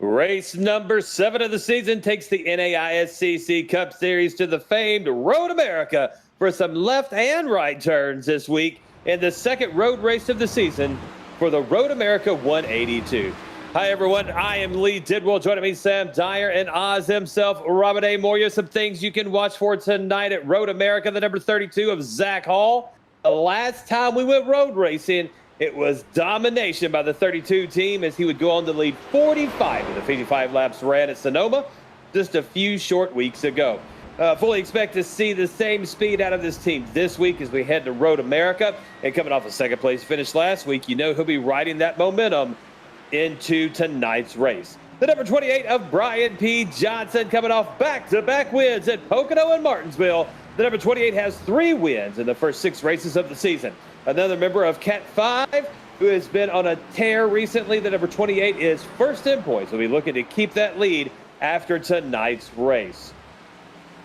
Race number 7 of the season takes the NAISCC Cup Series to the famed Road America for some left and right turns this week in the second road race of the season for the Road America 182. Hi, everyone. I am Lee Tidwell. Joining me, Sam Dyer and Oz himself, Robert A. Moyer. Some things you can watch for tonight at Road America, the number 32 of Zach Hall. The last time we went road racing, it was domination by the 32 team as he would go on to lead 45 of the 55 laps ran at Sonoma just a few short weeks ago. Fully expect to see the same speed out of this team this week as we head to Road America. And coming off a second place finish last week, you know he'll be riding that momentum into tonight's race. The number 28 of Brian P. Johnson coming off back-to-back wins at Pocono and Martinsville. The number 28 has 3 wins in the first 6 races of the season. Another member of Cat 5 who has been on a tear recently. The number 28 is first in points. We'll be looking to keep that lead after tonight's race.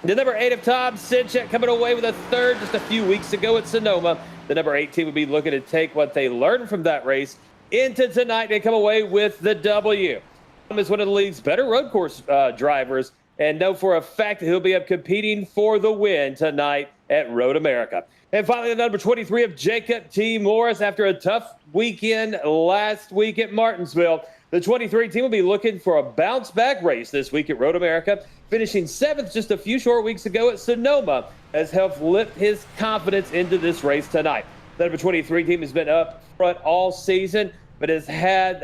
The number 8 of Tom Sinchek coming away with a third just a few weeks ago at Sonoma. The number 18 will be looking to take what they learned from that race into tonight and come away with the W. Tom is one of the league's better road course drivers and know for a fact that he'll be up competing for the win tonight at Road America. And finally, the number 23 of Jacob T. Morris after a tough weekend last week at Martinsville. The 23 team will be looking for a bounce-back race this week at Road America, finishing 7th just a few short weeks ago at Sonoma, has helped lift his confidence into this race tonight. The number 23 team has been up front all season, but has had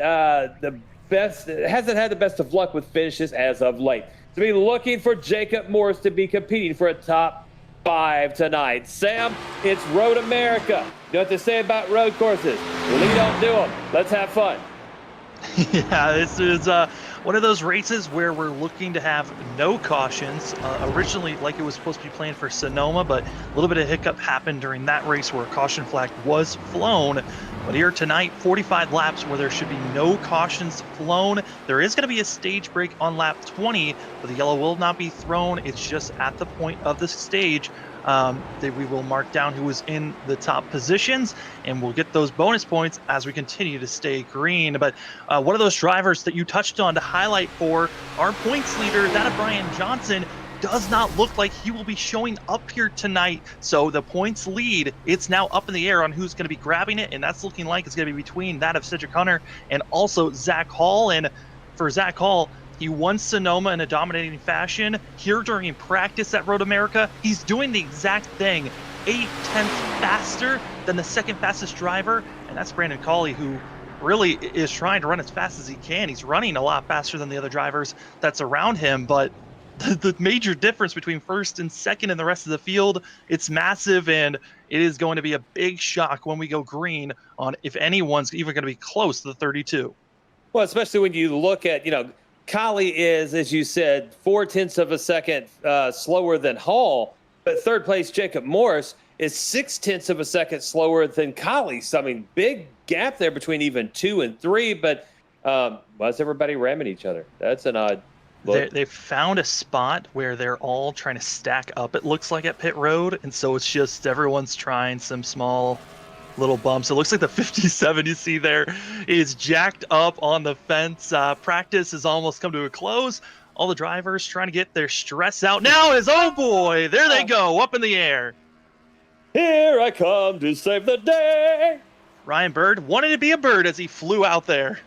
hasn't had the best of luck with finishes as of late. To be looking for Jacob Morris to be competing for a top 5 tonight. Sam, it's Road America. You know what they say about road courses? Lead on, do them. Let's have fun. Yeah, this is one of those races where we're looking to have no cautions. Originally, like it was supposed to be planned for Sonoma, but a little bit of hiccup happened during that race where a caution flag was flown. But here tonight, 45 laps where there should be no cautions flown. There is going to be a stage break on lap 20, but the yellow will not be thrown. It's just at the point of the stage that we will mark down who is in the top positions, and we'll get those bonus points as we continue to stay green. But one of those drivers that you touched on to highlight for our points leader, that of Brian Johnson, does not look like he will be showing up here tonight. So the points lead, it's now up in the air on who's going to be grabbing it, and that's looking like it's going to be between that of Cedric Hunter and also Zach Hall. And for Zach Hall, he won Sonoma in a dominating fashion. Here during practice at Road America, he's doing the exact thing, 8/10 faster than the second fastest driver, and that's Brandon Cawley, who really is trying to run as fast as he can. He's running a lot faster than the other drivers that's around him, but the major difference between first and second and the rest of the field, it's massive, and it is going to be a big shock when we go green on if anyone's even going to be close to the 32. Well, especially when you look at, Cawley is, as you said, 0.4 of a second slower than Hall, but third place Jacob Morris is 0.6 of a second slower than Cawley. So, I mean, big gap there between even 2 and 3, but why is everybody ramming each other? That's an odd look. They found a spot where they're all trying to stack up, it looks like, at pit road, and so it's just everyone's trying some small little bumps. It looks like the 57 you see there is jacked up on the fence. Practice has almost come to a close. All the drivers trying to get their stress out now is, oh boy, there they go, up in the air. Here I come to save the day. Ryan Bird wanted to be a bird as he flew out there.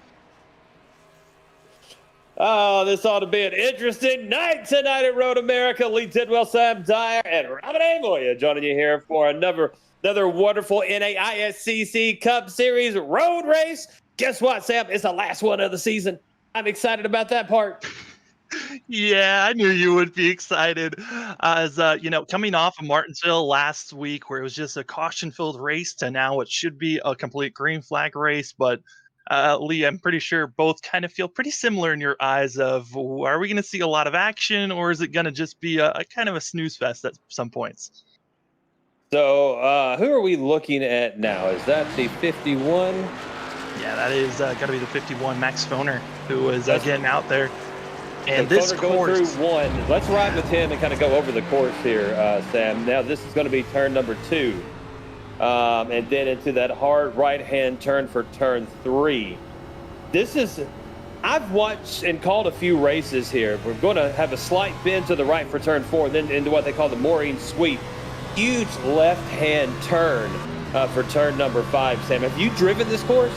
Oh, this ought to be an interesting night tonight at Road America. Lee Tidwell, Sam Dyer, and Robert A. Moyer joining you here for another wonderful NAISCC Cup Series road race. Guess what, Sam? It's the last one of the season. I'm excited about that part. Yeah, I knew you would be excited. As coming off of Martinsville last week, where it was just a caution-filled race, to now it should be a complete green flag race. But Lee, I'm pretty sure both kind of feel pretty similar in your eyes of, are we going to see a lot of action, or is it going to just be a kind of a snooze fest at some points? So who are we looking at now? Is that the 51? Yeah, that is going to be the 51, Max Foner, who is getting out there. And so this Foner course, going through 1. Let's ride with him and kind of go over the course here, Sam. Now this is going to be turn number 2. And then into that hard right-hand turn for turn 3. This is I've watched and called a few races here. We're going to have a slight bend to the right for turn 4, then into what they call the Maureen sweep. Huge left-hand turn for turn number 5. Sam, have you driven this course?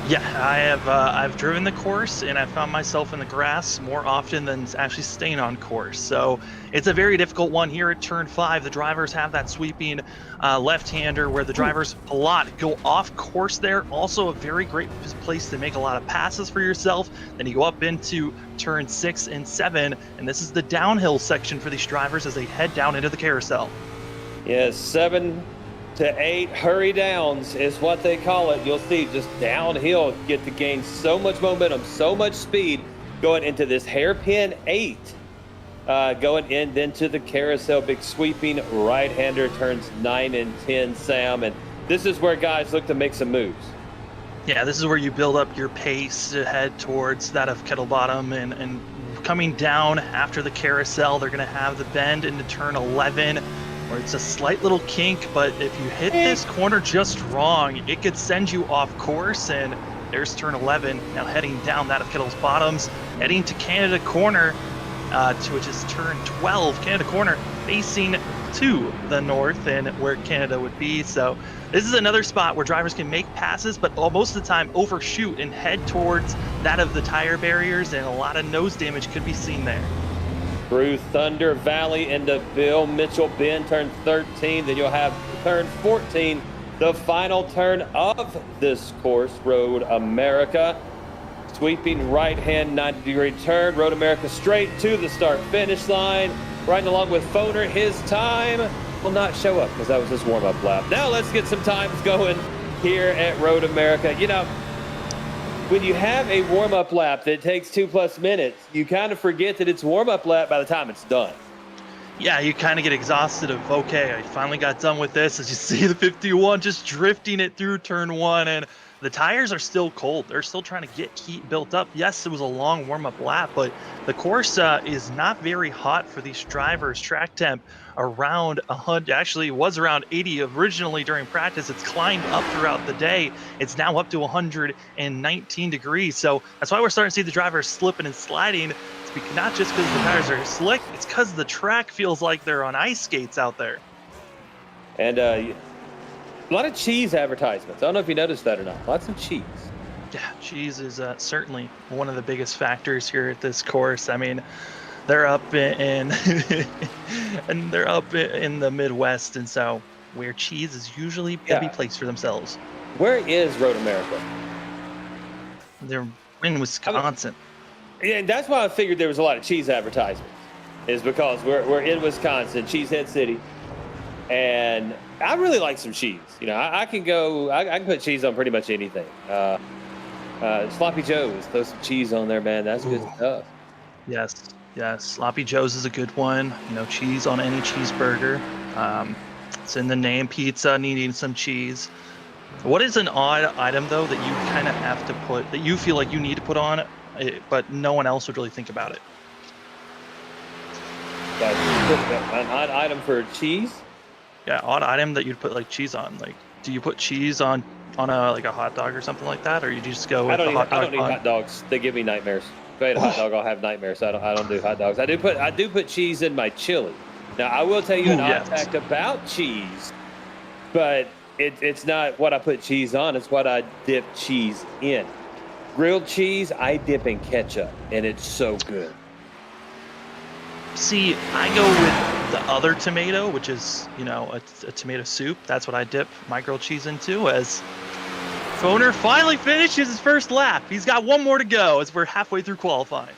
Yeah, I have. I've driven the course, and I found myself in the grass more often than actually staying on course. So it's a very difficult one here at turn 5. The drivers have that sweeping left-hander where the drivers a lot go off course there. Also a very great place to make a lot of passes for yourself. Then you go up into turn 6 and 7, and this is the downhill section for these drivers as they head down into the carousel. Yes, 7 to 8 hurry downs is what they call it. You'll see just downhill get to gain so much momentum, so much speed going into this hairpin 8. Going in then to the carousel, big sweeping right-hander turns 9 and 10, Sam. And this is where guys look to make some moves. Yeah, this is where you build up your pace to head towards that of Kettle Bottom, and coming down after the carousel, they're going to have the bend into turn 11. Where it's a slight little kink, but if you hit this corner just wrong, it could send you off course. And there's turn 11, now heading down that of Kettle's Bottoms, heading to Canada Corner, which is turn 12. Canada Corner facing to the north and where Canada would be. So this is another spot where drivers can make passes, but most of the time overshoot and head towards that of the tire barriers, and a lot of nose damage could be seen there. Through Thunder Valley into Bill Mitchell Bend, turn 13. Then you'll have turn 14, the final turn of this course, Road America. Sweeping right-hand 90-degree turn, Road America straight to the start-finish line. Riding along with Foner, his time will not show up because that was his warm-up lap. Now let's get some times going here at Road America. You know, when you have a warm-up lap that takes 2+ minutes, you kind of forget that it's warm-up lap by the time it's done. Yeah, you kind of get exhausted of, okay, I finally got done with this. As you see the 51 just drifting it through turn 1, and the tires are still cold. They're still trying to get heat built up. Yes, it was a long warm-up lap, but the course is not very hot for these drivers. Track temp around 100, actually it was around 80 originally during practice. It's climbed up throughout the day. It's now up to 119 degrees. So that's why we're starting to see the drivers slipping and sliding. It's not just because the tires are slick, it's because the track feels like they're on ice skates out there. And a lot of cheese advertisements. I don't know if you noticed that or not. Lots of cheese. Yeah, cheese is certainly one of the biggest factors here at this course. I mean, they're up in and they're up in the Midwest, and so where cheese is usually a big place for themselves. Where is Road America? They're in Wisconsin. Yeah, and that's why I figured there was a lot of cheese advertisements, is because we're in Wisconsin, Cheesehead City, and I really like some cheese. You know, I can put cheese on pretty much anything. Sloppy Joe's, throw some cheese on there, man. That's good stuff. Yes, Sloppy Joe's is a good one. You know, cheese on any cheeseburger. It's in the name, pizza needing some cheese. What is an odd item though that you kind of have to put, that you feel like you need to put on, but no one else would really think about it? An odd item for cheese? Yeah, odd item that you'd put like cheese on. Like, do you put cheese on a hot dog or something like that, or you just go with the hot dog? I don't eat hot dogs. They give me nightmares. If I eat a hot dog, I'll have nightmares. I don't do hot dogs. I do put cheese in my chili. Now I will tell you an odd fact about cheese, but it's not what I put cheese on. It's what I dip cheese in. Grilled cheese, I dip in ketchup, and it's so good. See, I go with the other tomato, which is, you know, a tomato soup. That's what I dip my grilled cheese into. As Foner finally finishes his first lap. He's got one more to go as we're halfway through qualifying.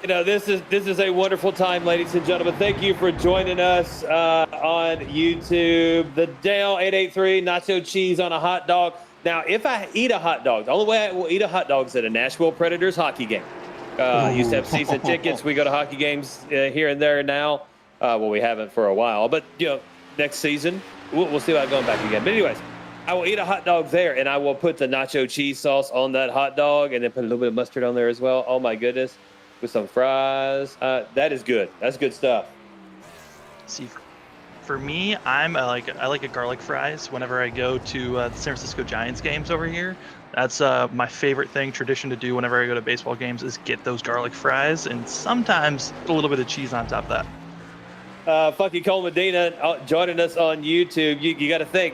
You know, this is a wonderful time, ladies and gentlemen. Thank you for joining us on YouTube. The Dale 883 nacho cheese on a hot dog. Now, if I eat a hot dog, the only way I will eat a hot dog is at a Nashville Predators hockey game. Used to have season tickets. We go to hockey games here and there now. Well, we haven't for a while, but you know, next season we'll see about going back again. But anyways, I will eat a hot dog there, and I will put the nacho cheese sauce on that hot dog, and then put a little bit of mustard on there as well. Oh my goodness, with some fries. That is good. That's good stuff. See, For me, I like a garlic fries whenever I go to the San Francisco Giants games over here. That's my favorite tradition to do whenever I go to baseball games is get those garlic fries and sometimes put a little bit of cheese on top of that. Funky Cole Medina joining us on YouTube. You got to think,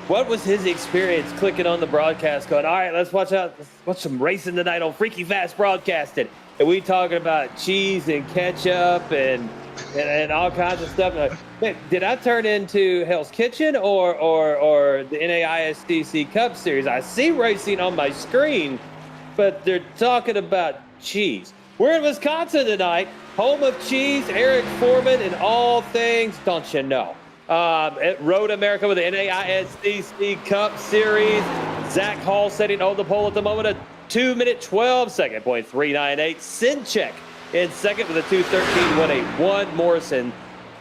what was his experience clicking on the broadcast going, all right, let's watch some racing tonight on Freaky Fast Broadcasting. And we talking about cheese and ketchup and all kinds of stuff. Like, man, did I turn into Hell's Kitchen or the NAISCC Cup Series? I see racing on my screen, but they're talking about cheese. We're in Wisconsin tonight, home of cheese, Eric Foreman, and all things, don't you know? At Road America with the NAISCC Cup Series. Zach Hall setting on the pole at the moment, a 2-minute 12-second .398. Sinchek in second with a 2:13.181. Morrison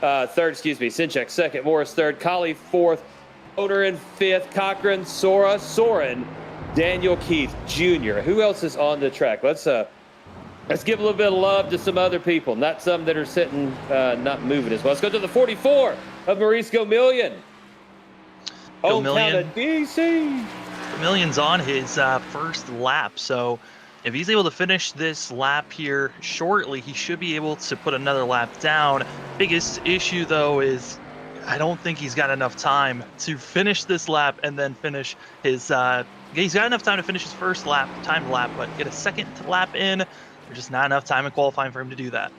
third, Sinchek second, Morris third, Colley fourth, Owner in fifth, Cochran, Soren, Daniel Keith Jr. Who else is on the track? Let's give a little bit of love to some other people, not some that are sitting, not moving as well. Let's go to the 44 of Maurice Gomillion. Hometown of DC. Gomillion's on his first lap, so if he's able to finish this lap here shortly, he should be able to put another lap down. Biggest issue, though, is I don't think he's got enough time to finish this lap and then finish his he's got enough time to finish his first lap, timed lap, but get a second lap in, there's just not enough time in qualifying for him to do that.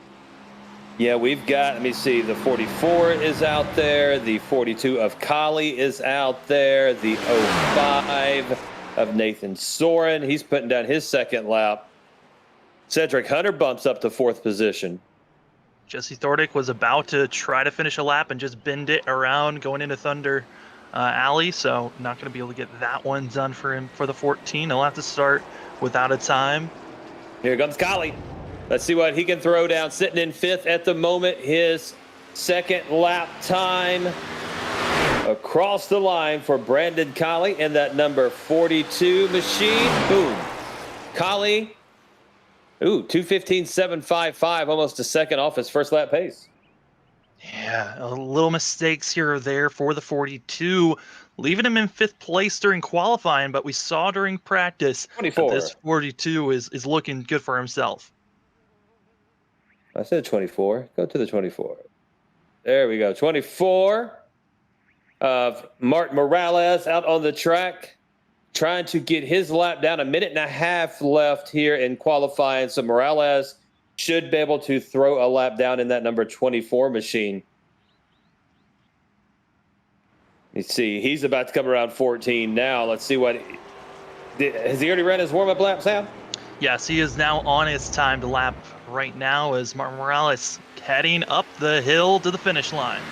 Yeah, we've got, let me see, the 44 is out there, the 42 of Colley is out there, the 05 of Nathan Soren, he's putting down his second lap. Cedric Hunter bumps up to fourth position. Jesse Thordick was about to try to finish a lap and just bend it around going into Thunder Alley, so not going to be able to get that one done for him for the 14. He'll have to start without a time. Here comes Colley. Let's see what he can throw down. Sitting in fifth at the moment, his second lap time across the line for Brandon Colley in that number 42 machine. Boom. Colley, 2:15.755, almost a second off his first lap pace. Yeah, a little mistakes here or there for the 42, leaving him in fifth place during qualifying, but we saw during practice 24. That this 42 is looking good for himself. I said 24. Go to the 24. There we go. 24 of Martin Morales out on the track, trying to get his lap down. 1.5 minutes left here in qualifying. So Morales should be able to throw a lap down in that number 24 machine. Let's see. He's about to come around 14 now. Let's see what. Has he already ran his warm-up lap, Sam? Yes, he is now on his timed lap right now as Martin Morales heading up the hill to the finish line.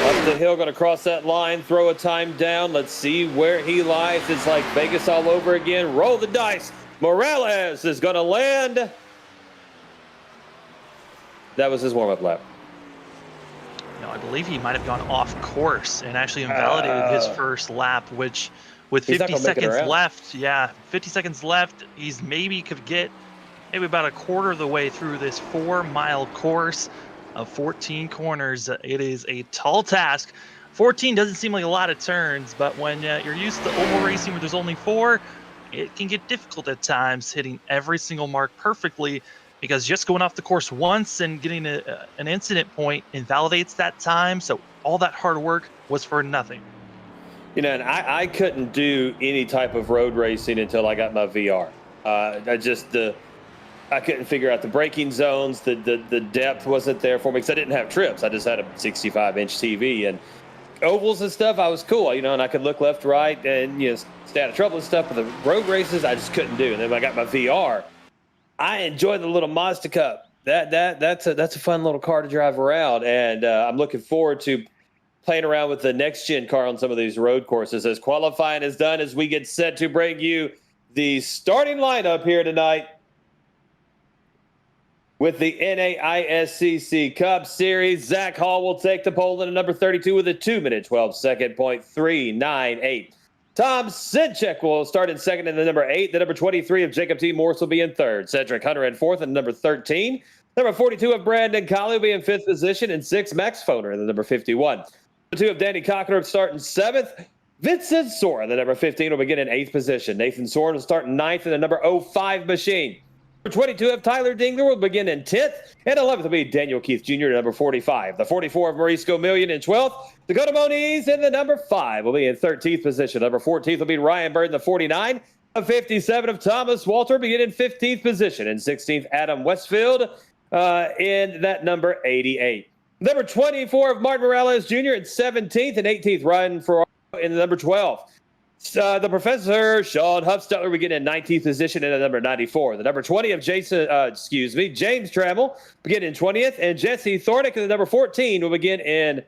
Up the hill, going to cross that line, throw a time down. Let's see where he lies. It's like Vegas all over again. Roll the dice. Morales is going to land. That was his warm-up lap. No, I believe he might have gone off course and actually invalidated his first lap, which with 50 seconds left, 50 seconds left, he's maybe could get maybe about a quarter of the way through this 4-mile course of 14 corners. It is a tall task. 14 doesn't seem like a lot of turns, but when you're used to oval racing where there's only 4, it can get difficult at times hitting every single mark perfectly, because just going off the course once and getting an incident point invalidates that time. So all that hard work was for nothing. You know, and I couldn't do any type of road racing until I got my VR. I couldn't figure out the braking zones. The depth wasn't there for me because I didn't have trips. I just had a 65-inch TV, and ovals and stuff, I was cool, you know, and I could look left, right, and, you know, stay out of trouble and stuff. But the road races, I just couldn't do. And then when I got my VR, I enjoyed the little Mazda Cup. That's a fun little car to drive around, and I'm looking forward to playing around with the next-gen car on some of these road courses as qualifying is done, as we get set to bring you the starting lineup here tonight with the NAISCC Cup Series. Zach Hall will take the pole in number 32 with a 2-minute 12-second .398. Tom Sinchek will start in second in the number 8. The number 23 of Jacob T. Morse will be in third. Cedric Hunter in fourth and number 13. Number 42 of Brandon Colley will be in fifth position. And 6, Max Foner in the number 51. 2 of Danny Cochran starting 7th. Vincent Soren, the number 15, will begin in 8th position. Nathan Soren will start 9th in the number 05 machine. Number 22 of Tyler Dingler will begin in 10th. And 11th will be Daniel Keith Jr., number 45. The 44 of Maurice Gomillion in 12th. Dakota Moniz in the number 5 will be in 13th position. Number 14th will be Ryan Bird in the 49. The 57 of Thomas Walter will begin in 15th position. And 16th, Adam Westfield in that number 88. Number 24 of Martin Morales Jr. in 17th. And 18th, Ryan Ferraro in the number 12. The Professor, Sean Huffstetler, will get in 19th position in the number 94. The number 20 of James Trammell begin in 20th. And Jesse Thornick in the number 14 will begin in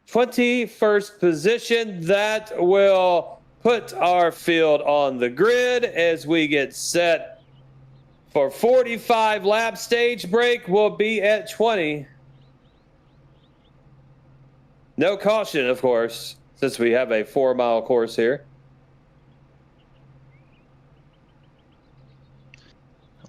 21st position. That will put our field on the grid as we get set for 45 lap stage break. We'll be at 20. No caution, of course, since we have a 4-mile course here.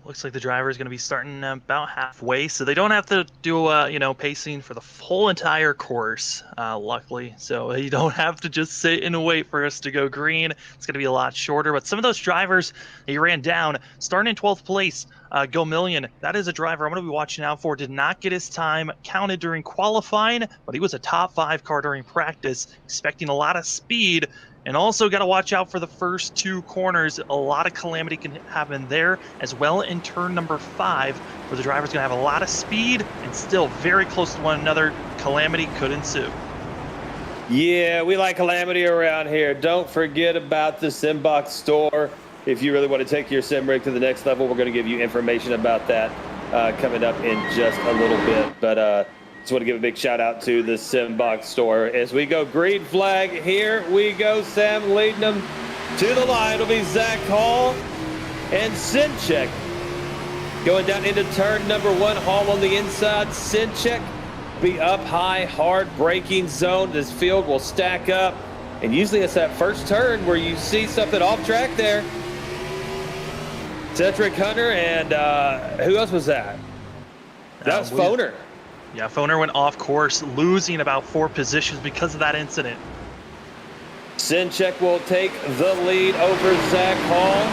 Looks like the driver is going to be starting about halfway, so they don't have to do pacing for the whole entire course, luckily. So you don't have to just sit and wait for us to go green. It's going to be a lot shorter. But some of those drivers that you ran down, starting in 12th place, Gomillion, that is a driver I'm going to be watching out for. Did not get his time counted during qualifying, but he was a top 5 car during practice, expecting a lot of speed. And also got to watch out for the first 2 corners. A lot of calamity can happen there, as well in turn number 5, where the driver's going to have a lot of speed and still very close to one another. Calamity could ensue. Yeah, we like calamity around here. Don't forget about the Simbox store. If you really want to take your sim rig to the next level, we're going to give you information about that coming up in just a little bit. But just want to give a big shout out to the Simbox store. As we go green flag, here we go. Sam leading them to the line. It'll be Zach Hall and Sinchek going down into turn number 1. Hall on the inside. Sinchek be up high, hard braking zone. This field will stack up. And usually it's that first turn where you see something off track there. Cedric Hunter and who else was that? That was Foner. Yeah, Foner went off course, losing about 4 positions because of that incident. Sinchek will take the lead over Zach Hall.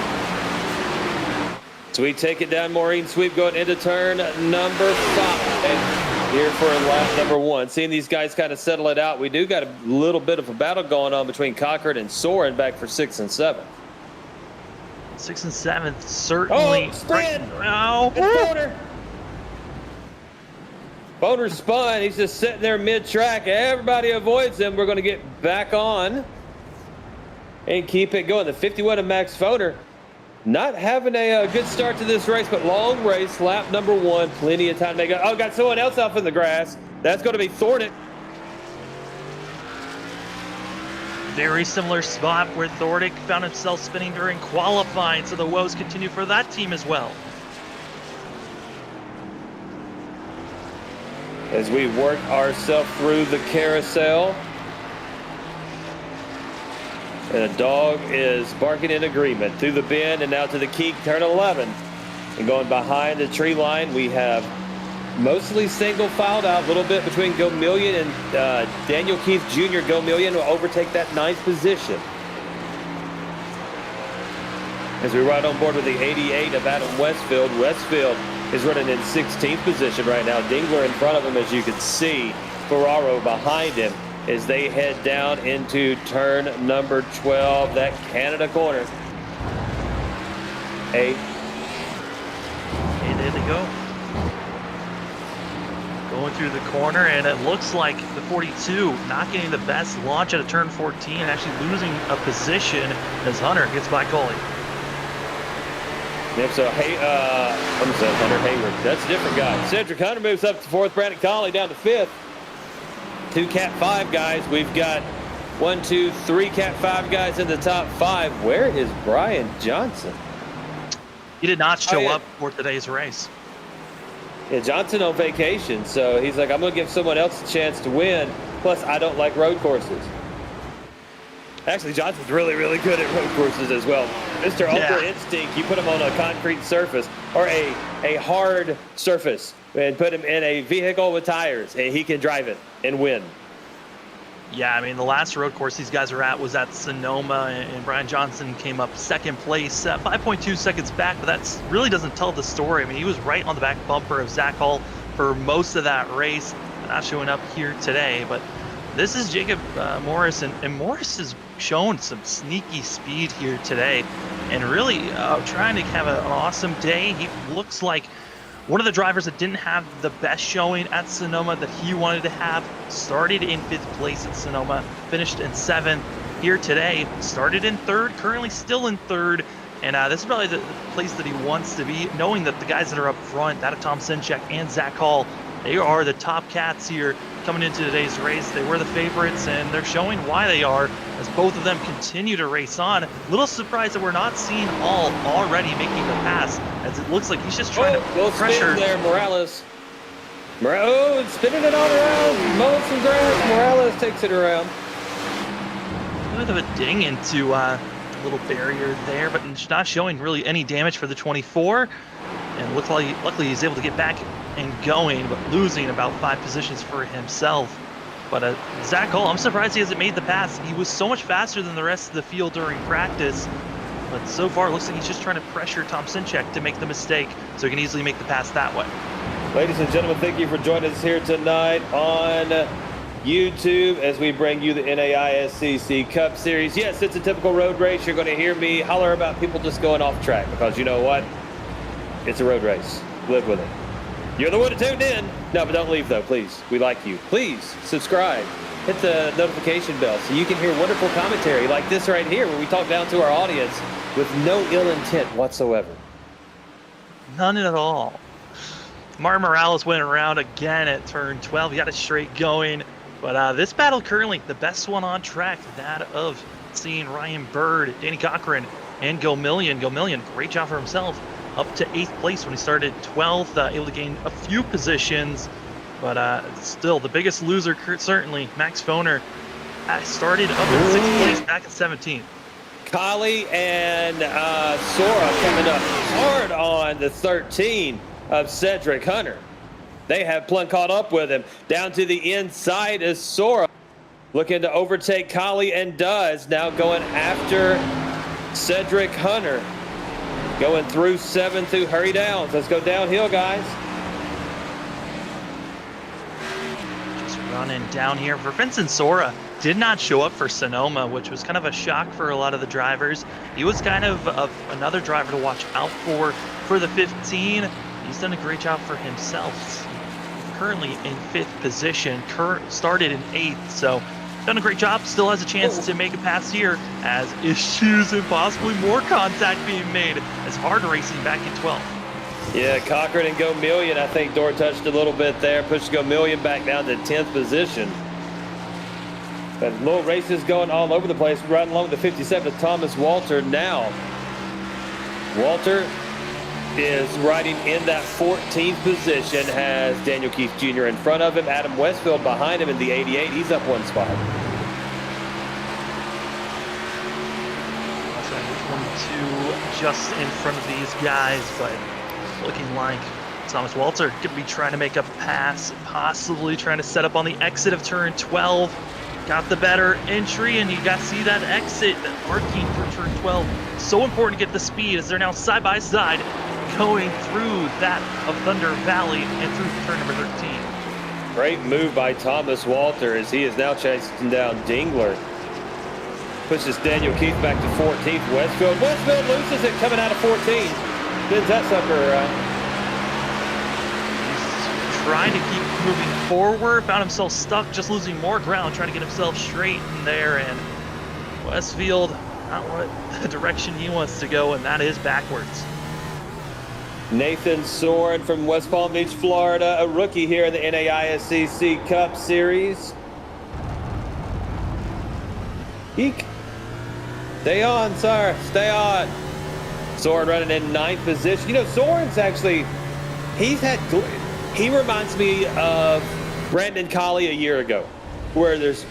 So we take it down Maureen Sweep going into turn number 5 here for lap number 1. Seeing these guys kind of settle it out, we do got a little bit of a battle going on between Cochran and Soren back for 6th and 7th. 6th and 7th, certainly. Oh, spin! Oh. Boner spun. He's just sitting there mid-track. Everybody avoids him. We're going to get back on and keep it going. The 51 of Max Foner not having a good start to this race, but long race, lap number 1. Plenty of time to make it. Oh, got someone else off in the grass. That's going to be Thornton. Very similar spot where Thordick found himself spinning during qualifying, so the woes continue for that team as well. As we work ourselves through the carousel. And a dog is barking in agreement through the bend and now to the key, turn 11. And going behind the tree line, we have mostly single filed out, a little bit between Gomillion and Daniel Keith Jr. Gomillion will overtake that 9th position. As we ride on board with the 88 of Adam Westfield. Westfield is running in 16th position right now. Dingler in front of him, as you can see. Ferraro behind him as they head down into turn number 12, that Canada corner. 8. And there they go. Going through the corner, and it looks like the 42 not getting the best launch out of turn 14, and actually losing a position as Hunter gets by Coley. Yep, so Hunter Hayward. That's a different guy. Cedric Hunter moves up to 4th. Brandon Conley down to 5th. 2 Cat 5 guys. We've got 1, 2, 3 Cat 5 guys in the top 5. Where is Brian Johnson? He did not show up for today's race. Yeah, Johnson on vacation, so he's like, I'm going to give someone else a chance to win. Plus, I don't like road courses. Actually, Johnson's really, really good at road courses as well. Mr. Ultra Instinct, you put him on a concrete surface or a hard surface and put him in a vehicle with tires, and he can drive it and win. Yeah, I mean, the last road course these guys were at was at Sonoma, and Brian Johnson came up second place, 5.2 seconds back, but that really doesn't tell the story. I mean, he was right on the back bumper of Zach Hall for most of that race, not showing up here today, but this is Jacob Morris, and Morris has shown some sneaky speed here today, and really trying to have an awesome day. He looks like one of the drivers that didn't have the best showing at Sonoma that he wanted to have. Started in 5th place at Sonoma, finished in 7th here today, started in 3rd, currently still in 3rd, and this is probably the place that he wants to be, knowing that the guys that are up front, that of Tom Sinchek and Zach Hall, they are the top cats here coming into today's race. They were the favorites, and they're showing why they are as both of them continue to race on. Little surprised that we're not seeing Hall already making the pass, as it looks like he's just trying to pressure. There, Morales. Oh, it's spinning it all around. Mowing some grass. Morales takes it around. A bit of a ding into a little barrier there, but it's not showing really any damage for the 24. And luckily he's able to get back and going, but losing about 5 positions for himself. But Zach Hall, I'm surprised he hasn't made the pass. He was so much faster than the rest of the field during practice, but so far it looks like he's just trying to pressure Tom Sinchek to make the mistake so he can easily make the pass that way. Ladies and gentlemen, thank you for joining us here tonight on YouTube as we bring you the NAISCC Cup Series. Yes, it's a typical road race. You're going to hear me holler about people just going off track because you know what? It's a road race. Live with it. You're the one to tune in. No, but don't leave, though, please. We like you. Please subscribe. Hit the notification bell so you can hear wonderful commentary like this right here where we talk down to our audience with no ill intent whatsoever. None at all. Martin Morales went around again at turn 12. He got it straight going. But this battle currently, the best one on track, that of seeing Ryan Bird, Danny Cochran, and Gomillion. Gomillion, great job for himself. Up to 8th place when he started 12th, able to gain a few positions, but still the biggest loser, certainly, Max Foner, started up in 6th place back at 17th. Kali and Sora coming up hard on the 13 of Cedric Hunter. They have plumb caught up with him. Down to the inside is Sora, looking to overtake Kali and does, now going after Cedric Hunter. Going through 7 through hurry downs. Let's go downhill, guys. Just running down here for Vincent Sora. Did not show up for Sonoma, which was kind of a shock for a lot of the drivers. He was kind of another driver to watch out for the 15. He's done a great job for himself. Currently in 5th position, started in 8th, so done a great job. Still has a chance to make a pass here, as issues and possibly more contact being made as hard racing back in 12th. Yeah, Cochran and Gomillion, I think Door touched a little bit there, pushed Gomillion back down to 10th position. But little races going all over the place, right along the 57th, Thomas Walter now. Walter is riding in that 14th position, has Daniel Keith Jr. in front of him, Adam Westfield behind him in the 88. He's up 1 spot. Just in front of these guys, but looking like Thomas Walter could be trying to make a pass, possibly trying to set up on the exit of turn 12. Got the better entry, and you got to see that exit, that arcing for turn 12. So important to get the speed as they're now side by side going through that of Thunder Valley and through turn number 13. Great move by Thomas Walter as he is now chasing down Dingler. Pushes Daniel Keith back to 14th. Westfield loses it coming out of 14. Spins that sucker around. He's trying to keep moving forward. Found himself stuck, just losing more ground, trying to get himself straight in there. And Westfield, not what the direction he wants to go, and that is backwards. Nathan Soren from West Palm Beach, Florida, a rookie here in the NAISCC Cup Series. Eek. Stay on, sir. Stay on. Soren running in 9th position. You know, Soren's actually, he reminds me of Brandon Colley a year ago, where there's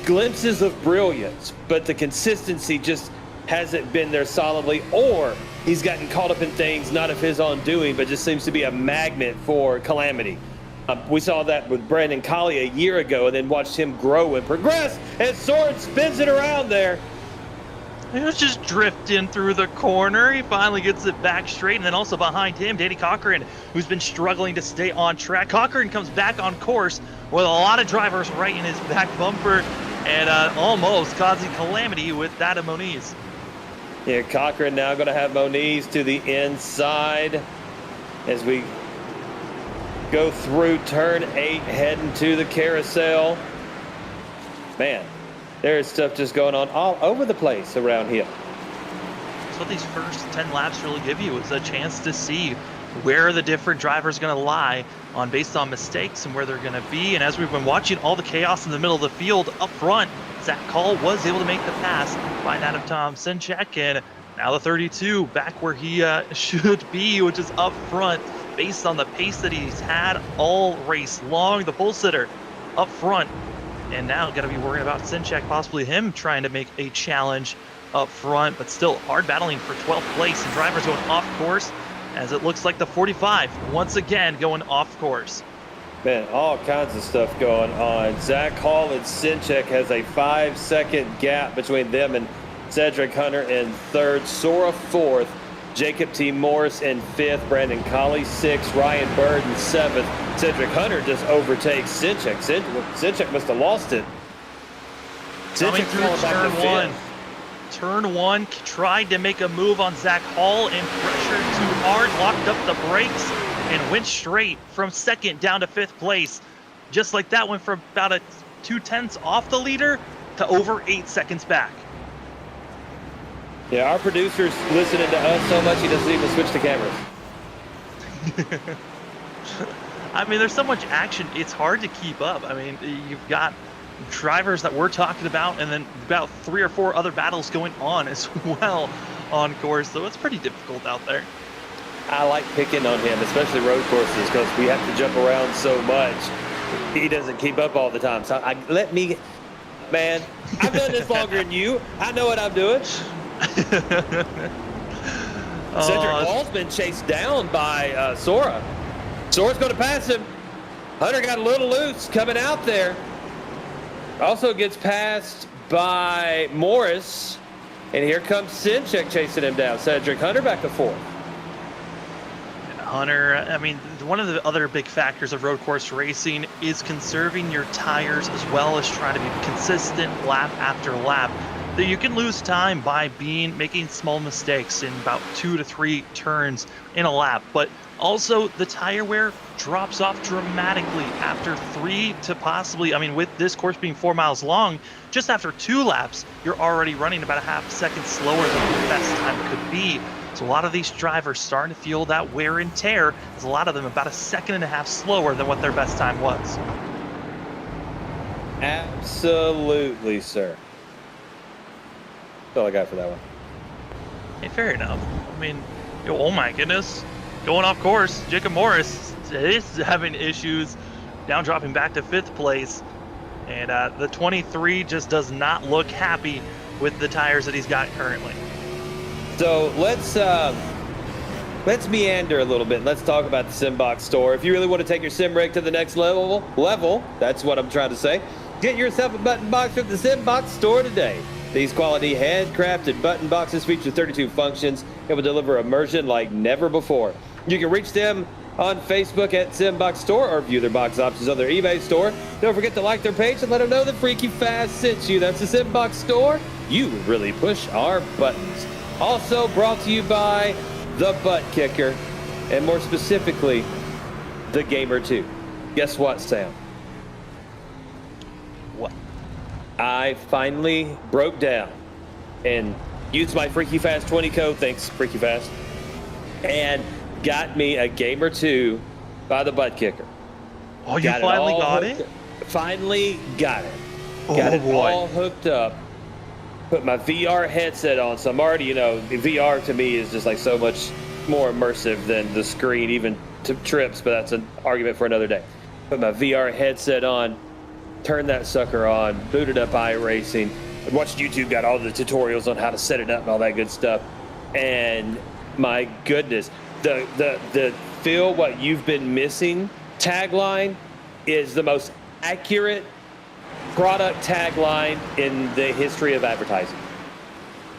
glimpses of brilliance, but the consistency just hasn't been there solidly, or he's gotten caught up in things not of his own doing, but just seems to be a magnet for calamity. We saw that with Brandon Colley a year ago and then watched him grow and progress as Soren spins it around there. He was just drifting through the corner. He finally gets it back straight, and then also behind him, Danny Cochran, who's been struggling to stay on track. Cochran comes back on course with a lot of drivers right in his back bumper and almost causing calamity with that of Moniz. Yeah, Cochran now going to have Moniz to the inside as we go through turn 8, heading to the carousel. Man, there's stuff just going on all over the place around here. That's what these first 10 laps really give you, is a chance to see where the different drivers are going to lie based on mistakes and where they're going to be. And as we've been watching all the chaos in the middle of the field up front, Zach Call was able to make the pass, find Adam Tomczynczak, and now the 32 back where he should be, which is up front. Based on the pace that he's had all race long, the pole sitter up front, and now got to be worrying about Czynczak, possibly him trying to make a challenge up front, but still hard battling for 12th place, and drivers going off course as it looks like the 45 once again going off course. Man, all kinds of stuff going on. Zach Hall and Czynczak has a 5-second gap between them and Cedric Hunter in 3rd, Sora 4th, Jacob T. Morris in 5th, Brandon Colley 6th, Ryan Bird in 7th. Cedric Hunter just overtakes Czynczak. Czynczak must have lost it. Coming through turn 1. Turn 1, tried to make a move on Zach Hall and pressured too hard, locked up the brakes, and went straight from 2nd down to 5th place. Just like that, went from about a 2/10 off the leader to over 8 seconds back. Yeah, our producer's listening to us so much he doesn't even switch the cameras. I mean, there's so much action, it's hard to keep up. I mean, you've got drivers that we're talking about and then about 3 or 4 other battles going on as well on course, so it's pretty difficult out there. I like picking on him, especially road courses, because we have to jump around so much. He doesn't keep up all the time. So man, I've done this longer than you. I know what I'm doing. Cedric Hall's been chased down by Sora. Sora's going to pass him. Hunter got a little loose coming out there. Also gets passed by Morris. And here comes Czynczak chasing him down. Cedric Hunter back to 4th. Hunter, I mean, one of the other big factors of road course racing is conserving your tires as well as trying to be consistent lap after lap. That you can lose time by making small mistakes in about 2 to 3 turns in a lap, but also the tire wear drops off dramatically after 3 to possibly, I mean, with this course being 4 miles long, just after 2 laps, you're already running about a half second slower than your best time could be. So a lot of these drivers starting to feel that wear and tear, as a lot of them about a 1.5 seconds slower than what their best time was. Absolutely, sir. That's all I got for that one. Hey, fair enough. I mean, oh my goodness. Going off course, Jacob Morris is having issues, down dropping back to 5th place. And the 23 just does not look happy with the tires that he's got currently. So let's meander a little bit. Let's talk about the SimBox store. If you really want to take your sim rig to the next level, that's what I'm trying to say. Get yourself a button box from the SimBox store today. These quality handcrafted button boxes feature 32 functions and will deliver immersion like never before. You can reach them on Facebook at SimBox Store or view their box options on their eBay store. Don't forget to like their page and let them know that Freaky Fast sent you. That's the SimBox Store. You really push our buttons. Also brought to you by the ButtKicker, and more specifically, the Gamer 2. Guess what, Sam? What? I finally broke down and used my Freaky Fast 20 code, thanks Freaky Fast, and got me a Gamer 2 by the ButtKicker. Oh, you finally got it? Finally got it. Oh, got it boy. all hooked up. Put my VR headset on, so I'm already, VR to me is just like so much more immersive than the screen, even to trips, but that's an argument for another day. Put my VR headset on, turn that sucker on, booted up iRacing, watched YouTube, got all the tutorials on how to set it up and all that good stuff. And my goodness, the feel what you've been missing tagline is the most accurate product tagline in the history of advertising.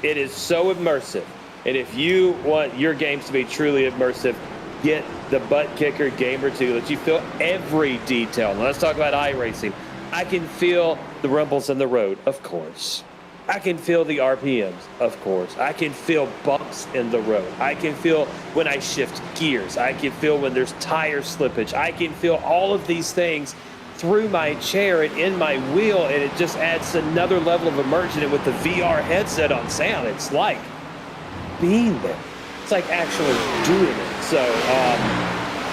It is so immersive. And if you want your games to be truly immersive, get the ButtKicker Gamer 2. Let you feel every detail. Now let's talk about iRacing. I can feel the rumbles in the road, of course. I can feel the RPMs, of course. I can feel bumps in the road. I can feel when I shift gears. I can feel when there's tire slippage. I can feel all of these things through my chair and in my wheel, and it just adds another level of immersion. And with the VR headset on sound, it's like being there. It's like actually doing it. So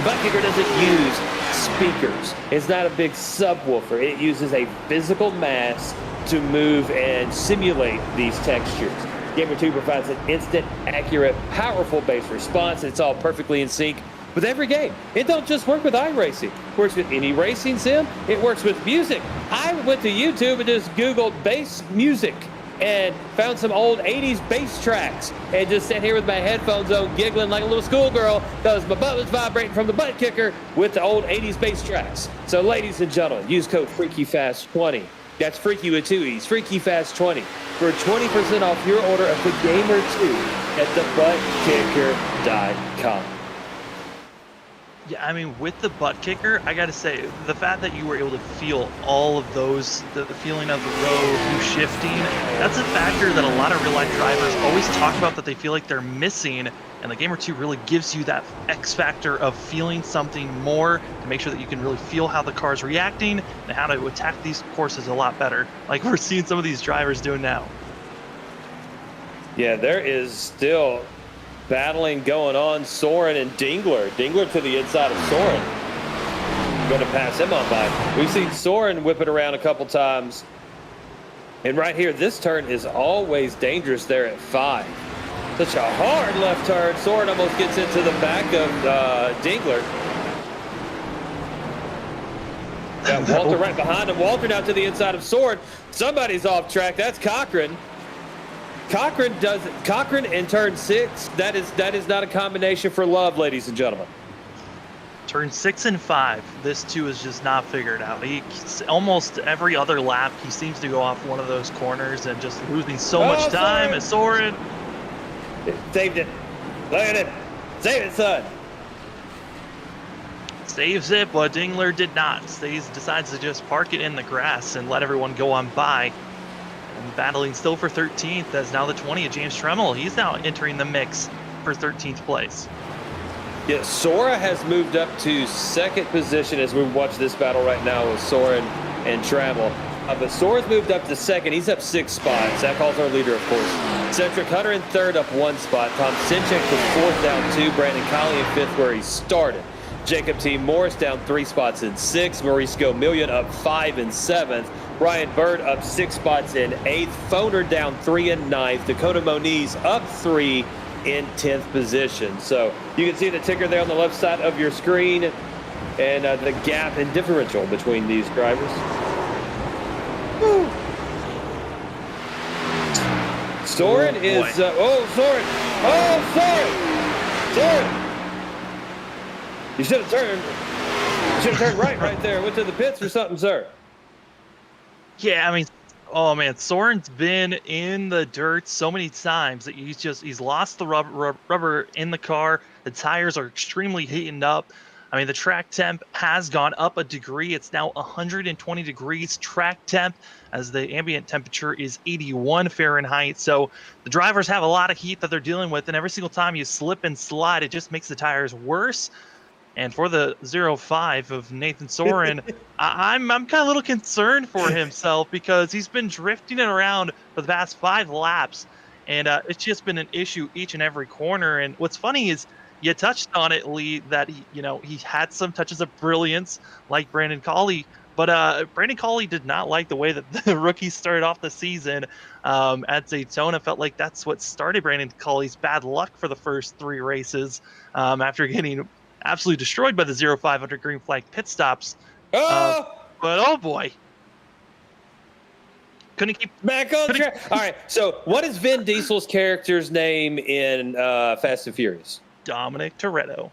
ButtKicker doesn't use speakers. It's not a big subwoofer. It uses a physical mass to move and simulate these textures. Gamer 2 provides an instant, accurate, powerful bass response. It's all perfectly in sync with every game. It don't just work with iRacing. It works with any racing sim. It works with music. I went to YouTube and just Googled bass music and found some old 80s bass tracks and just sat here with my headphones on giggling like a little schoolgirl because my butt was vibrating from the ButtKicker with the old 80s bass tracks. So ladies and gentlemen, use code FreakyFast20. That's Freaky with 2 E's, FreakyFast20 for 20% off your order of the Gamer 2 at thebuttkicker.com. Yeah, I mean, with the ButtKicker, I gotta say, the fact that you were able to feel all of those, the feeling of the road, you shifting, that's a factor that a lot of real-life drivers always talk about that they feel like they're missing, and the Gamer 2 really gives you that X factor of feeling something more to make sure that you can really feel how the car's reacting and how to attack these courses a lot better, like we're seeing some of these drivers doing now. Yeah, there is still battling going on. Soren and Dingler. Dingler to the inside of Soren. Going to pass him on by. We've seen Soren whip it around a couple times. And right here, this turn is always dangerous there at 5. Such a hard left turn. Soren almost gets into the back of Dingler. Got Walter right behind him. Walter now to the inside of Soren. Somebody's off track. That's Cochran. Cochran in turn 6. That is not a combination for love, ladies and gentlemen. Turn 6 and 5. This too is just not figured out. Almost every other lap, he seems to go off one of those corners and just losing so much time. As Soren saved it. Look at it. Save it, son. Saves it, but Dingler did not. Decides to just park it in the grass and let everyone go on by. And battling still for 13th, as now the 20 of James Tremmel. He's now entering the mix for 13th place. Yeah, Sora has moved up to 2nd position as we watch this battle right now with Soren and Trammell. But Sora's moved up to 2nd. He's up 6 spots. That calls our leader, of course. Cedric Hunter in 3rd, up 1 spot. Tom Sinchek from 4th, down 2. Brandon Colley in 5th, where he started. Jacob T. Morris down 3 spots in 6th. Maurice Gomillion up 5 in 7th. Ryan Bird up 6 spots in 8th. Foner down 3 in 9th. Dakota Moniz up 3 in 10th position. So you can see the ticker there on the left side of your screen and the gap and differential between these drivers. Woo. Soren is Soren! Soren! You should have turned. You should have turned right there. Went to the pits or something, sir. Yeah, I mean, oh man, Soren's been in the dirt so many times that he's lost the rubber in the car. The tires are extremely heating up. I mean, the track temp has gone up a degree. It's now 120 degrees track temp, as the ambient temperature is 81 Fahrenheit. So the drivers have a lot of heat that they're dealing with, and every single time you slip and slide, it just makes the tires worse. And for the 0-5 of Nathan Soren, I'm kind of a little concerned for himself, because he's been drifting it around for the past 5 laps, and it's just been an issue each and every corner. And what's funny is, you touched on it, Lee, that he had some touches of brilliance like Brandon Colley, but Brandon Colley did not like the way that the rookie started off the season at Daytona. Felt like that's what started Brandon Colley's bad luck for the first 3 races after getting absolutely destroyed by the 0-5 under green flag pit stops. But oh boy, couldn't keep back on track. All right, so what is Vin Diesel's character's name in Fast and Furious? Dominic Toretto.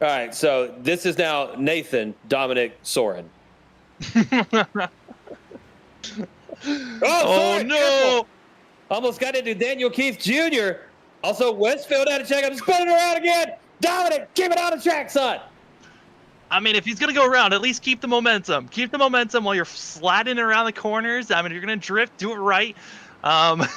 All right, so this is now Nathan Dominic Soren. Oh, sorry, no! careful. Almost got into Daniel Keith Jr. Also, Westfield out of check. I'm spinning around again. Dominic, keep it on the track, son. I mean, if he's going to go around, at least keep the momentum. Keep the momentum while you're sliding around the corners. I mean, if you're going to drift, do it right. But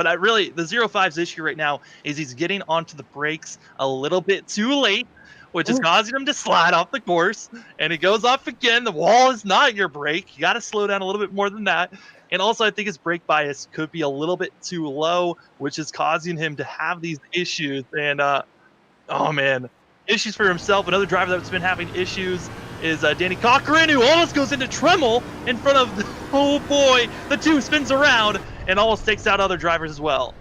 the 05's issue right now is he's getting onto the brakes a little bit too late, which is causing him to slide off the course. And he goes off again. The wall is not your brake. You got to slow down a little bit more than that. And also, I think his brake bias could be a little bit too low, which is causing him to have these issues. And, oh, man. Issues for himself. Another driver that's been having issues is Danny Cochran, who almost goes into Tremmel in front of, oh boy, the 2 spins around and almost takes out other drivers as well.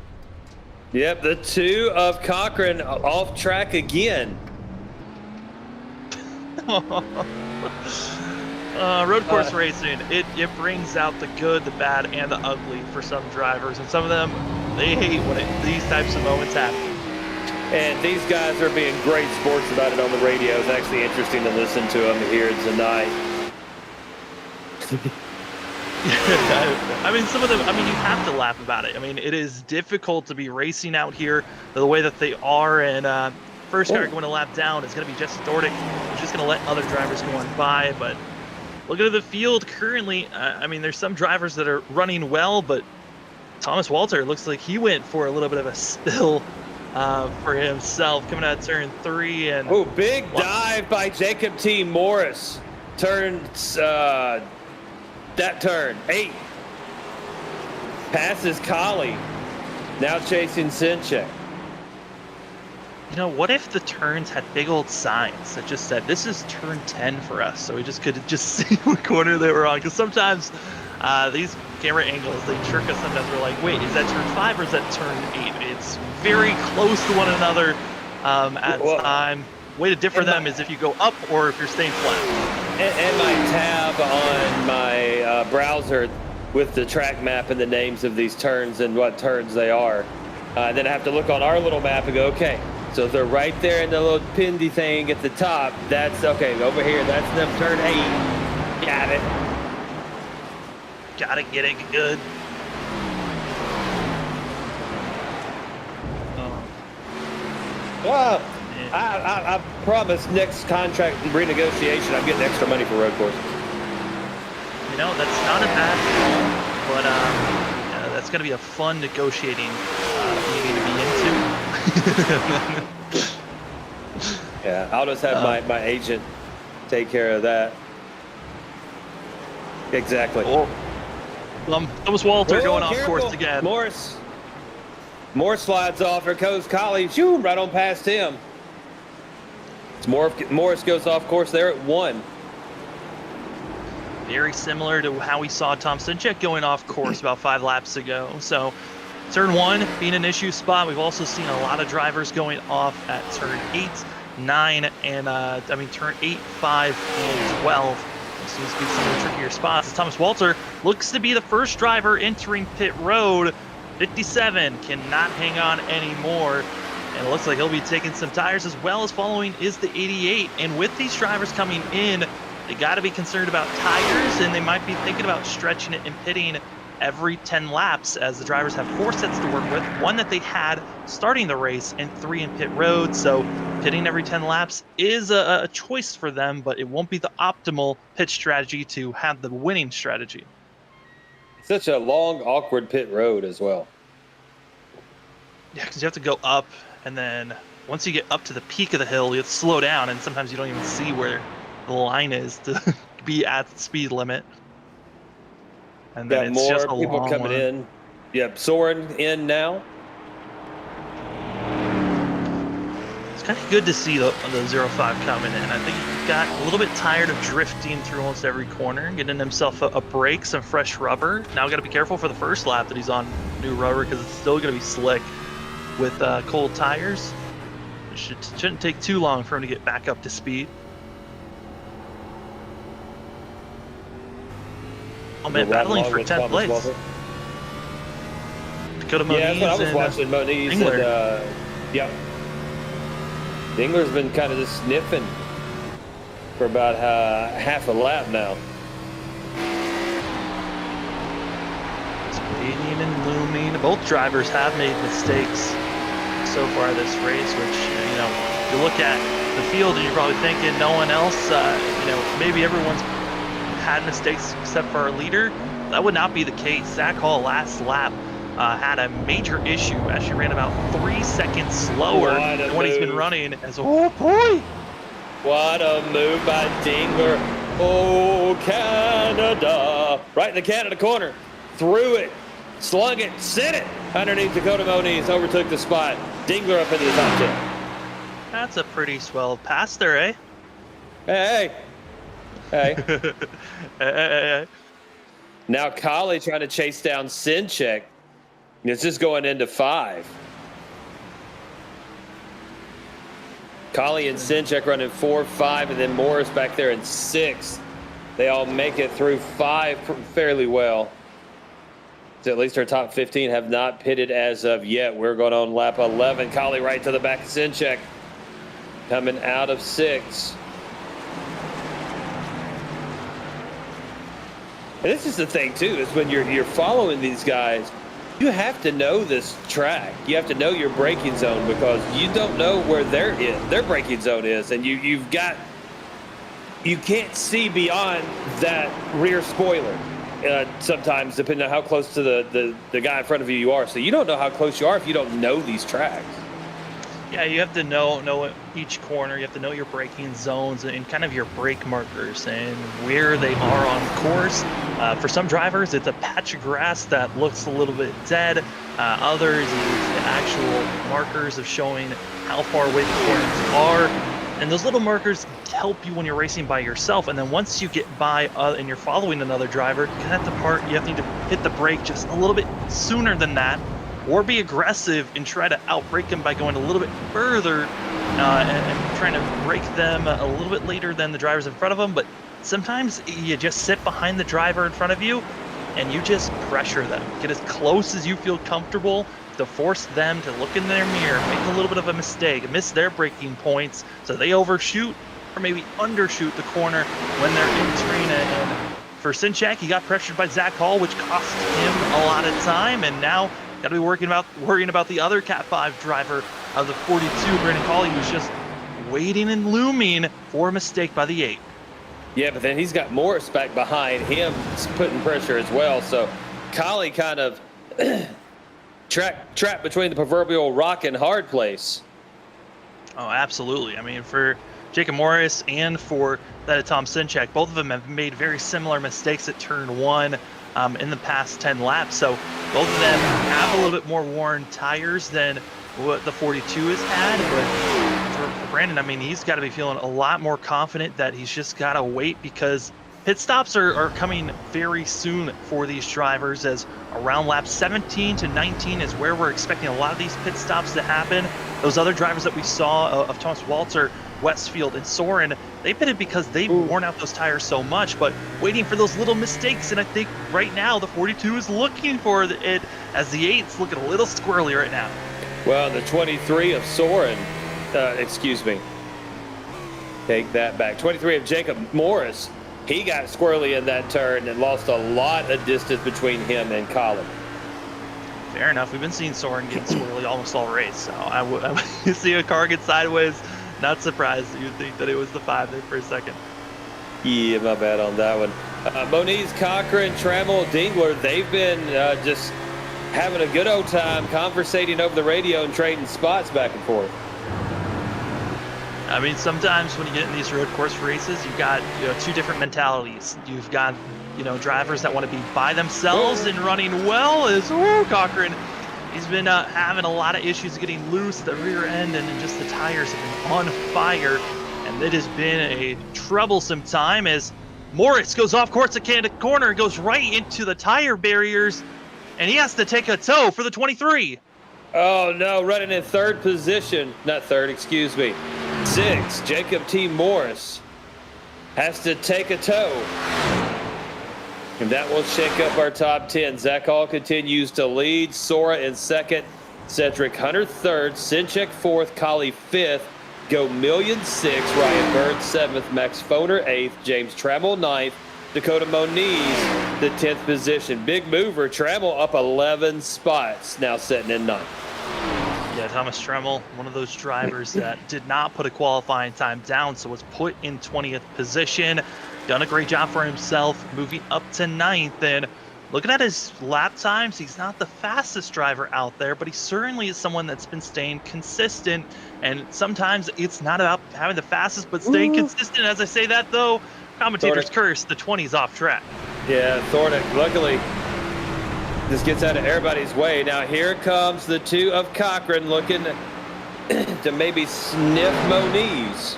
Yep, the 2 of Cochran off track again. Road course racing, it brings out the good, the bad, and the ugly for some drivers, and some of them, they hate when these types of moments happen. And these guys are being great sports about it on the radio. It's actually interesting to listen to them here tonight. I mean, some of them, you have to laugh about it. I mean, it is difficult to be racing out here the way that they are. And first car going a lap down is going to be Jesse Dordick. He's just going to let other drivers go on by. But looking at the field currently, I mean, there's some drivers that are running well, but Thomas Walter looks like he went for a little bit of a spill for himself coming out of turn 3. And big dive by Jacob T. Morris. Turns that turn 8. Passes Collie. Now chasing Sinchek. You know, what if the turns had big old signs that just said, this is turn 10 for us, so we just could just see what corner they were on? Because sometimes these camera angles, they trick us. Sometimes we're like, wait, is that turn 5 or is that turn 8? It's very close to one another at time. Way to differ them is if you go up or if you're staying flat. And my tab on my browser with the track map and the names of these turns and what turns they are. Then I have to look on our little map and go, okay, so they're right there in the little pindy thing at the top. That's okay, over here, that's them turn 8. Got it. Gotta get it good. Well, I promise next contract renegotiation, I'm getting extra money for road courses. You know, that's not a bad call, but yeah, that's going to be a fun negotiating meeting to be into. Yeah, I'll just have my agent take care of that. Exactly. Thomas Walter going off course again. Morris slides off. Here goes Collie. Shoo, right on past him. Morris goes off course there at 1. Very similar to how we saw Tom Sinchek going off course about 5 laps ago. So turn 1 being an issue spot. We've also seen a lot of drivers going off at turn 8, 9, and turn 8, 5, and 12. Seems to be some of the trickier spots. Thomas Walter looks to be the first driver entering pit road. 57 cannot hang on anymore. And it looks like he'll be taking some tires, as well as following is the 88. And with these drivers coming in, they got to be concerned about tires, and they might be thinking about stretching it and pitting every 10 laps, as the drivers have 4 sets to work with, 1 that they had starting the race and 3 in pit road. So pitting every 10 laps is a choice for them, but it won't be the optimal pit strategy to have the winning strategy. Such a long, awkward pit road as well. Yeah, because you have to go up, and then once you get up to the peak of the hill, you have to slow down, and sometimes you don't even see where the line is to be at the speed limit. And then it's more just a people long coming one. in. Yep, Soren in now. It's kind of good to see the 05 coming in. I think he got a little bit tired of drifting through almost every corner, getting himself a break, some fresh rubber. Now got to be careful for the first lap that he's on new rubber, because it's still going to be slick with cold tires. It shouldn't take too long for him to get back up to speed. Oh man, battling for 10th place. Dakota Moniz. Yeah, that's what I was watching. Moniz and, yep. Dingler's been kind of just sniffing for about half a lap now. It's waiting and looming. Both drivers have made mistakes so far this race, which, you know, you look at the field and you're probably thinking no one else, you know, maybe everyone's had mistakes except for our leader. That would not be the case. Zach Hall last lap had a major issue. Actually ran about 3 seconds slower than what he's been running. As oh boy, what a move by Dingler! Oh, Canada! Right in the Canada corner, threw it, slung it, sent it underneath Dakota Moniz. Overtook the spot. Dingler up into the top 10. That's a pretty swell pass there, eh? Hey. Hey. Now Kali trying to chase down Sinchek. It's just going into 5. Kali and Sinchek running 4, 5, and then Morris back there in 6. They all make it through 5 fairly well. So at least our top 15 have not pitted as of yet. We're going on lap 11. Kali right to the back of Sinchek. Coming out of 6. And this is the thing too, is when you're following these guys, you have to know this track. You have to know your braking zone, because you don't know where their braking zone is, and you can't see beyond that rear spoiler. Sometimes, depending on how close to the guy in front of you are. So you don't know how close you are if you don't know these tracks. Yeah, you have to know each corner. You have to know your braking zones and kind of your brake markers and where they are on course. For some drivers, it's a patch of grass that looks a little bit dead. Others, it's the actual markers of showing how far away the corners are. And those little markers help you when you're racing by yourself. And then once you get by and you're following another driver, at the part you have to need to hit the brake just a little bit sooner than that, or be aggressive and try to outbrake them by going a little bit further and trying to brake them a little bit later than the drivers in front of them. But sometimes you just sit behind the driver in front of you and you just pressure them. Get as close as you feel comfortable to force them to look in their mirror, make a little bit of a mistake, miss their braking points so they overshoot or maybe undershoot the corner when they're entering it. And for Sinchek, he got pressured by Zach Hall, which cost him a lot of time, and now got to be worrying about the other Cat 5 driver of the 42, Brandon Colley, who's just waiting and looming for a mistake by the 8. Yeah, but then he's got Morris back behind him, putting pressure as well. So Colley kind of trapped between the proverbial rock and hard place. Oh, absolutely. I mean, for Jacob Morris and for that of Tom Sinchek, both of them have made very similar mistakes at turn 1 in the past 10 laps. So both of them have a little bit more worn tires than what the 42 has had. But for Brandon, I mean, he's got to be feeling a lot more confident that he's just got to wait, because pit stops are coming very soon for these drivers, as around laps 17 to 19 is where we're expecting a lot of these pit stops to happen. Those other drivers that we saw of Thomas Walter, Westfield, and Soren, they pitted because they've worn out those tires so much, but waiting for those little mistakes. And I think right now the 42 is looking for it, as the 8's looking a little squirrely right now. Well, the 23 of Soren, take that back. 23 of Jacob Morris, he got squirrely in that turn and lost a lot of distance between him and Colin. Fair enough. We've been seeing Soren get squirrely almost all race, so I would see a car get sideways. Not surprised that you'd think that it was the 5 there for a second. Yeah, my bad on that one. Moniz, Cochran, Trammell, Dingler, they've been just having a good old time conversating over the radio and trading spots back and forth. I mean, sometimes when you get in these road course races, you've got two different mentalities. You've got drivers that want to be by themselves and running well, as Cochran. He's been having a lot of issues getting loose at the rear end, and just the tires have been on fire. And it has been a troublesome time as Morris goes off course at Canada corner and goes right into the tire barriers, and he has to take a tow for the 23. Oh, no, running in third position. Not third, excuse me. 6, Jacob T. Morris has to take a tow. And that will shake up our top 10. Zach Hall continues to lead. Sora in second. Cedric Hunter third. Sinchek fourth. Colley fifth. go 1,000,006, Ryan Bird 7th, Max Foner 8th, James Trammell 9th, Dakota Moniz the 10th position. Big mover, Trammell up 11 spots, now sitting in 9th. Yeah, Thomas Trammell, one of those drivers that did not put a qualifying time down, so was put in 20th position. Done a great job for himself, moving up to 9th. And looking at his lap times, he's not the fastest driver out there, but he certainly is someone that's been staying consistent. And sometimes it's not about having the fastest, but staying consistent. As I say that, though, commentators curse the 20s off track. Yeah, Thornick, luckily, this gets out of everybody's way. Now here comes the 2 of Cochran looking to maybe sniff Moniz.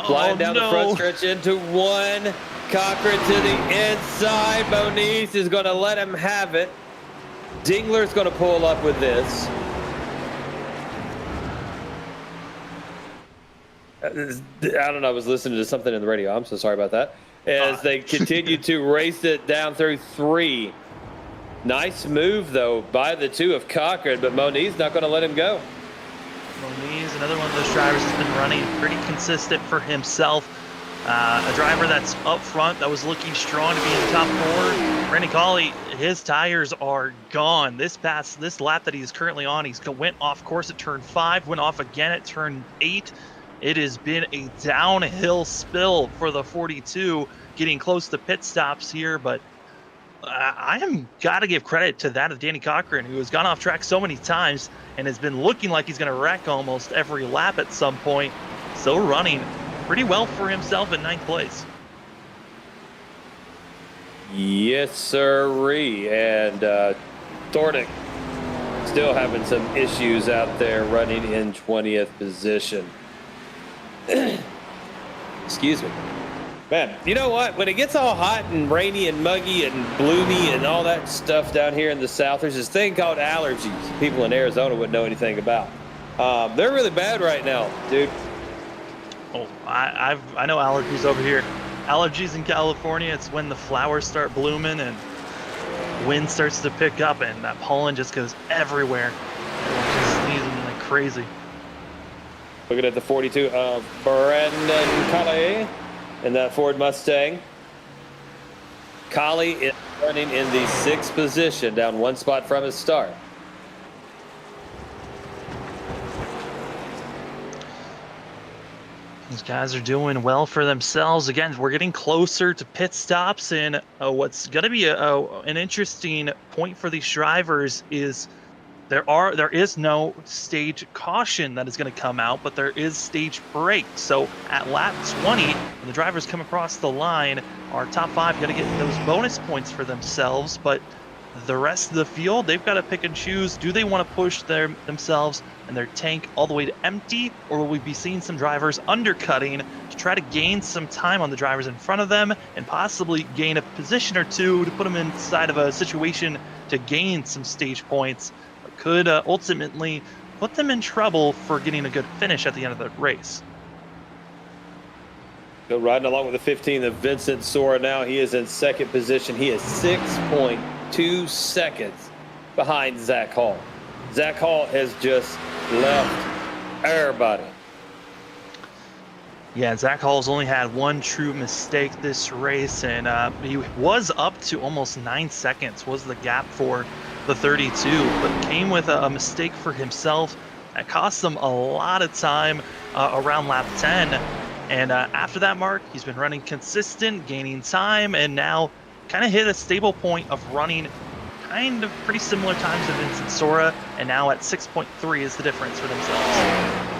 Flying down the front stretch into 1. Cochran to the inside. Moniz is going to let him have it. Dingler's going to pull up with this. I don't know. I was listening to something in the radio. I'm so sorry about that. As they continue to race it down through 3. Nice move, though, by the 2 of Cochran, but Moniz not going to let him go. Moniz, another one of those drivers that's been running pretty consistent for himself. A driver that's up front that was looking strong to be in the top 4. Brandon Colley, his tires are gone. This lap that he's currently on, he's went off course at turn 5, went off again at turn 8. It has been a downhill spill for the 42, getting close to pit stops here, but I am got to give credit to that of Danny Cochran, who has gone off track so many times and has been looking like he's going to wreck almost every lap at some point. Still running pretty well for himself in 9th place. Yes, sirree. And Thornick still having some issues out there running in 20th position. Excuse me. Man, you know what? When it gets all hot and rainy and muggy and bloomy and all that stuff down here in the south, there's this thing called allergies. People in Arizona wouldn't know anything about. They're really bad right now, dude. Oh, I know allergies over here. Allergies in California, it's when the flowers start blooming and wind starts to pick up and that pollen just goes everywhere. Just sneezing like crazy. Looking at the 42 of Brandon Colley in that Ford Mustang. Colley is running in the 6th position, down 1 spot from his start. These guys are doing well for themselves. Again, we're getting closer to pit stops, and what's going to be an interesting point for these drivers is there is no stage caution that is going to come out, but there is stage break. So at lap 20, when the drivers come across the line, our top 5 got to get those bonus points for themselves, but the rest of the field, they've got to pick and choose. Do they want to push themselves and their tank all the way to empty, or will we be seeing some drivers undercutting to try to gain some time on the drivers in front of them and possibly gain a position or 2 to put them inside of a situation to gain some stage points, but could ultimately put them in trouble for getting a good finish at the end of the race. Go riding along with the 15 of Vincent Sora now. He is in 2nd position. He is 6.2 seconds behind Zach Hall. Zach Hall has just left everybody. Yeah, Zach Hall's only had 1 true mistake this race, and he was up to almost 9 seconds was the gap for the 32, but came with a mistake for himself that cost him a lot of time around lap 10. And after that mark, he's been running consistent, gaining time, and now kind of hit a stable point of running kind of pretty similar times to Vincent Sora, and now at 6.3 is the difference for themselves.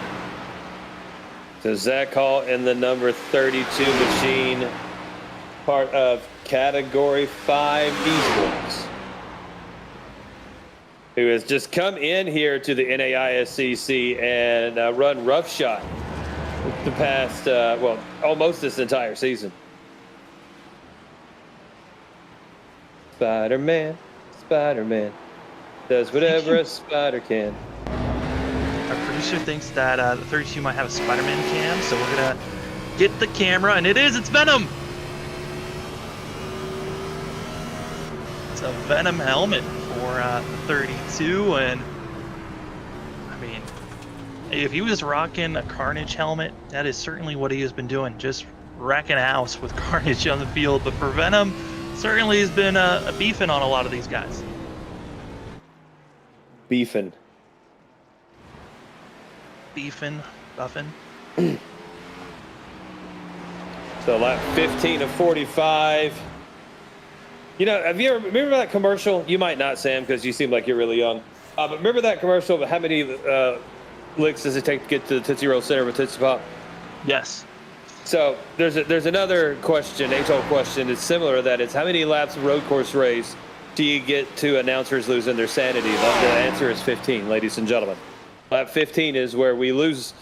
So Zach Hall in the number 32 machine, part of Category 5 Esports, who has just come in here to the NAISCC and run roughshod the past, well, almost this entire season. Spider-Man, Spider-Man, does whatever a spider can. Our producer thinks that the 32 might have a Spider-Man cam, so we're gonna get the camera, and it's Venom! It's a Venom helmet for the 32, and I mean, if he was rocking a Carnage helmet, that is certainly what he has been doing, just wrecking house with Carnage on the field. But for Venom, certainly has been a beefing on a lot of these guys. Beefing. Buffing. So lap 15 of 45. You know, have you ever remember that commercial? You might not, Sam, because you seem like you're really young. But remember that commercial of how many licks does it take to get to the Tootsie Roll Center with Tootsie Pop? Yes. So there's another question, age-old question. It's similar to that. It's how many laps of road course race do you get to announcers losing their sanity? The answer is 15, ladies and gentlemen. Lap 15 is where we lose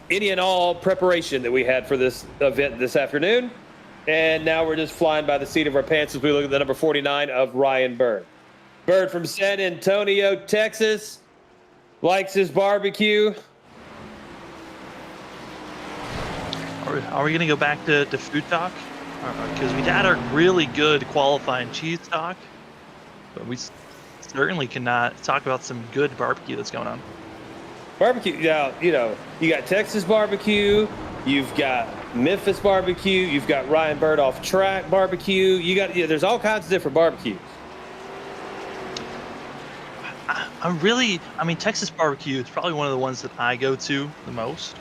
any and all preparation that we had for this event this afternoon. And now we're just flying by the seat of our pants as we look at the number 49 of Ryan Bird. Bird from San Antonio, Texas, likes his barbecue. Are we going to go back to food talk? Because we had a really good qualifying cheese talk, but we certainly cannot talk about some good barbecue that's going on. Barbecue, now, you know, you got Texas barbecue, you've got Memphis barbecue, you've got Ryan Bird off track barbecue, there's all kinds of different barbecues. I mean, Texas barbecue is probably one of the ones that I go to the most.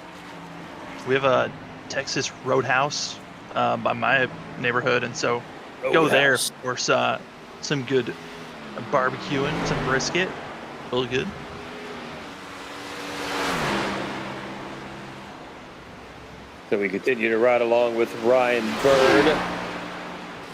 We have a Texas Roadhouse by my neighborhood, and so go there for some good barbecuing, some brisket, really good. So we continue to ride along with Ryan Bird.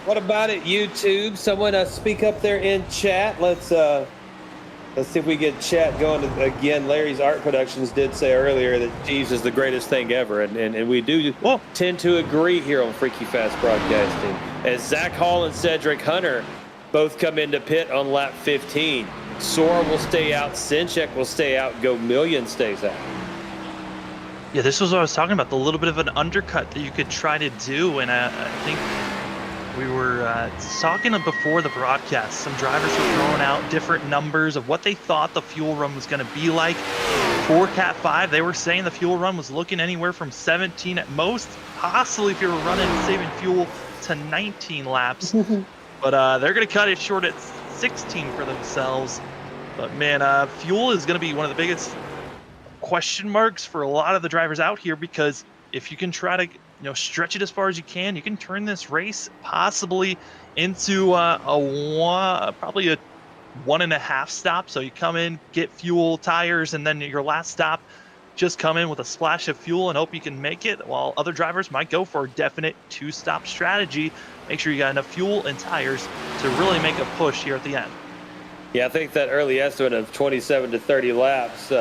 What about it, YouTube? Someone speak up there in chat. Let's see if we get chat going again. Larry's Art Productions did say earlier that Jeeves is the greatest thing ever, and we do tend to agree here on Freaky Fast Broadcasting. As Zach Hall and Cedric Hunter both come into pit on lap 15. Sora will stay out, Sinchek will stay out, Go Million stays out. Yeah, this was what I was talking about, the little bit of an undercut that you could try to do, and I think we were talking before the broadcast. Some drivers were throwing out different numbers of what they thought the fuel run was going to be like. For Cat 5, they were saying the fuel run was looking anywhere from 17 at most, possibly if you were running saving fuel to 19 laps. But they're going to cut it short at 16 for themselves. But man, fuel is going to be one of the biggest question marks for a lot of the drivers out here, because if you can try to stretch it as far as you can turn this race possibly into probably a 1.5 stop. So you come in, get fuel, tires, and then your last stop, just come in with a splash of fuel and hope you can make it, while other drivers might go for a definite 2-stop strategy. Make sure you got enough fuel and tires to really make a push here at the end. Yeah, I think that early estimate of 27 to 30 laps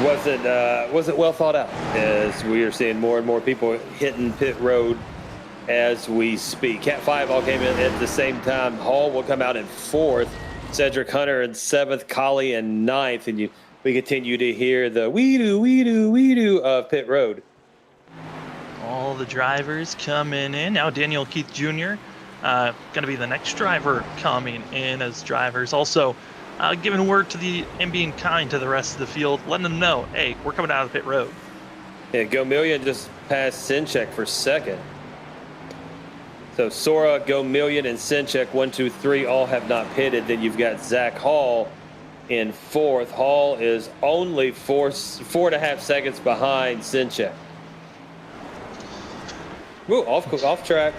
wasn't well thought out, as we are seeing more and more people hitting pit road as we speak. Cat 5 all came in at the same time. Hall will come out in 4th, Cedric Hunter in 7th, Collie in 9th, and we continue to hear the we do of pit road. All the drivers coming in now. Daniel Keith Jr. Going to be the next driver coming in as drivers. Also, giving word to the and being kind to the rest of the field, letting them know, hey, we're coming out of the pit road. Yeah, Go Million just passed Sinchek for 2nd. So Sora, Go Million, and Sinchek, 1, 2, 3, all have not pitted. Then you've got Zach Hall in 4th. Hall is only 4.5 seconds behind Sinchek. Ooh, off track.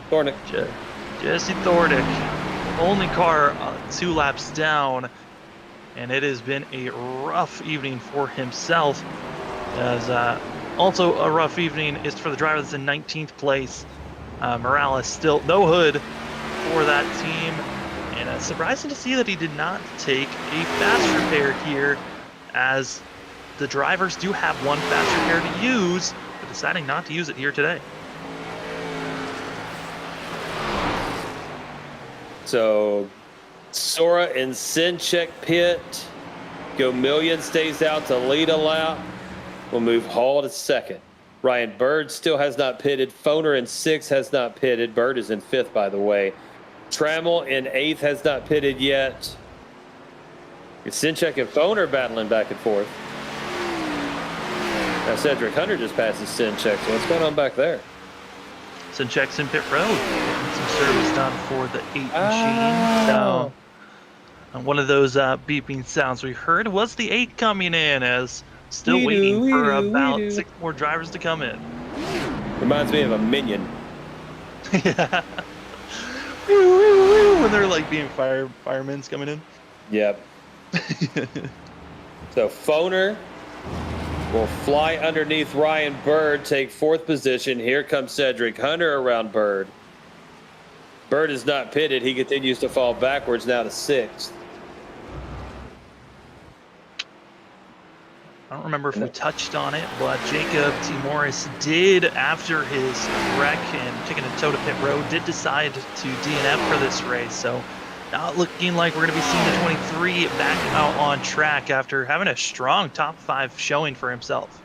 Thornick. Jesse Thornick, only car 2 laps down, and it has been a rough evening for himself. As also a rough evening is for the driver that's in 19th place. Morales still no hood for that team, and surprising to see that he did not take a fast repair here, as the drivers do have one fast repair to use, but deciding not to use it here today. So Sora and Sinchek pit. Go Million stays out to lead a lap. We'll move Hall to 2nd. Ryan Bird still has not pitted. Foner in 6th has not pitted. Bird is in 5th, by the way. Trammell in 8th has not pitted yet. Sinchek and Foner battling back and forth. Now Cedric Hunter just passes Sinchek. So what's going on back there? Sinchek's in pit road. Getting some service done for the 8 machine. So one of those beeping sounds we heard was the 8 coming in, as still waiting for about 6 more drivers to come in. Reminds me of a Minion. Yeah. When they're like being firemen's coming in. Yep. So Foner will fly underneath Ryan Bird, take 4th position. Here comes Cedric Hunter around Bird. Bird is not pitted. He continues to fall backwards now to 6th. I don't remember if we touched on it, but Jacob T. Morris did, after his wreck and taking a toe to pit road, did decide to DNF for this race. So not looking like we're going to be seeing the 23 back out on track after having a strong top 5 showing for himself.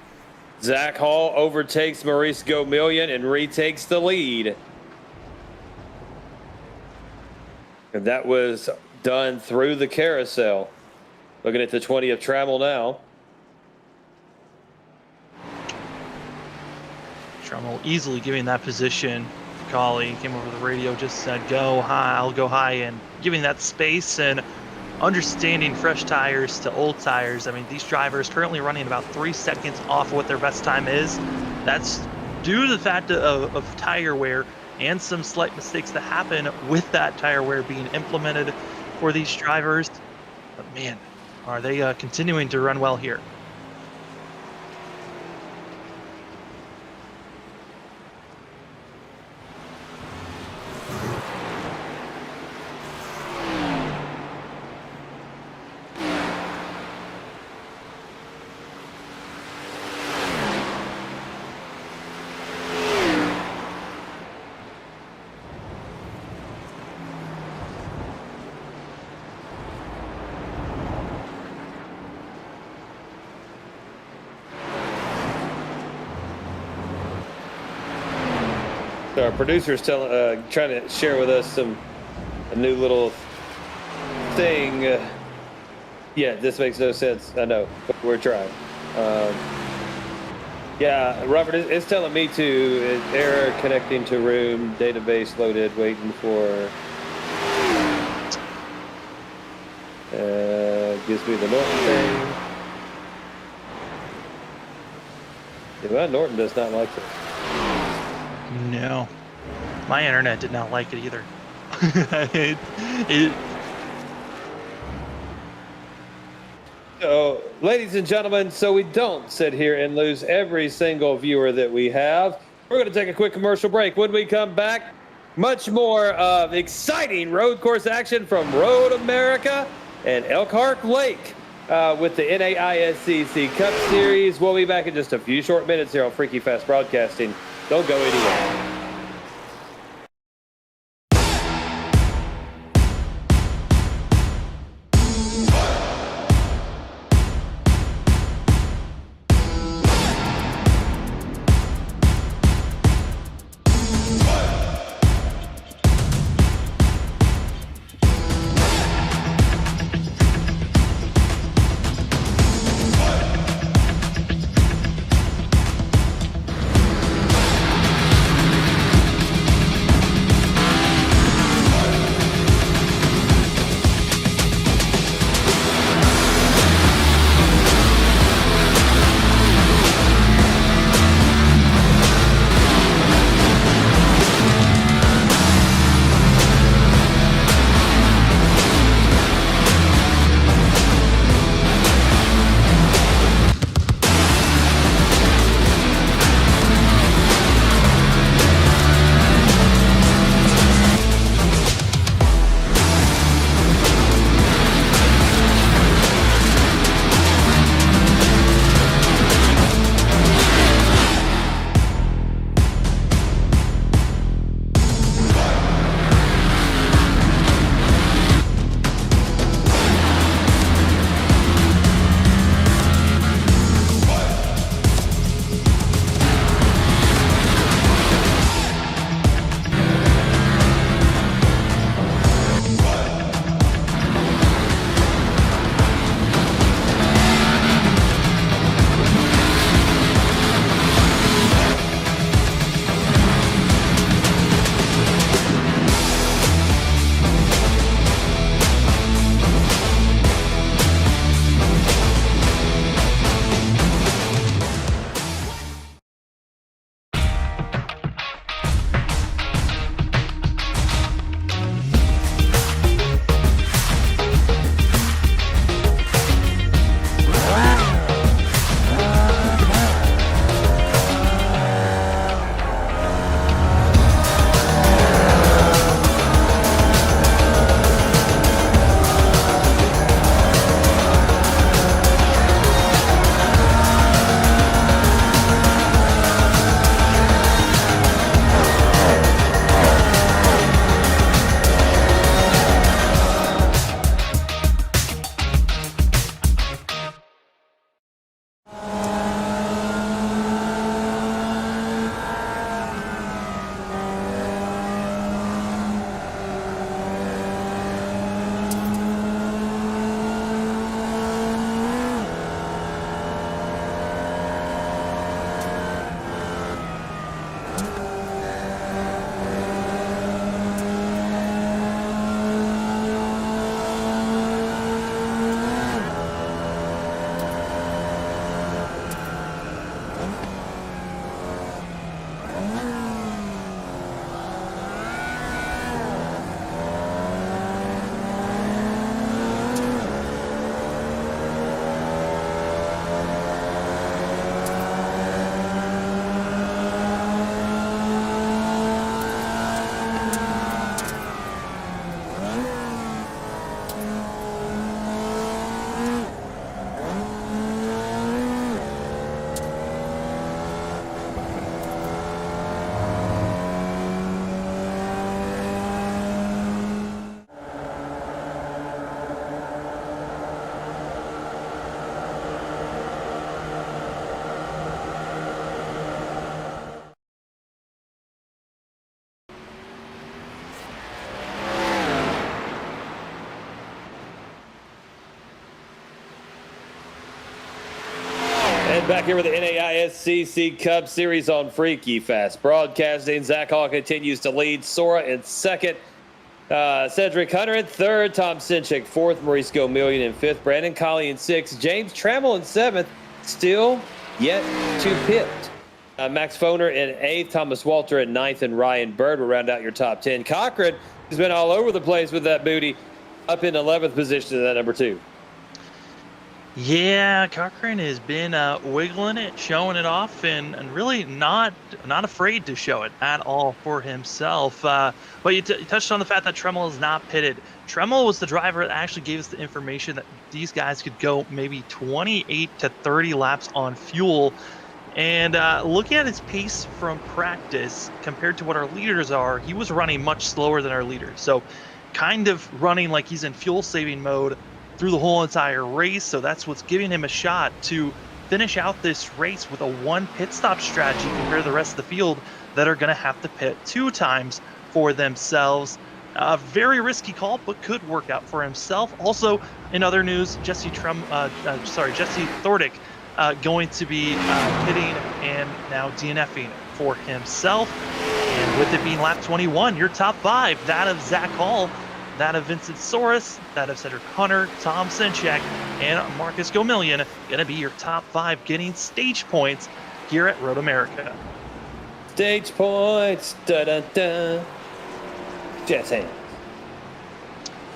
Zach Hall overtakes Maurice Gomillion and retakes the lead. And that was done through the carousel. Looking at the 20 of Trammell now. Trammell easily giving that position. Collie came over the radio, just said, go high, I'll go high, and giving that space and understanding fresh tires to old tires. I mean, these drivers currently running about 3 seconds off what their best time is. That's due to the fact of tire wear and some slight mistakes that happen with that tire wear being implemented for these drivers. But man, are they continuing to run well here. So our producer's trying to share with us a new little thing. Yeah, this makes no sense. I know, but we're trying. Yeah, Robert, it's telling me to error connecting to room, database loaded, waiting for. Gives me the Norton thing. Yeah, Norton does not like it. No, my internet did not like it either. So, ladies and gentlemen, so we don't sit here and lose every single viewer that we have. We're going to take a quick commercial break. When we come back, much more of exciting road course action from Road America and Elkhart Lake with the NAISCC Cup Series. We'll be back in just a few short minutes here on Freaky Fast Broadcasting. Don't go anywhere. Back here with the NAISCC Cup Series on Freaky Fast Broadcasting. Zach Hall continues to lead. Sora in second. Cedric Hunter in third. Tom Sinchik fourth. Maurice Gomillion in fifth. Brandon Colley in sixth. James Trammell in seventh. Still yet to pit. Max Foner in eighth. Thomas Walter in ninth. And Ryan Bird will round out your top 10. Cochran has been all over the place with that booty. Up in 11th position to that number 2. Yeah, Cochran has been wiggling it, showing it off, and really not afraid to show it at all for himself. But you touched on the fact that Trammell is not pitted. Trammell was the driver that actually gave us the information that these guys could go maybe 28 to 30 laps on fuel. And looking at his pace from practice compared to what our leaders are, he was running much slower than our leaders. So kind of running like he's in fuel-saving mode through the whole entire race, so that's what's giving him a shot to finish out this race with a 1 pit stop strategy compared to the rest of the field that are going to have to pit 2 times for themselves. A very risky call, but could work out for himself. Also, in other news, Jesse Thordick going to be pitting and now DNFing for himself. And with it being lap 21, your top 5, that of Zach Hall, that of Vincent Soros, that of Cedric Hunter, Tom Sinchak, and Marcus Gomillion, going to be your top 5 getting stage points here at Road America. Stage points, da-da-da. Jazz hands.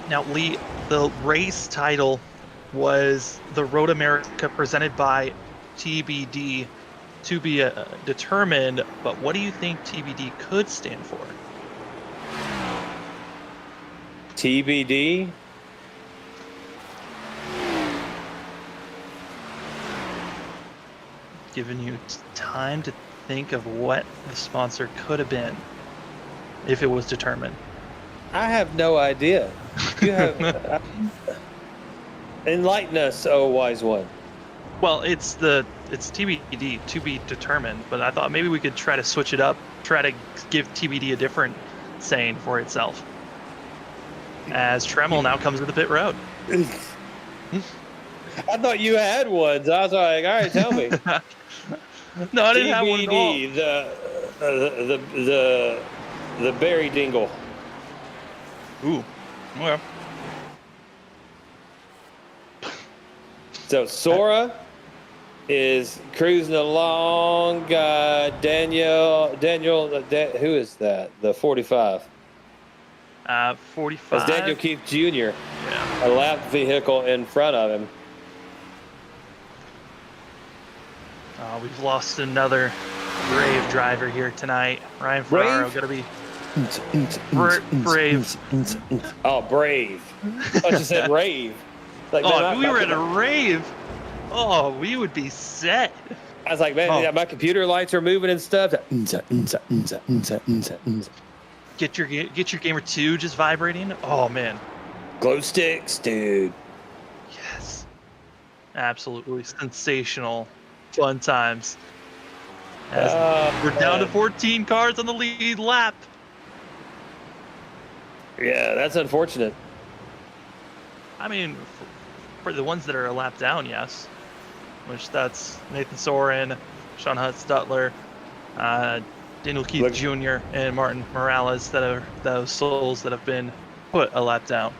Now, Lee, the race title was the Road America presented by TBD, to be determined, but what do you think TBD could stand for? TBD? Giving you time to think of what the sponsor could have been if it was determined. I have no idea. You have enlighten us, oh wise one. Well, it's TBD, to be determined, but I thought maybe we could try to switch it up, try to give TBD a different saying for itself. As Trammell now comes to the pit road. I thought you had one, so I was like, all right, tell me. No, I didn't have one TBD, the berry dingle. Ooh, well. So Sora is cruising along. Daniel, who is that? The 45. 45. That's Daniel Keith Jr. Yeah. A lap vehicle in front of him. We've lost another brave driver here tonight. Ryan Ferraro going to be brave. Oh, brave. I just said rave. Like, if we were at a rave, we would be set. I was like, man, yeah, my computer lights are moving and stuff. Get your Gamer 2 just vibrating. Oh man, glow sticks, dude. Yes, absolutely sensational, fun times. We're down to 14 cars on the lead lap. Yeah, that's unfortunate. I mean, for the ones that are a lap down, yes. Which that's Nathan Soren, Sean Hutz Stutler, Daniel Keith Jr. and Martin Morales, that are those souls that have been put a lap down.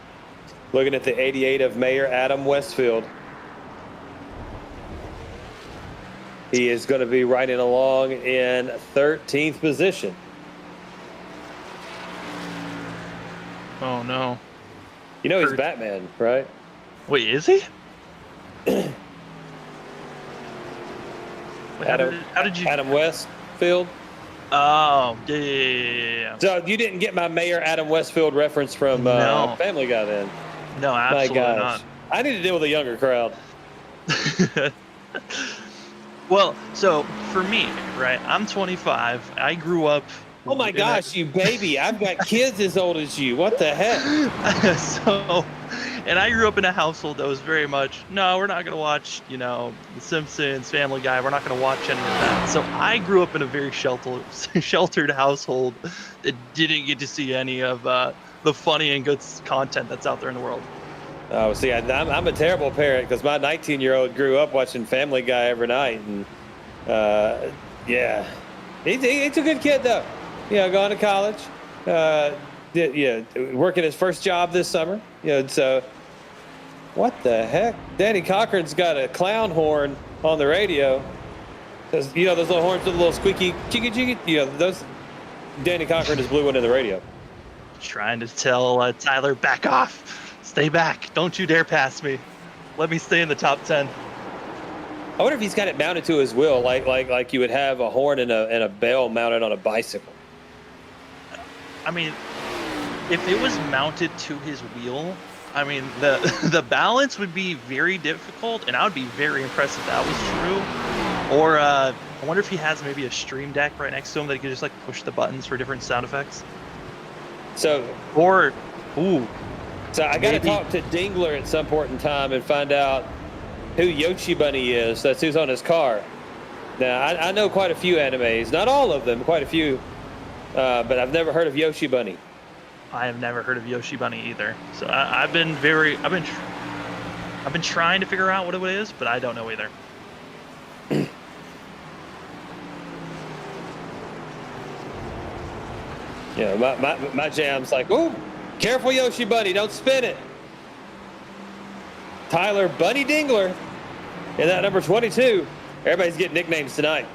Looking at the 88 of Mayor Adam Westfield. He is going to be riding along in 13th position. Oh no. You know he's Batman, right? Wait, is he? How did you... Adam Westfield? Oh, yeah. So you didn't get my Mayor Adam Westfield reference from No. Family Guy then? No, absolutely not. I need to deal with a younger crowd. Well, so for me, right, I'm 25. I grew up... Oh my gosh, you baby. I've got kids as old as you. What the heck? And I grew up in a household that was very much, no, we're not going to watch, The Simpsons, Family Guy. We're not going to watch any of that. So I grew up in a very sheltered household that didn't get to see any of the funny and good content that's out there in the world. Oh, see, I'm a terrible parent because my 19-year-old grew up watching Family Guy every night, and yeah, he's a good kid though. Going to college, working his first job this summer. So what the heck? Danny Cochran's got a clown horn on the radio. Those little horns with a little squeaky, cheeky, cheeky. Those. Danny Cochran just blew one in the radio. Trying to tell Tyler, back off. Stay back. Don't you dare pass me. Let me stay in the top 10. I wonder if he's got it mounted to his wheel, like you would have a horn and a bell mounted on a bicycle. I mean, if it was mounted to his wheel, I mean, the balance would be very difficult, and I would be very impressed if that was true. Or I wonder if he has maybe a StreamDeck right next to him that he could just like push the buttons for different sound effects. So I got to talk to Dingler at some point in time and find out who Yoshi Bunny is. That's who's on his car. Now, I know quite a few animes, not all of them, quite a few, but I've never heard of Yoshi Bunny. I have never heard of Yoshi Bunny either. So I've been trying to figure out what it is, but I don't know either. My jam's like, ooh, careful Yoshi Bunny, don't spin it. Tyler Bunny Dingler in that number 22. Everybody's getting nicknames tonight.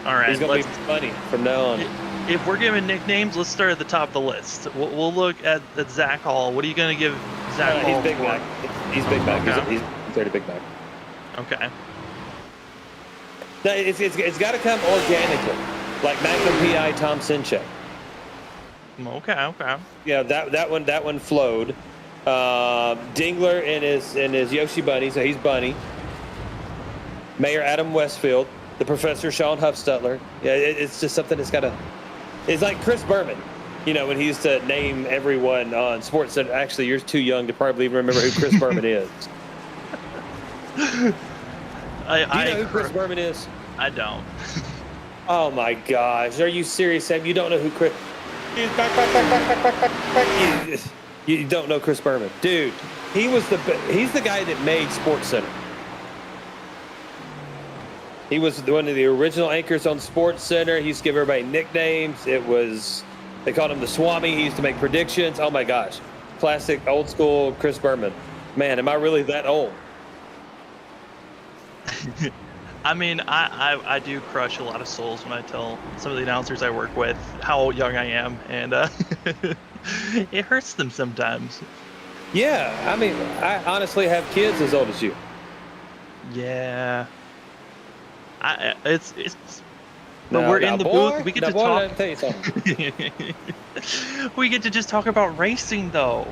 All right, he's gonna be Bunny from now on. If we're giving nicknames, let's start at the top of the list. We'll look at Zach Hall. What are you gonna give Zach Hall? He's big back. He's big back. Okay. He's 30 big back. Okay. No, it's got to come organically, like Magnum PI Tom Sinchek. Okay. Yeah, that one flowed. Dingler and his Yoshi Bunny, so he's Bunny. Mayor Adam Westfield, the Professor Sean Huffstutler. Yeah, it's just something that's got to. It's like Chris Berman, when he used to name everyone on Sports. Actually, you're too young to probably even remember who Chris Berman is. Do you know who Chris Berman is? I don't. Oh my gosh, are you serious, Sam? You don't know who Chris? You don't know Chris Berman, dude. He's the guy that made SportsCenter. He was one of the original anchors on SportsCenter. He used to give everybody nicknames. They called him the Swami. He used to make predictions. Oh my gosh, classic old school Chris Berman. Man, am I really that old? I mean, I do crush a lot of souls when I tell some of the announcers I work with how young I am, and it hurts them sometimes. Yeah, I mean, I honestly have kids as old as you. Yeah. But we're in the booth. We get to talk. Let me tell you something. We get to just talk about racing, though.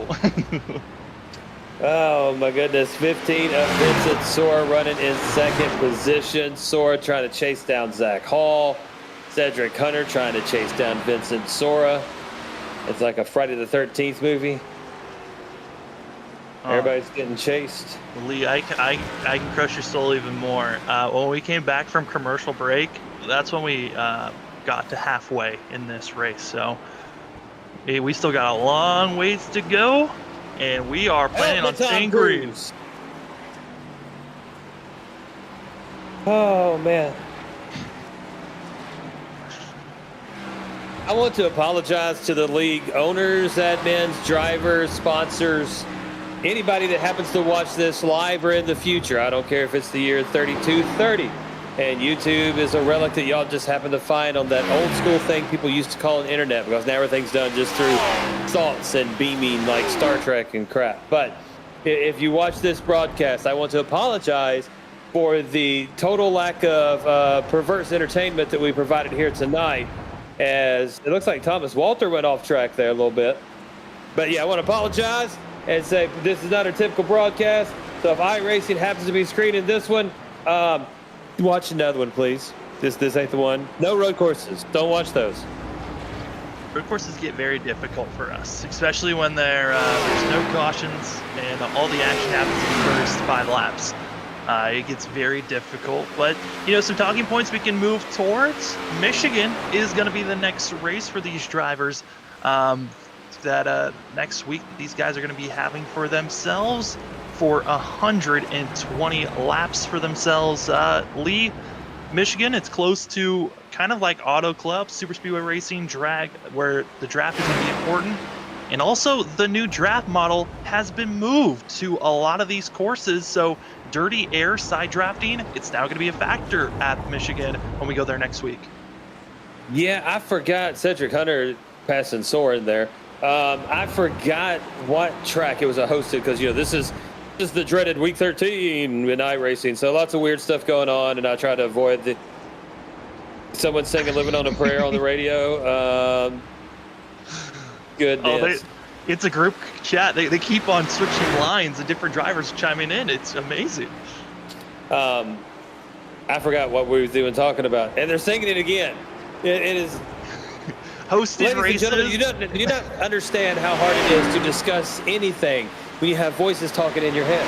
Oh my goodness! 15 of Vincent Sora running in second position. Sora trying to chase down Zach Hall. Cedric Hunter trying to chase down Vincent Sora. It's like a Friday the 13th movie. Everybody's getting chased. Lee, I can crush your soul even more. When we came back from commercial break, that's when we got to halfway in this race. So we still got a long ways to go, and we are planning on staying green. Oh man. I want to apologize to the league owners, admins, drivers, sponsors, anybody that happens to watch this live or in the future. I don't care if it's the year 3230 and YouTube is a relic that y'all just happen to find on that old school thing people used to call an internet, because now everything's done just through thoughts and beaming like Star Trek and crap. But if you watch this broadcast, I want to apologize for the total lack of perverse entertainment that we provided here tonight, as it looks like Thomas Walter went off track there a little bit. But yeah, I want to apologize and say this is not our typical broadcast. So if iRacing happens to be screening this one, watch another one, please. This ain't the one. No road courses. Don't watch those. Road courses get very difficult for us, especially when there's no cautions and all the action happens in the first 5 laps. It gets very difficult, but some talking points we can move towards. Michigan is going to be the next race for these drivers. that next week these guys are going to be having for themselves for 120 laps for themselves. Lee, Michigan, it's close to kind of like Auto Club, Super Speedway Racing, drag, where the draft is going to be important. And also, the new draft model has been moved to a lot of these courses. So dirty air side drafting, it's now going to be a factor at Michigan when we go there next week. Yeah, I forgot Cedric Hunter passing Soren there. I forgot what track it was hosted because, this is the dreaded week 13 in iRacing. So lots of weird stuff going on, and I try to avoid someone singing "Living on a Prayer" on the radio. Goodness. It's a group chat. They keep on switching lines and different drivers chiming in. It's amazing. I forgot what we were doing talking about, and they're singing it again. It is hosted races. You don't understand how hard it is to discuss anything when you have voices talking in your head.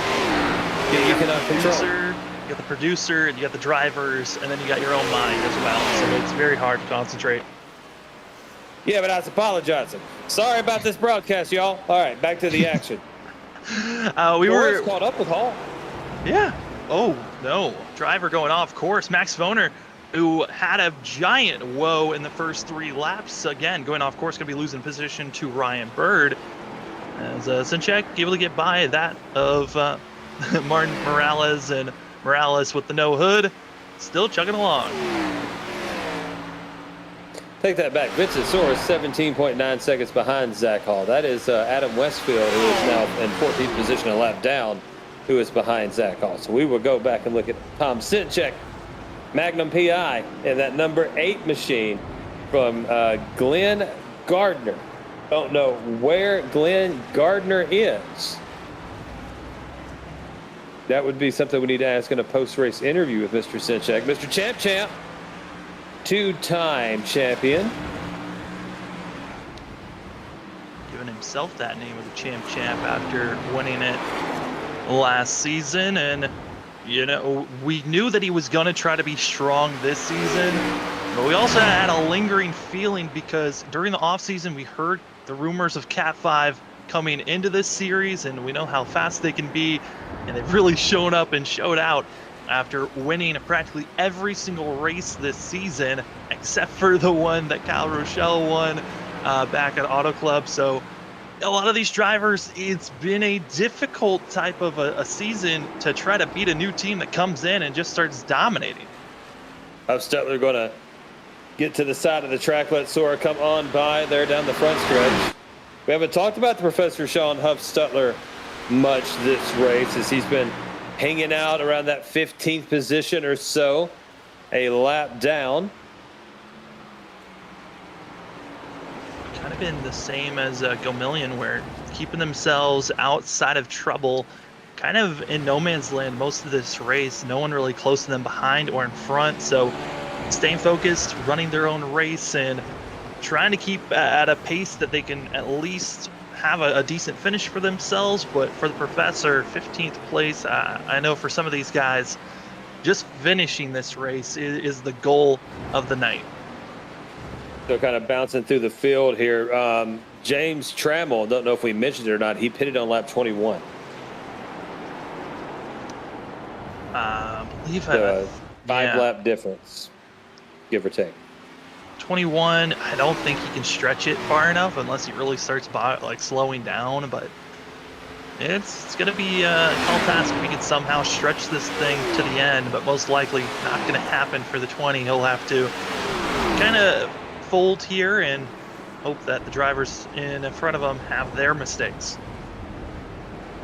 You cannot control. You got the producer, and you got the drivers, and then you got your own mind as well. So it's very hard to concentrate. Yeah, but I was apologizing. Sorry about this broadcast, y'all. All right, back to the action. We were caught up with Hall. Yeah. Oh no, driver going off course. Max Voner, who had a giant woe in the first 3 laps, again going off course, going to be losing position to Ryan Bird. As Sinchek able to get by that of Martin Morales, and Morales with the no hood, still chugging along. Take that back. Vincent Soar is 17.9 seconds behind Zach Hall. That is Adam Westfield, who is now in 14th position, a lap down, who is behind Zach Hall. So we will go back and look at Tom Sinchek, Magnum PI, in that number 8 machine from Glenn Gardner. Don't know where Glenn Gardner is. That would be something we need to ask in a post-race interview with Mr. Sinchek. Mr. Champ, 2-time champion. Giving himself that name of the champ after winning it last season. And, we knew that he was going to try to be strong this season. But we also had a lingering feeling because during the offseason, we heard the rumors of Cat 5 coming into this series, and we know how fast they can be. And they've really shown up and showed out after winning practically every single race this season, except for the one that Kyle Rochelle won back at Auto Club. So a lot of these drivers, it's been a difficult type of a season to try to beat a new team that comes in and just starts dominating. Huff Stutler going to get to the side of the track, let Sora come on by there down the front stretch. We haven't talked about the Professor Sean Huff Stutler much this race, as he's been hanging out around that 15th position or so, a lap down. Kind of been the same as Gomillion, where keeping themselves outside of trouble, kind of in no man's land most of this race. No one really close to them behind or in front, so staying focused, running their own race, and trying to keep at a pace that they can at least have a decent finish for themselves. But for the Professor, 15th place, I know for some of these guys, just finishing this race is the goal of the night. So kind of bouncing through the field here. James Trammell, don't know if we mentioned it or not, he pitted on lap 21. I believe five lap difference, give or take. 21, I don't think he can stretch it far enough unless he really starts slowing down, but it's going to be a tall task if he can somehow stretch this thing to the end, but most likely not going to happen for the 20. He'll have to kind of fold here and hope that the drivers in front of him have their mistakes.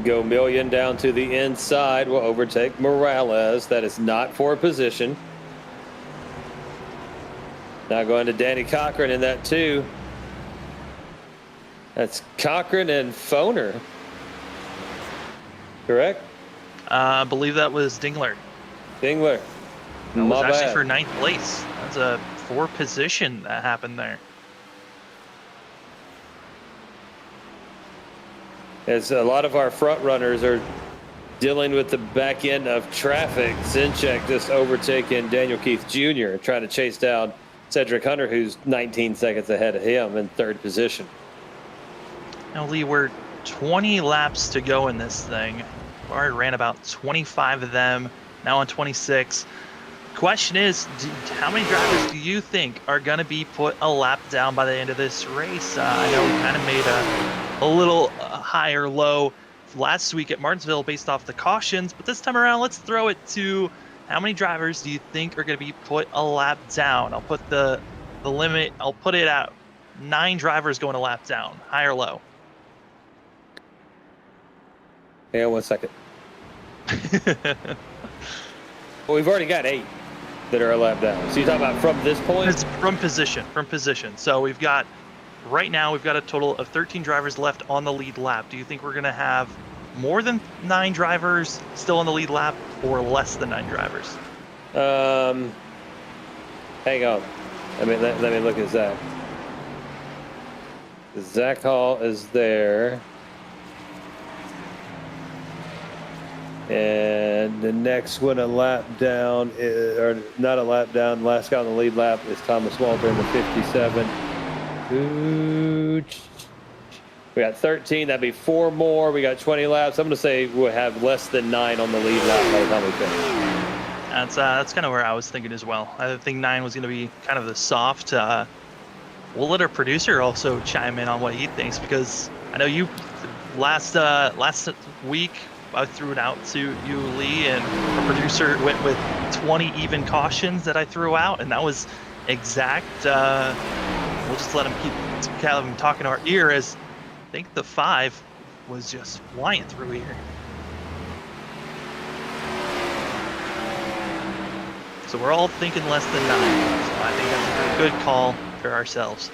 Gomillion down to the inside will overtake Morales. That is not for position. Now going to Danny Cochran in that too. That's Cochran and Foner. Correct? I believe that was Dingler. Dingler. That was actually for 9th place. That's a 4 position that happened there. As a lot of our front runners are dealing with the back end of traffic, Sinchek just overtaking Daniel Keith Jr. trying to chase down Cedric Hunter, who's 19 seconds ahead of him in 3rd position. Now, Lee, we're 20 laps to go in this thing. We already ran about 25 of them, now on 26. Question is, how many drivers do you think are going to be put a lap down by the end of this race? I know we kind of made a little high or low last week at Martinsville based off the cautions, but this time around, let's throw it to how many drivers do you think are going to be put a lap down? I'll put the limit, I'll put it at 9 drivers going a lap down, high or low. Yeah, 1 second. Well, we've already got 8 that are a lap down. So you're talking about from this point? It's from position. So we've got, right now, we've got a total of 13 drivers left on the lead lap. Do you think we're going to have more than 9 drivers still on the lead lap or less than 9 drivers? Hang on. Let me look at Zach. Zach Hall is there. And the next one, a lap down, or not a lap down, last guy on the lead lap is Thomas Walter in the 57. We got 13, that'd be 4 more. We got 20 laps. I'm going to say we'll have less than 9 on the lead lap by the time we finish. That's kind of where I was thinking as well. I think 9 was going to be kind of the soft. We'll let our producer also chime in on what he thinks, because I know you last week I threw it out to you, Lee, and our producer went with 20 even cautions that I threw out, and that was exact. We'll just let him keep kind of talking to our ear, as I think the 5 was just flying through here. So we're all thinking less than 9. So I think that's a good call for ourselves.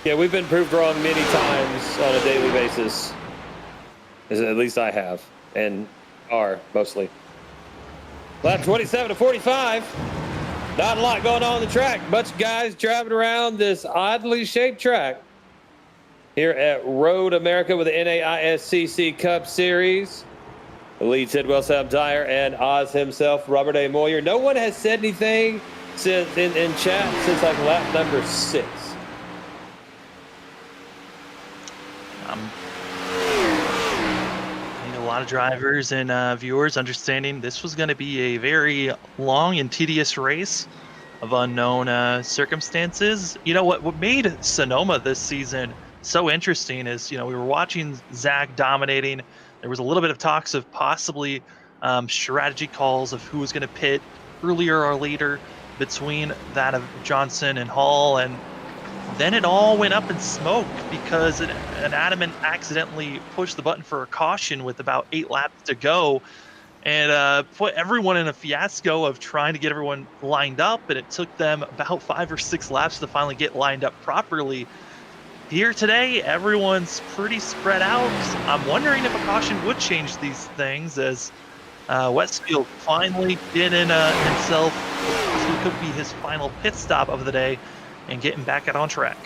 Yeah, we've been proved wrong many times on a daily basis. At least I have, and are mostly. Lap 27 to 45. Not a lot going on the track. Bunch of guys driving around this oddly shaped track here at Road America with the NAISCC Cup Series. The lead, Tidwell, Sam Dyer, and Oz himself, Robert A. Moyer. No one has said anything since in chat since like lap number 6. A lot of drivers and viewers understanding this was going to be a very long and tedious race of unknown circumstances. You know what made Sonoma this season so interesting is, we were watching Zach dominating. There was a little bit of talks of possibly strategy calls of who was going to pit earlier or later between that of Johnson and Hall, and then it all went up in smoke because an adamant accidentally pushed the button for a caution with about 8 laps to go, and put everyone in a fiasco of trying to get everyone lined up, and it took them about 5 or 6 laps to finally get lined up properly. Here today, everyone's pretty spread out. I'm wondering if a caution would change these things, as Westfield finally did in himself. This could be his final pit stop of the day and getting back out on track.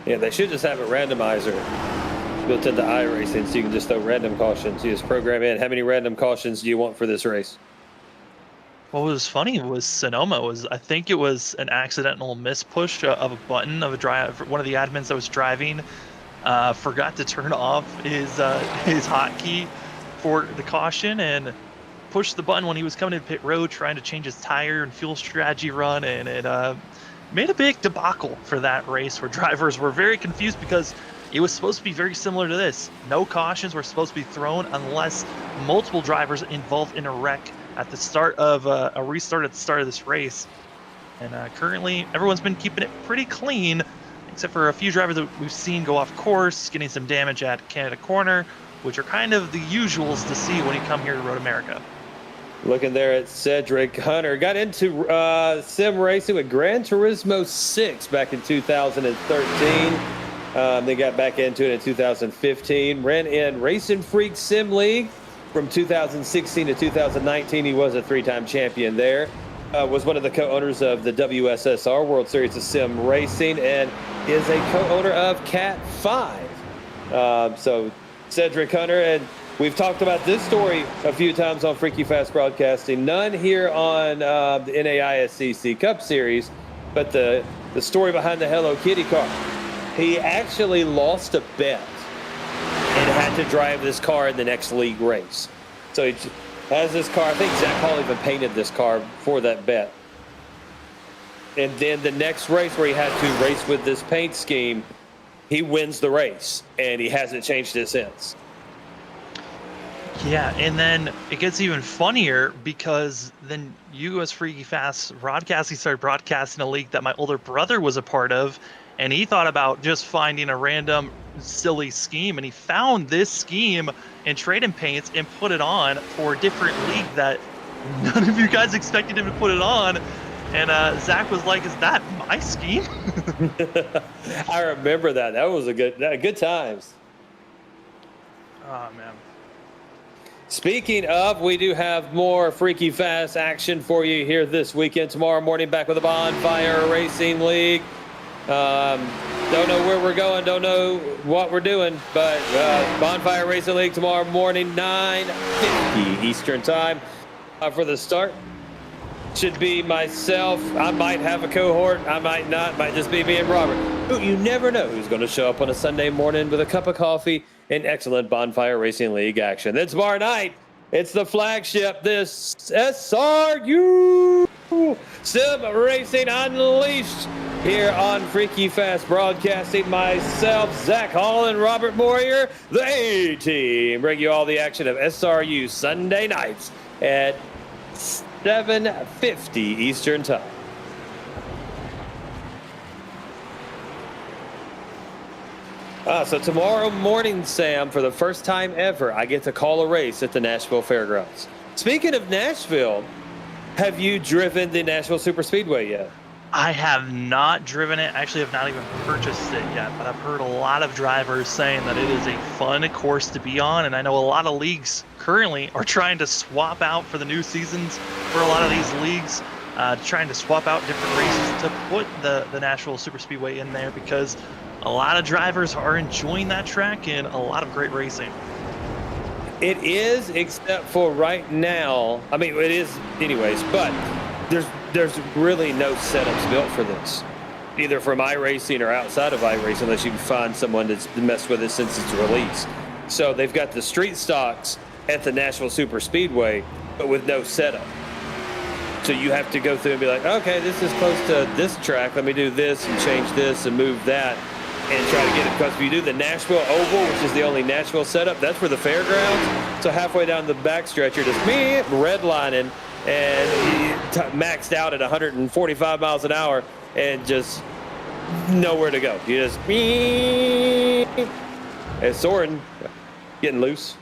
Yeah, they should just have a randomizer built into iRacing, so you can just throw random cautions. You just program in how many random cautions do you want for this race. What was funny was Sonoma I think it was an accidental mispush of a button of one of the admins that was driving forgot to turn off his hotkey for the caution and pushed the button when he was coming to pit road trying to change his tire and fuel strategy run, and it made a big debacle for that race where drivers were very confused because it was supposed to be very similar to this. No cautions were supposed to be thrown unless multiple drivers involved in a wreck at the start of a restart at the start of this race. And currently, everyone's been keeping it pretty clean, except for a few drivers that we've seen go off course, getting some damage at Canada Corner, which are kind of the usuals to see when you come here to Road America. Looking there at Cedric Hunter. Got into sim racing with Gran Turismo 6 back in 2013. They got back into it in 2015. Ran in Racing Freak Sim League from 2016 to 2019. He was a 3-time champion there. Was one of the co-owners of the WSSR World Series of Sim Racing and is a co-owner of Cat 5. So Cedric Hunter, and we've talked about this story a few times on Freaky Fast Broadcasting. None here on the NAISCC Cup Series, but the the story behind the Hello Kitty car. He actually lost a bet and had to drive this car in the next league race. So he has this car. I think Zach Hall even painted this car for that bet. And then the next race where he had to race with this paint scheme, he wins the race, and he hasn't changed it since. Yeah, and then it gets even funnier because then you, as Freaky Fast Broadcasting, started broadcasting a league that my older brother was a part of, and he thought about just finding a random silly scheme, and he found this scheme in Trade-in Paints and put it on for a different league that none of you guys expected him to put it on. And Zach was like, "Is that my scheme?" I remember that. That was a good times. Oh, man. Speaking of, we do have more Freaky Fast action for you here this weekend. Tomorrow morning, back with the Bonfire Racing League. Don't know where we're going, don't know what we're doing, but Bonfire Racing League tomorrow morning, 9:50 Eastern Time. For the start, should be myself. I might have a cohort, I might not. Might just be me and Robert. Ooh, you never know who's going to show up on a Sunday morning with a cup of coffee and excellent Bonfire Racing League action. Then tomorrow night, it's the flagship, this SRU Sim Racing Unleashed here on Freaky Fast Broadcasting. Myself, Zach Hall, and Robert Moyer, the A-Team, bring you all the action of SRU Sunday nights at 7:50 Eastern Time. So tomorrow morning, Sam, for the first time ever, I get to call a race at the Nashville Fairgrounds. Speaking of Nashville, have you driven the Nashville Super Speedway yet? I have not driven it. Actually, have not even purchased it yet, but I've heard a lot of drivers saying that it is a fun course to be on, and I know a lot of leagues currently are trying to swap out for the new seasons for a lot of these leagues, trying to swap out different races to put the Nashville Super Speedway in there because a lot of drivers are enjoying that track and a lot of great racing. It is, except for right now. I mean, it is anyways, but there's really no setups built for this, either from iRacing or outside of iRacing, unless you can find someone that's messed with it since its release. So they've got the street stocks at the Nashville Super Speedway, but with no setup. So you have to go through and be like, okay, this is close to this track. Let me do this and change this and move that and try to get it. Because if you do the Nashville Oval, which is the only Nashville setup, that's where the fairgrounds. So halfway down the backstretch, you're just redlining and maxed out at 145 miles an hour and just nowhere to go. You just and Soren getting loose.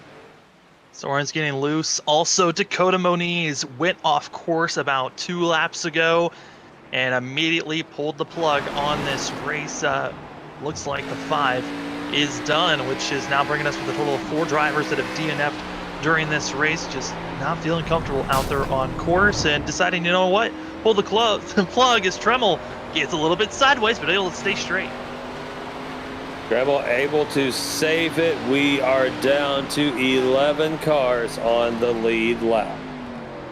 Soren's getting loose. Also, Dakota Moniz went off course about 2 laps ago and immediately pulled the plug on this race. Looks like the 5 is done, which is now bringing us with a total of 4 drivers that have DNF'd during this race, just not feeling comfortable out there on course and deciding, you know what, pull the plug as Tremmel gets a little bit sideways, but able to stay straight. Tremmel able to save it. We are down to 11 cars on the lead lap.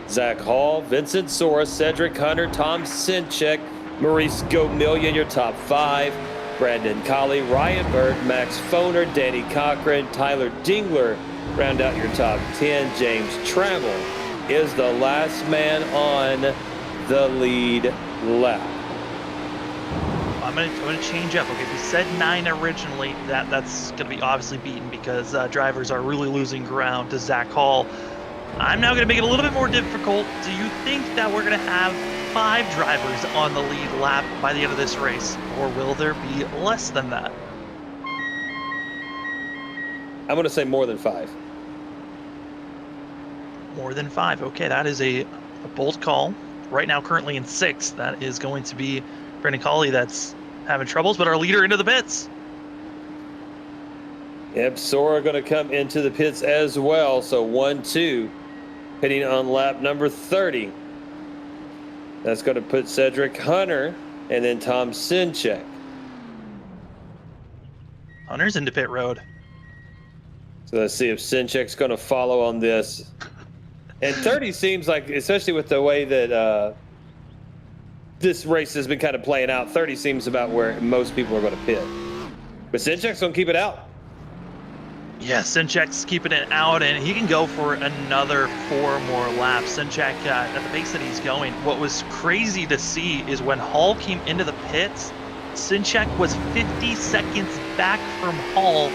Zach Hall, Vincent Soros, Cedric Hunter, Tom Sinchek, Maurice Gomillion, your top 5. Brandon Colley, Ryan Bird, Max Foner, Danny Cochran, Tyler Dingler round out your top 10. James Trammell is the last man on the lead lap. I'm gonna change up. Okay, if we said 9 originally, that's gonna be obviously beaten because drivers are really losing ground to Zach Hall. I'm now gonna make it a little bit more difficult. Do you think that we're gonna have 5 drivers on the lead lap by the end of this race, or will there be less than that? I'm gonna say more than 5. More than 5. Okay, that is a bold call. Right now, currently in 6th, that is going to be Brandon Colley that's having troubles, but our leader into the pits. Yep, Sora going to come into the pits as well. So 1-2, pitting on lap number 30. That's going to put Cedric Hunter and then Tom Sinchek. Hunter's into pit road. So let's see if Sinchek's going to follow on this. And 30 seems like, especially with the way that this race has been kind of playing out. 30 seems about where most people are going to pit. But Sinchek's going to keep it out. Yeah, Sinchek's keeping it out, and he can go for another 4 more laps. Sinchek, at the pace that he's going, what was crazy to see is when Hall came into the pits, Sinchek was 50 seconds back from Hall,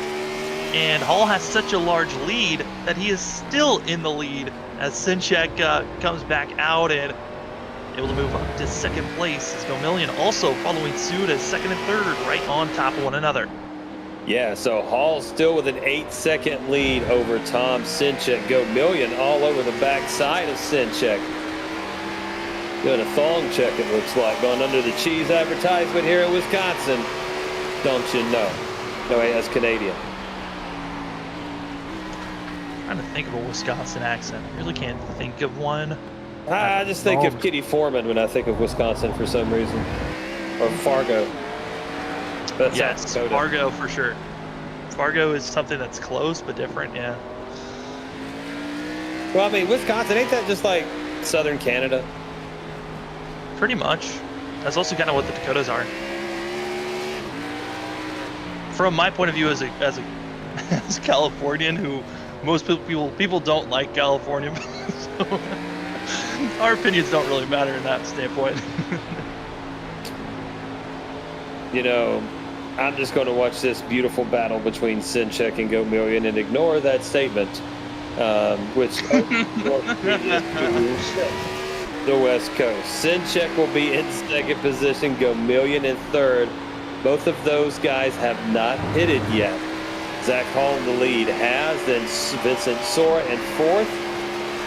and Hall has such a large lead that he is still in the lead as Sinchek comes back out and able to move up to second place. As Gomillion also following suit as second and third, right on top of one another. Yeah, so Hall still with an 8-second lead over Tom Sinchek. Gomillion all over the backside of Sinchek. Doing a thong check, it looks like, going under the cheese advertisement here in Wisconsin. Don't you know? No, that's Canadian. I'm trying to think of a Wisconsin accent. I really can't think of one. I just think of Kitty Foreman when I think of Wisconsin for some reason. Or Fargo. That's yes, Fargo for sure. Fargo is something that's close but different, yeah. Well, I mean, Wisconsin, ain't that just like southern Canada? Pretty much. That's also kind of what the Dakotas are. From my point of view as a Californian, who most people don't like California, so our opinions don't really matter in that standpoint. You know, I'm just going to watch this beautiful battle between Sinchek and Gomillion and ignore that statement, which the West Coast. Sinchek will be in second position, Gomillion in third. Both of those guys have not pitted yet. Zach Hall in the lead has, then Vincent Sora in fourth.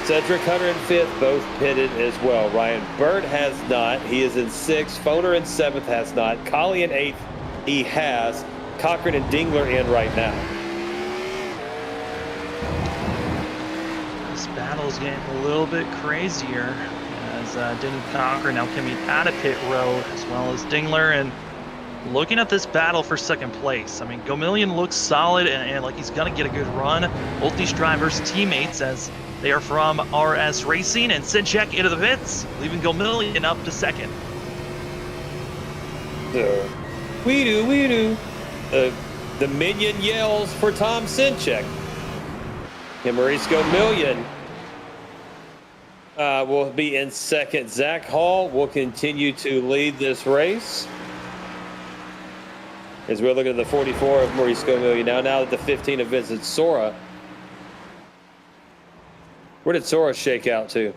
Cedric Hunter in fifth, both pitted as well. Ryan Bird has not. He is in sixth. Foner in seventh, has not. Colley in eighth, he has. Cochran and Dingler in right now. This battle's getting a little bit crazier as Denny Cochran now coming out of pit road, as well as Dingler. And looking at this battle for second place, I mean, Gomillion looks solid and like he's going to get a good run. Both these drivers teammates as they are from RS Racing, and Sinchek into the pits, leaving Gomillion up to second. We do. The minion yells for Tom Sinchek. And Maurice Gomillion will be in second. Zach Hall will continue to lead this race. As we're looking at the 44 of Maurice Gomillion now at the 15 of Vincent Sora. Where did Sora shake out to?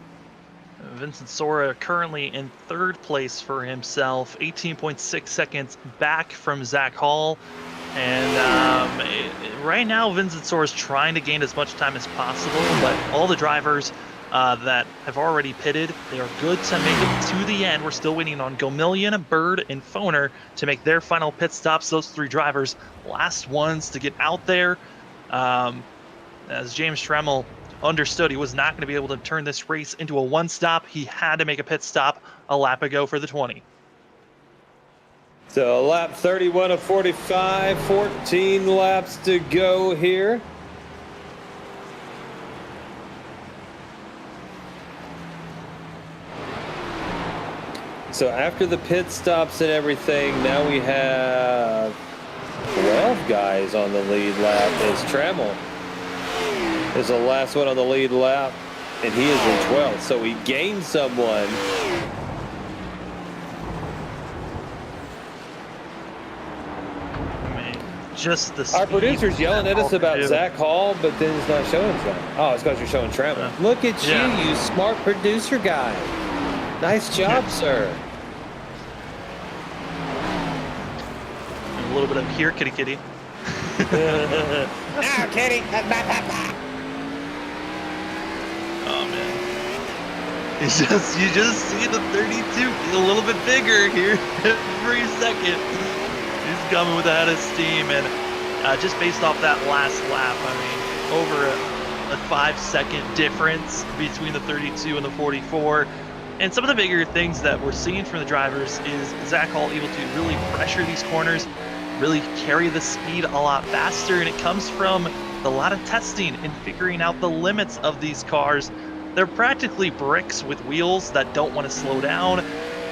Vincent Sora currently in third place for himself, 18.6 seconds back from Zach Hall. And right now, Vincent Sora is trying to gain as much time as possible, but all the drivers that have already pitted, they are good to make it to the end. We're still waiting on Gomillion, Bird, and Foner to make their final pit stops. Those three drivers, last ones to get out there. As James Tremmel understood he was not going to be able to turn this race into a one-stop. He had to make a pit stop a lap ago for the 20. So lap 31 of 45, 14 laps to go here. So after the pit stops and everything, now we have 12 guys on the lead lap as Trammell is the last one on the lead lap, and he is in 12th, so he gained someone. I mean, just the Our producer's yelling at us about Zach Hall, but then it's not showing Zach. Oh, it's because you're showing Trammell. Look at you, you smart producer guy. Nice job, sir. A little bit up here, kitty kitty. Ah, kitty. Oh man, you just see the 32 get a little bit bigger here every second. He's coming with a head of steam, and just based off that last lap, I mean, over a 5-second difference between the 32 and the 44. And some of the bigger things that we're seeing from the drivers is Zach Hall able to really pressure these corners, really carry the speed a lot faster, and it comes from a lot of testing and figuring out the limits of these cars. They're practically bricks with wheels that don't want to slow down,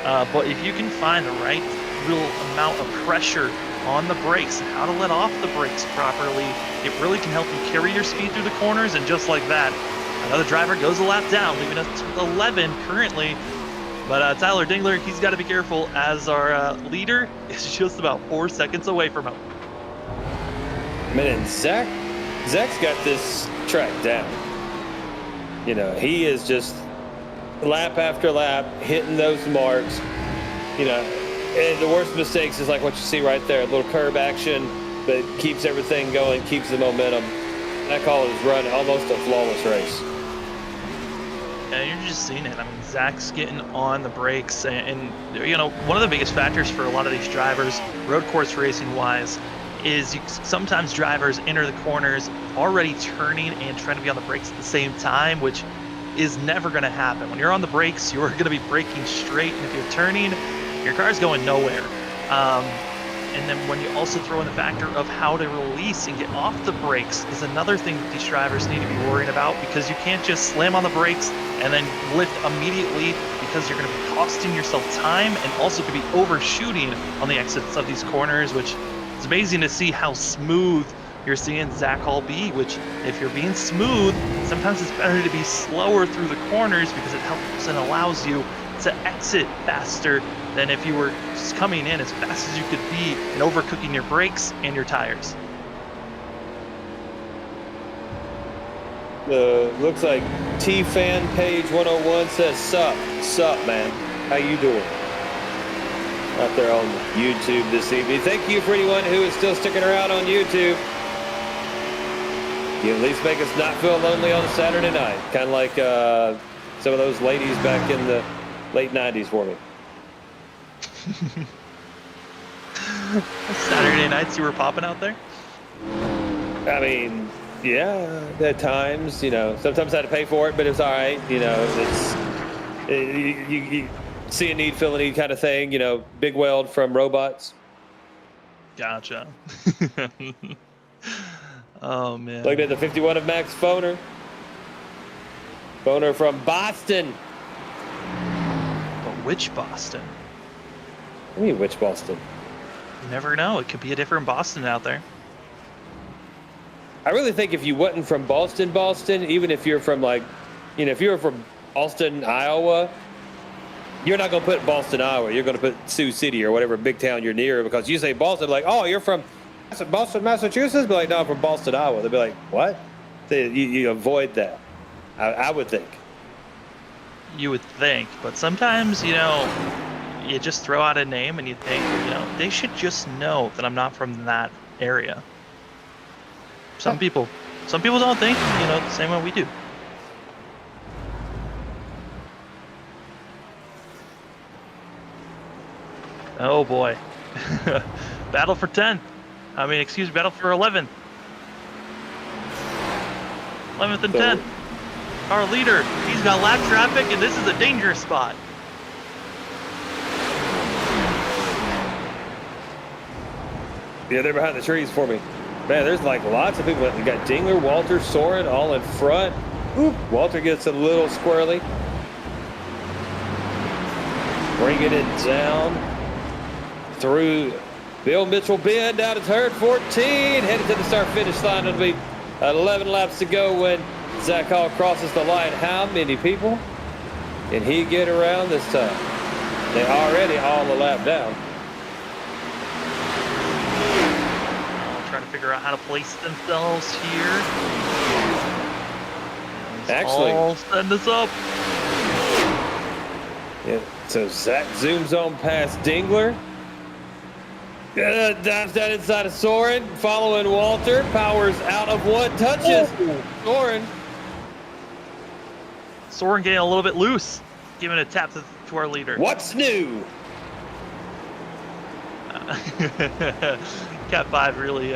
But if you can find the right real amount of pressure on the brakes and how to let off the brakes properly, it really can help you carry your speed through the corners. And just like that, another driver goes a lap down, leaving us to 11 currently. But Tyler Dingler, he's got to be careful as our leader is just about 4 seconds away from him. Man, and Zach's got this track down. You know, he is just lap after lap hitting those marks. You know, and the worst mistakes is like what you see right there, a little curb action, but keeps everything going, keeps the momentum. That call is run almost a flawless race. Yeah, you're just seeing it. I mean, Zach's getting on the brakes, and you know, one of the biggest factors for a lot of these drivers, road course racing wise, is sometimes drivers enter the corners already turning and trying to be on the brakes at the same time, which is never going to happen. When you're on the brakes, you're going to be braking straight, and if you're turning, your car's going nowhere. And then when you also throw in the factor of how to release and get off the brakes is another thing that these drivers need to be worrying about, because you can't just slam on the brakes and then lift immediately, because you're going to be costing yourself time and also could be overshooting on the exits of these corners, which is amazing to see how smooth you're seeing Zach Hall be, which if you're being smooth, sometimes it's better to be slower through the corners because it helps and allows you to exit faster than if you were just coming in as fast as you could be and overcooking your brakes and your tires. Looks like T-Fan Page 101 says, sup, man. How you doing? Out there on YouTube this evening. Thank you for anyone who is still sticking around on YouTube. You at least make us not feel lonely on a Saturday night. Kind of like some of those ladies back in the late 90s for me. Saturday nights you were popping out there? I mean, yeah, at times, you know, sometimes I had to pay for it, but it's all right. You know, you see a need, fill a need kind of thing, you know, big weld from Robots. Gotcha. Oh, man. Looking at the 51 of Max Foner. Foner from Boston. But which Boston? What do you mean, which Boston? You never know. It could be a different Boston out there. I really think if you wasn't from Boston, even if you're from like, you know, if you're from Boston, Iowa, you're not going to put Boston, Iowa. You're going to put Sioux City or whatever big town you're near, because you say Boston, like, oh, you're from Boston, Massachusetts? Be like, no, I'm from Boston, Iowa. They'll be like, what? You avoid that. I would think. You would think, but sometimes, you know, you just throw out a name and you think, you know, they should just know that I'm not from that area. Some people don't think, you know, the same way we do. Oh boy. Battle for 10th. I mean, excuse me, battle for 11th. 11th and 10th. Our leader, he's got lap traffic, and this is a dangerous spot. Yeah, they're behind the trees for me. Man, there's like lots of people. We got Dingler, Walter, Soren all in front. Oop, Walter gets a little squirrely. Bringing it down through Bill Mitchell Bend down to turn 14. Headed to the start-finish line. It'll be 11 laps to go when Zach Hall crosses the line. How many people can he get around this time? They're already all a lap down. Trying to figure out how to place themselves here. Actually, all setting this up. Yeah, so Zach zooms on past Dingler. Dives down inside of Soren, following Walter. Powers out of one, touches Soren. Soren getting a little bit loose, giving a tap to our leader. What's new? Cat 5 really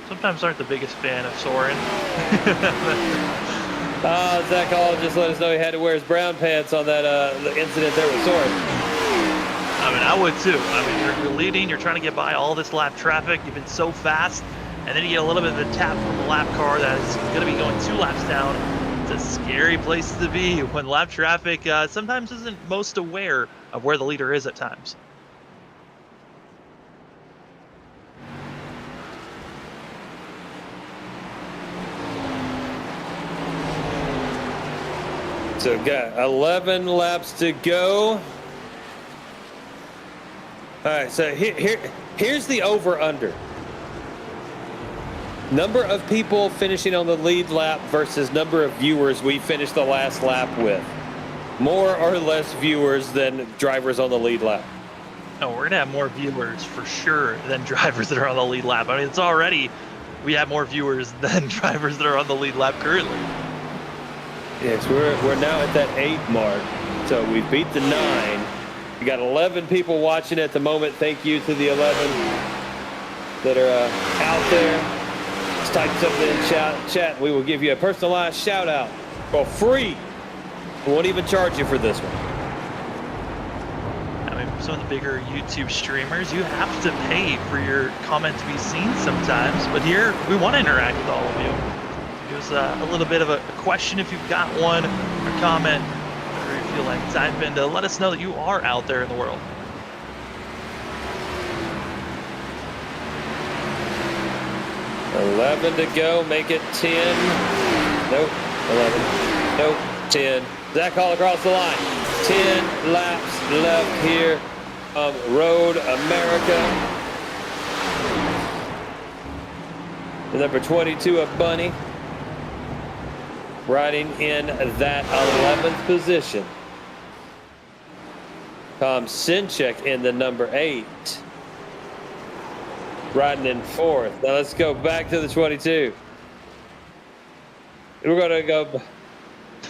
sometimes aren't the biggest fan of Soren. Zach Hall just let us know he had to wear his brown pants on that the incident there with Soren. I mean, I would too. I mean, you're leading, you're trying to get by all this lap traffic, you've been so fast, and then you get a little bit of a tap from the lap car that is going to be going 2 laps down a scary place to be when lap traffic sometimes isn't most aware of where the leader is at times. So got 11 laps to go. All right, so here's the over-under. Number of people finishing on the lead lap versus number of viewers we finished the last lap with. More or less viewers than drivers on the lead lap. No, we're gonna have more viewers for sure than drivers that are on the lead lap. I mean, it's already, we have more viewers than drivers that are on the lead lap currently. Yes, we're now at that 8 mark. So we beat the 9. We got 11 people watching at the moment. Thank you to the 11 that are out there. Just type something in chat. We will give you a personalized shout out for free. We won't even charge you for this one. I mean, some of the bigger YouTube streamers, you have to pay for your comment to be seen sometimes. But here, we want to interact with all of you. Give us a little bit of a question if you've got one, or comment, or you feel like type in to let us know that you are out there in the world. $11 to go, make it 10. Nope, 11. Nope, 10. Zach all across the line. 10 laps left here of Road America. The number 22 of Bunny, riding in that 11th position. Tom Sinchek in the number 8. Riding in 4th. Now let's go back to the 22. We're going to go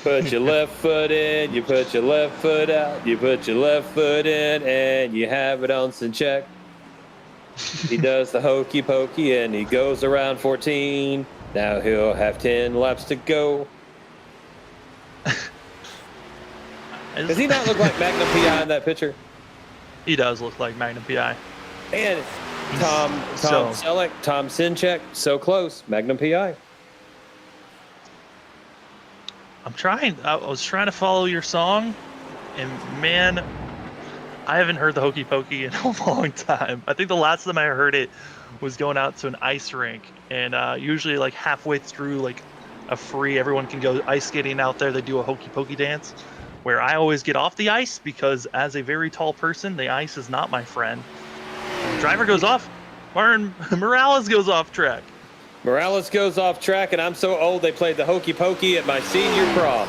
put your left foot in, you put your left foot out, you put your left foot in, and you have it on Sinchek. He does the hokey pokey and he goes around 14. Now he'll have 10 laps to go. Does he not look like Magnum PI in that picture? He does look like Magnum PI. And Tom Selleck, Tom Sinchek, so close. Magnum PI. I was trying to follow your song, and man, I haven't heard the hokey pokey in a long time. I think the last time I heard it was going out to an ice rink, and usually like halfway through like a free, everyone can go ice skating out there. They do a hokey pokey dance, where I always get off the ice because as a very tall person, the ice is not my friend. Driver goes off. Martin Morales goes off track. Morales goes off track, and I'm so old they played the hokey pokey at my senior prom.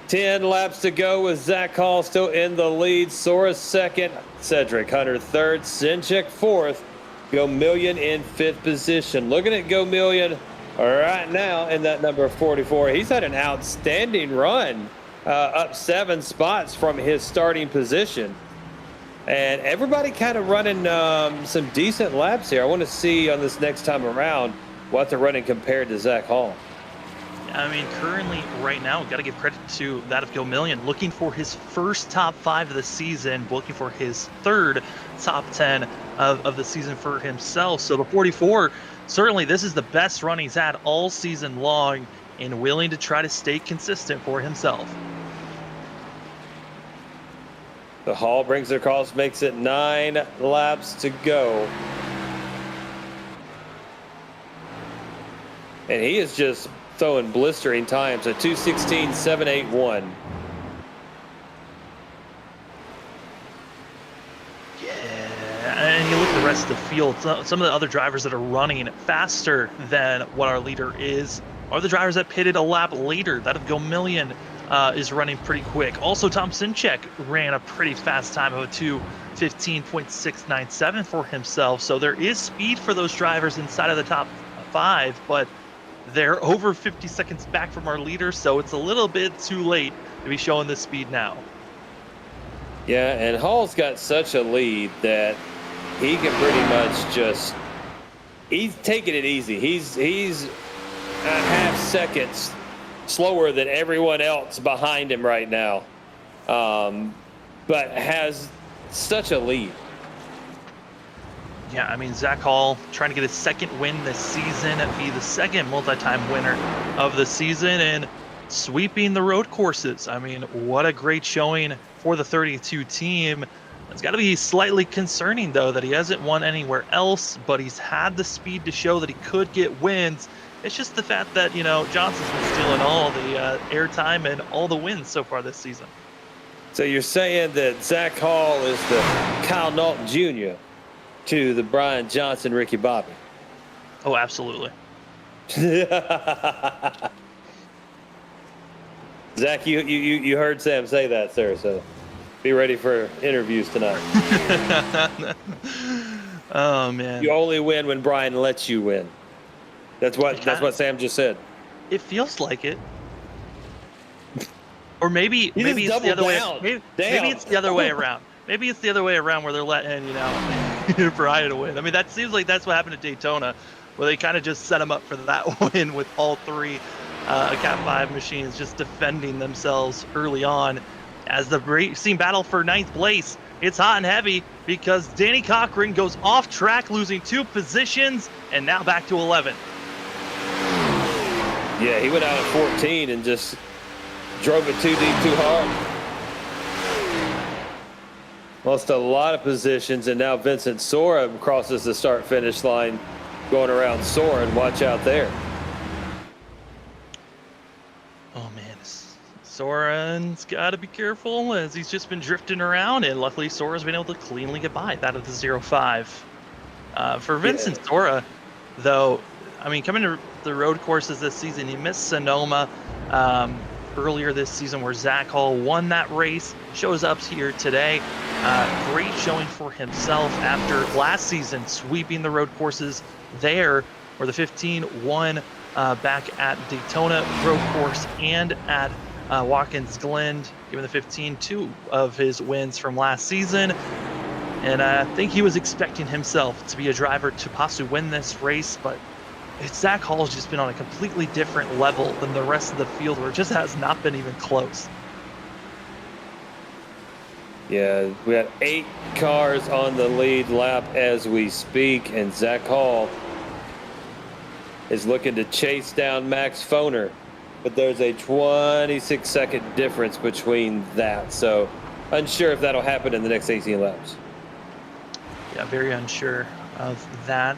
10 laps to go with Zach Hall still in the lead. Sora second, Cedric Hunter third, Sinchek fourth, Go Million in 5th position. Looking at Go Million right now in that number 44. He's had an outstanding run, up 7 spots from his starting position. And everybody kind of running some decent laps here. I want to see on this next time around what they're running compared to Zach Hall. I mean, currently, right now, got to give credit to that of Go Million, looking for his first top 5 of the season, looking for his 3rd top 10 of the season for himself. So the 44, certainly this is the best run he's had all season long, and willing to try to stay consistent for himself. The Hall brings it across, makes it 9 laps to go. And he is just throwing blistering times at 2:16.781. Yeah, and you look at the rest of the field, some of the other drivers that are running faster than what our leader is are the drivers that pitted a lap later. That of Go Million is running pretty quick. Also, Tom Sinchek ran a pretty fast time of a 2:15.697 for himself. So there is speed for those drivers inside of the top 5, but they're over 50 seconds back from our leader, so it's a little bit too late to be showing this speed now. Yeah, and Hall's got such a lead that he can pretty much just, he's taking it easy. He's a half seconds slower than everyone else behind him right now, but has such a lead. Yeah, I mean, Zach Hall trying to get his 2nd win this season, be the 2nd multi-time winner of the season, and sweeping the road courses. I mean, what a great showing for the 32 team. It's got to be slightly concerning, though, that he hasn't won anywhere else, but he's had the speed to show that he could get wins. It's just the fact that, Johnson's been stealing all the airtime and all the wins so far this season. So you're saying that Zach Hall is the Kyle Naughton Jr. to the Brian Johnson, Ricky Bobby? Oh, absolutely. Zach, you heard Sam say that, sir, so be ready for interviews tonight. Oh, man. You only win when Brian lets you win. That's what Sam just said. It feels like it. Or maybe it's the other way. Maybe it's the other way around. Maybe it's the other way around where they're letting, Brian to win. I mean, that seems like that's what happened at Daytona, where they kind of just set him up for that win with all three Cat 5 machines just defending themselves early on. As the racing battle for 9th place, it's hot and heavy because Danny Cochran goes off track, losing 2 positions, and now back to 11. Yeah, he went out at 14 and just drove it too deep, too hard. Lost a lot of positions, and now Vincent Sora crosses the start-finish line going around Soren. Watch out there. Oh, man. Soren's got to be careful as he's just been drifting around, and luckily Sora's been able to cleanly get by that of the 0-5. For Vincent Sora, though, I mean, coming to the road courses this season, he missed Sonoma earlier this season where Zach Hall won that race, shows up here today. Great showing for himself after last season sweeping the road courses there, where the 15 won back at Daytona road course and at Watkins Glen, giving the 15 2 of his wins from last season. And I think he was expecting himself to be a driver to possibly win this race, but Zach Hall's just been on a completely different level than the rest of the field, where it just has not been even close. Yeah, we had 8 cars on the lead lap as we speak, and Zach Hall is looking to chase down Max Foner, but there's a 26-second difference between that, so unsure if that'll happen in the next 18 laps. Yeah, very unsure of that.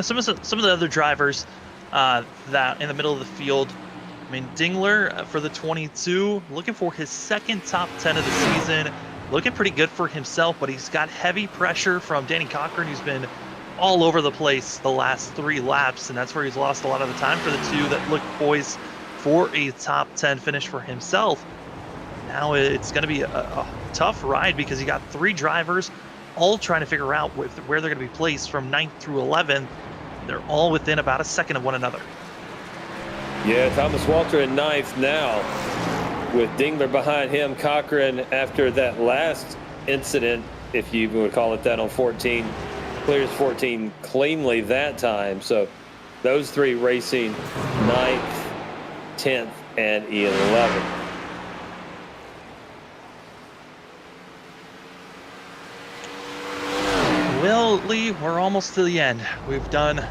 Some of the other drivers that in the middle of the field. I mean, Dingler for the 22, looking for his second top 10 of the season, looking pretty good for himself, but he's got heavy pressure from Danny Cochran, who's been all over the place the last 3 laps, and that's where he's lost a lot of the time for the 2 that look poised for a top 10 finish for himself. Now it's going to be a tough ride because you got 3 drivers all trying to figure out where they're going to be placed from 9th through 11th. They're all within about a second of one another. Yeah, Thomas Walter in 9th now, with Dingler behind him. Cochran, after that last incident, if you would call it that, on 14, clears 14 cleanly that time. So those 3 racing 9th, 10th, and 11th. Well, Lee, we're almost to the end. We've done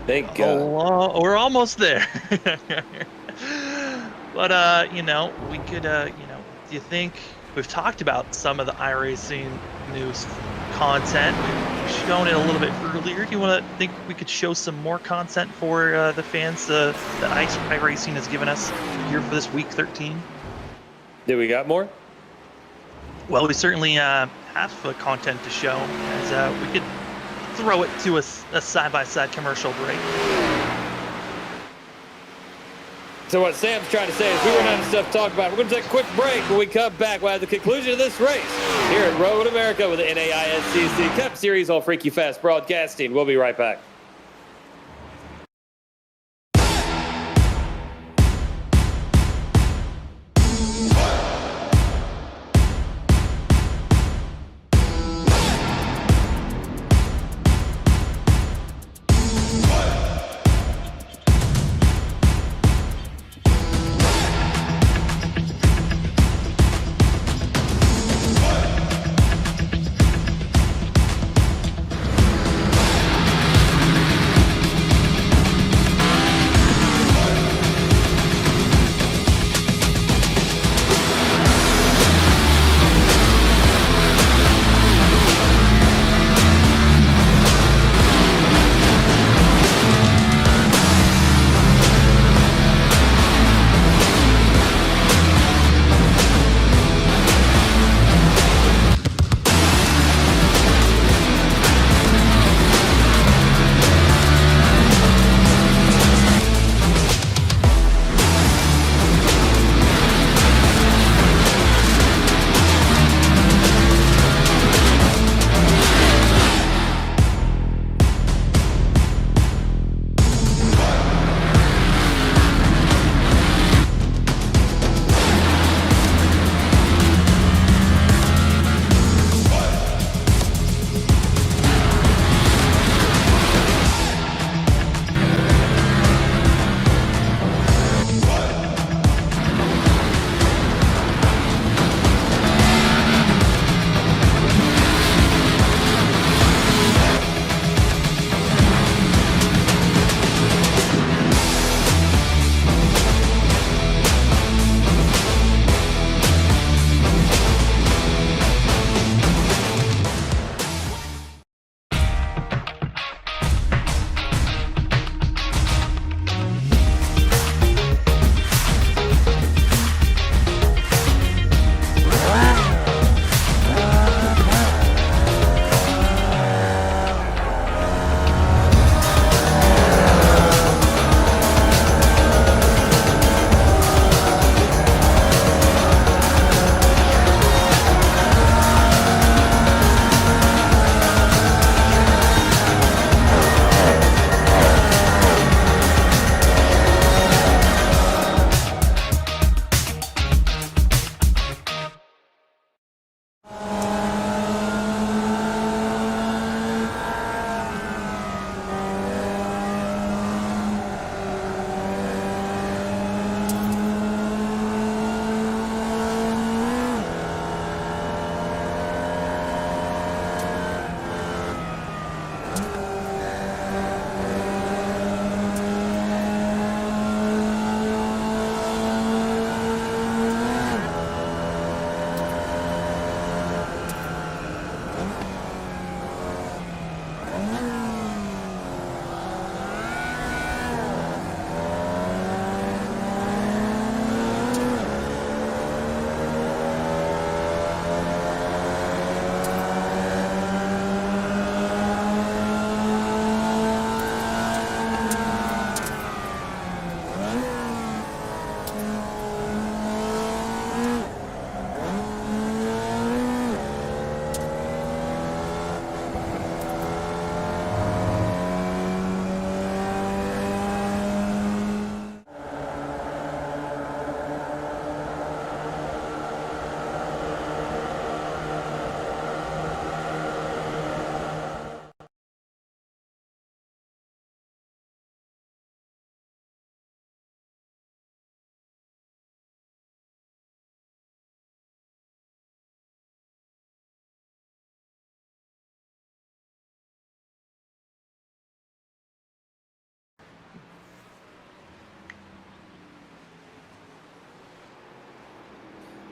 Thank God. We're almost there. But, we could, do you think we've talked about some of the iRacing news content? We've shown it a little bit earlier. Do you think we could show some more content for the fans that iRacing has given us here for this week 13? Do we got more? Well, we certainly have content to show, as we could throw it to a side-by-side commercial break. So what Sam's trying to say is we run out of stuff to talk about. We're going to take a quick break. When we come back, we'll have the conclusion of this race here at Road America with the NAISCC Cup Series on Freaky Fast Broadcasting. We'll be right back.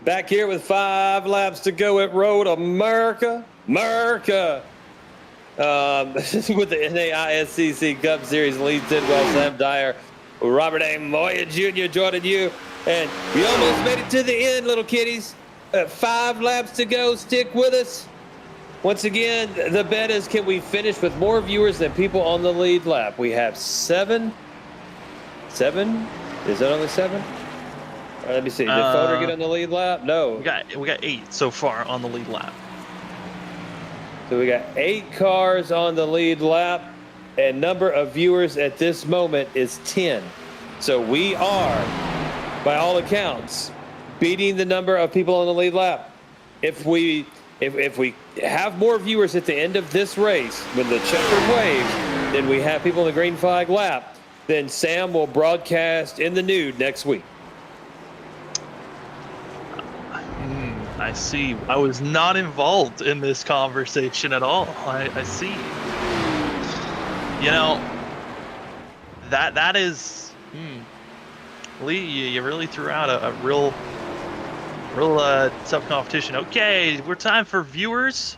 Back here with 5 laps to go at Road America. With the NAISCC Cup Series lead Tidwell, Sam Dyer, Robert A. Moya Jr. joining you. And we almost made it to the end, little kiddies. 5 laps to go. Stick with us. Once again, the bet is, can we finish with more viewers than people on the lead lap? We have 7. 7? Is that only 7? Let me see. Did Foder get on the lead lap? No. We got 8 so far on the lead lap. So we got 8 cars on the lead lap, and number of viewers at this moment is 10. So we are, by all accounts, beating the number of people on the lead lap. If we have more viewers at the end of this race, when the checkered waves, then we have people in the green flag lap, then Sam will broadcast in the nude next week. I see. I was not involved in this conversation at all. I see. You know, that is, Lee, you really threw out a real tough competition. Okay, we're time for viewers,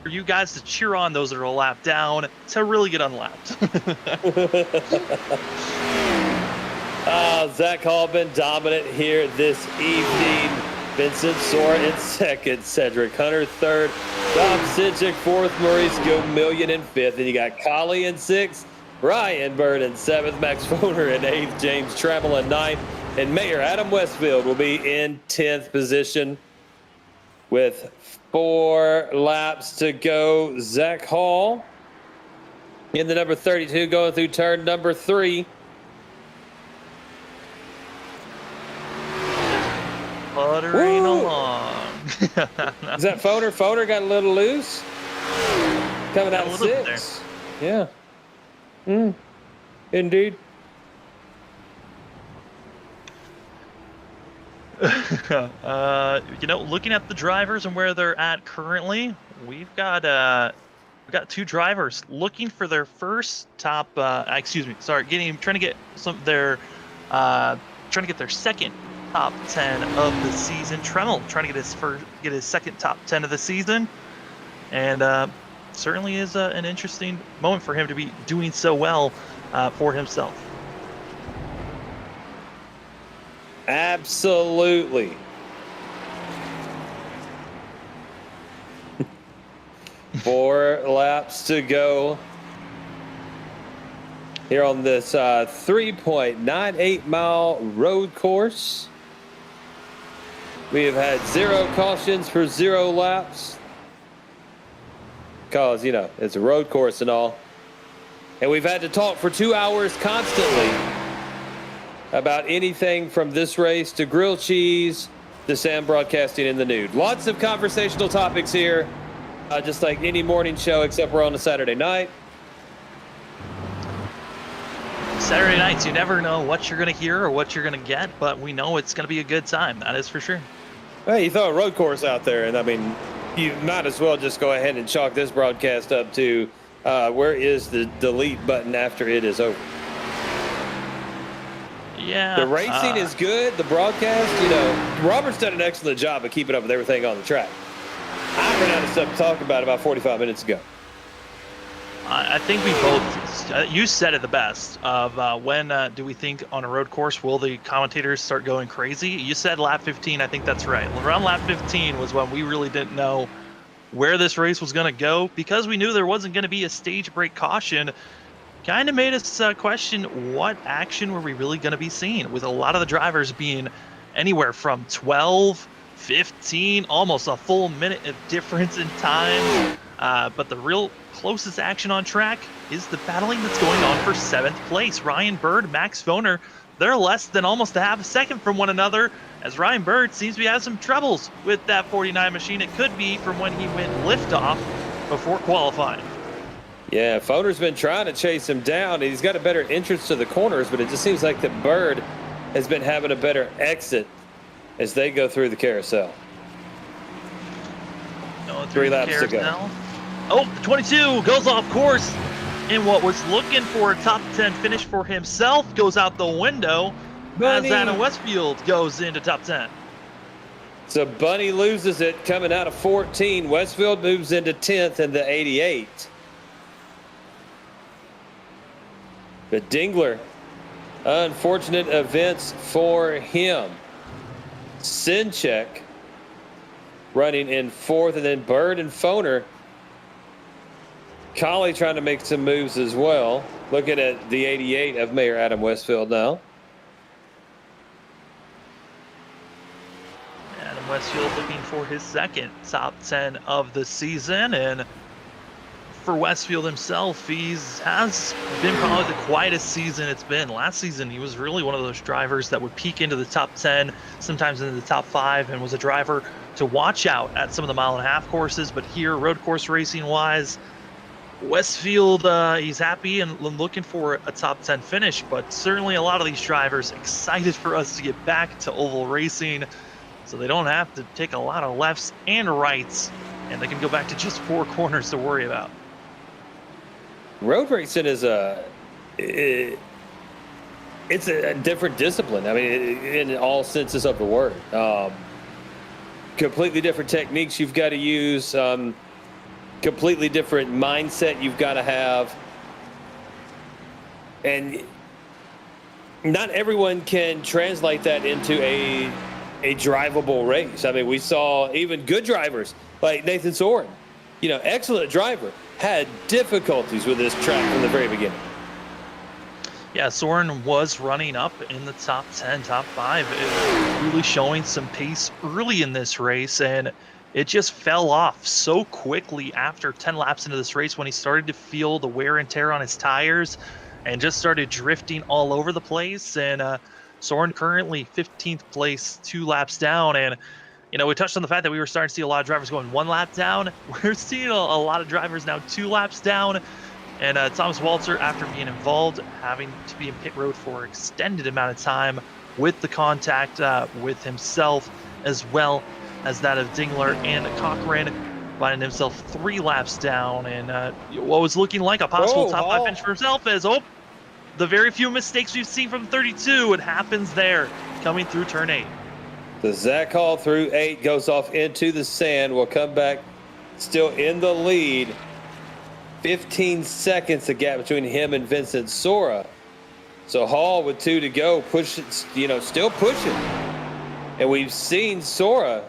for you guys to cheer on those that are a lap down to really get unlapped. Zach Hall been dominant here this evening. Vincent Sora in second, Cedric Hunter third, Bob Sidchick fourth, Maurice Gomillion in fifth, and you got Collie in sixth, Ryan Bird in seventh, Max Foner in eighth, James Trammell in ninth, and Mayor Adam Westfield will be in 10th position with 4 laps to go. Zach Hall in the number 32 going through turn number 3. Fluttering along. Is that Foner? Foner got a little loose. Coming out of 6. Yeah. Indeed. You know, looking at the drivers and where they're at currently, we've got 2 drivers looking for their first top. Trying to get their second top 10 of the season. Trammell trying to get his second top 10 of the season, and certainly is an interesting moment for him to be doing so well for himself. Absolutely. Four laps to go here on this 3.98 mile road course. We have had 0 cautions for 0 laps because, you know, it's a road course and all. And we've had to talk for 2 hours constantly about anything from this race to grilled cheese to Sam broadcasting in the nude. Lots of conversational topics here, just like any morning show, except we're on a Saturday night. Saturday nights, you never know what you're going to hear or what you're going to get, but we know it's going to be a good time. That is for sure. Hey, you throw a road course out there, and I mean, you might as well just go ahead and chalk this broadcast up to where is the delete button after it is over. Yeah. The racing is good. The broadcast, you know, Robert's done an excellent job of keeping up with everything on the track. I ran out of stuff to talk about 45 minutes ago. I think we both, you said it the best, of when do we think on a road course will the commentators start going crazy? You said lap 15, I think that's right. Around lap 15 was when we really didn't know where this race was going to go, because we knew there wasn't going to be a stage break caution. Kind of made us question what action were we really going to be seeing, with a lot of the drivers being anywhere from 12, 15, almost a full minute of difference in time. But the real closest action on track is the battling that's going on for 7th place. Ryan Bird, Max Foner, they're less than almost a half a second from one another, as Ryan Bird seems to be having some troubles with that 49 machine. It could be from when he went liftoff before qualifying. Yeah, Foner's been trying to chase him down. He's got a better entrance to the corners, but it just seems like that Bird has been having a better exit as they go through the carousel. Going 3 laps to go. Oh, the 22 goes off course, and what was looking for a top 10 finish for himself goes out the window as Adam Westfield goes into top 10. So Bunny loses it coming out of 14. Westfield moves into 10th in the 88. But Dingler, unfortunate events for him. Sinchek running in 4th, and then Bird and Foner. Colley trying to make some moves as well. Looking at the 88 of Mayor Adam Westfield now. Adam Westfield looking for his second top 10 of the season, and for Westfield himself, has been probably the quietest season it's been. Last season, he was really one of those drivers that would peak into the top 10, sometimes into the top 5, and was a driver to watch out at some of the mile-and-a-half courses. But here, road course racing-wise, Westfield, he's happy and looking for a top 10 finish, but certainly a lot of these drivers excited for us to get back to oval racing, so they don't have to take a lot of lefts and rights, and they can go back to just 4 corners to worry about. Road racing is it's a different discipline. I mean, in all senses of the word. Completely different techniques you've got to use. Completely different mindset you've got to have. And not everyone can translate that into a drivable race. I mean, we saw even good drivers like Nathan Soren, excellent driver, had difficulties with this track from the very beginning. Yeah, Soren was running up in the top 10, top 5, really showing some pace early in this race, and it just fell off so quickly after 10 laps into this race when he started to feel the wear and tear on his tires and just started drifting all over the place. And Soren currently 15th place, 2 laps down, and we touched on the fact that we were starting to see a lot of drivers going 1 lap down. We're seeing a lot of drivers now 2 laps down. And Thomas Walter, after being involved, having to be in pit road for an extended amount of time with the contact with himself, as well as that of Dingler and Cochran, finding himself 3 laps down. And what was looking like a possible top 5 finish for himself is, the very few mistakes we've seen from 32, it happens there, coming through turn 8. The Zach Hall through 8 goes off into the sand. Will come back still in the lead. 15 seconds the gap between him and Vincent Sora. So Hall with 2 to go, still pushing. And we've seen Sora,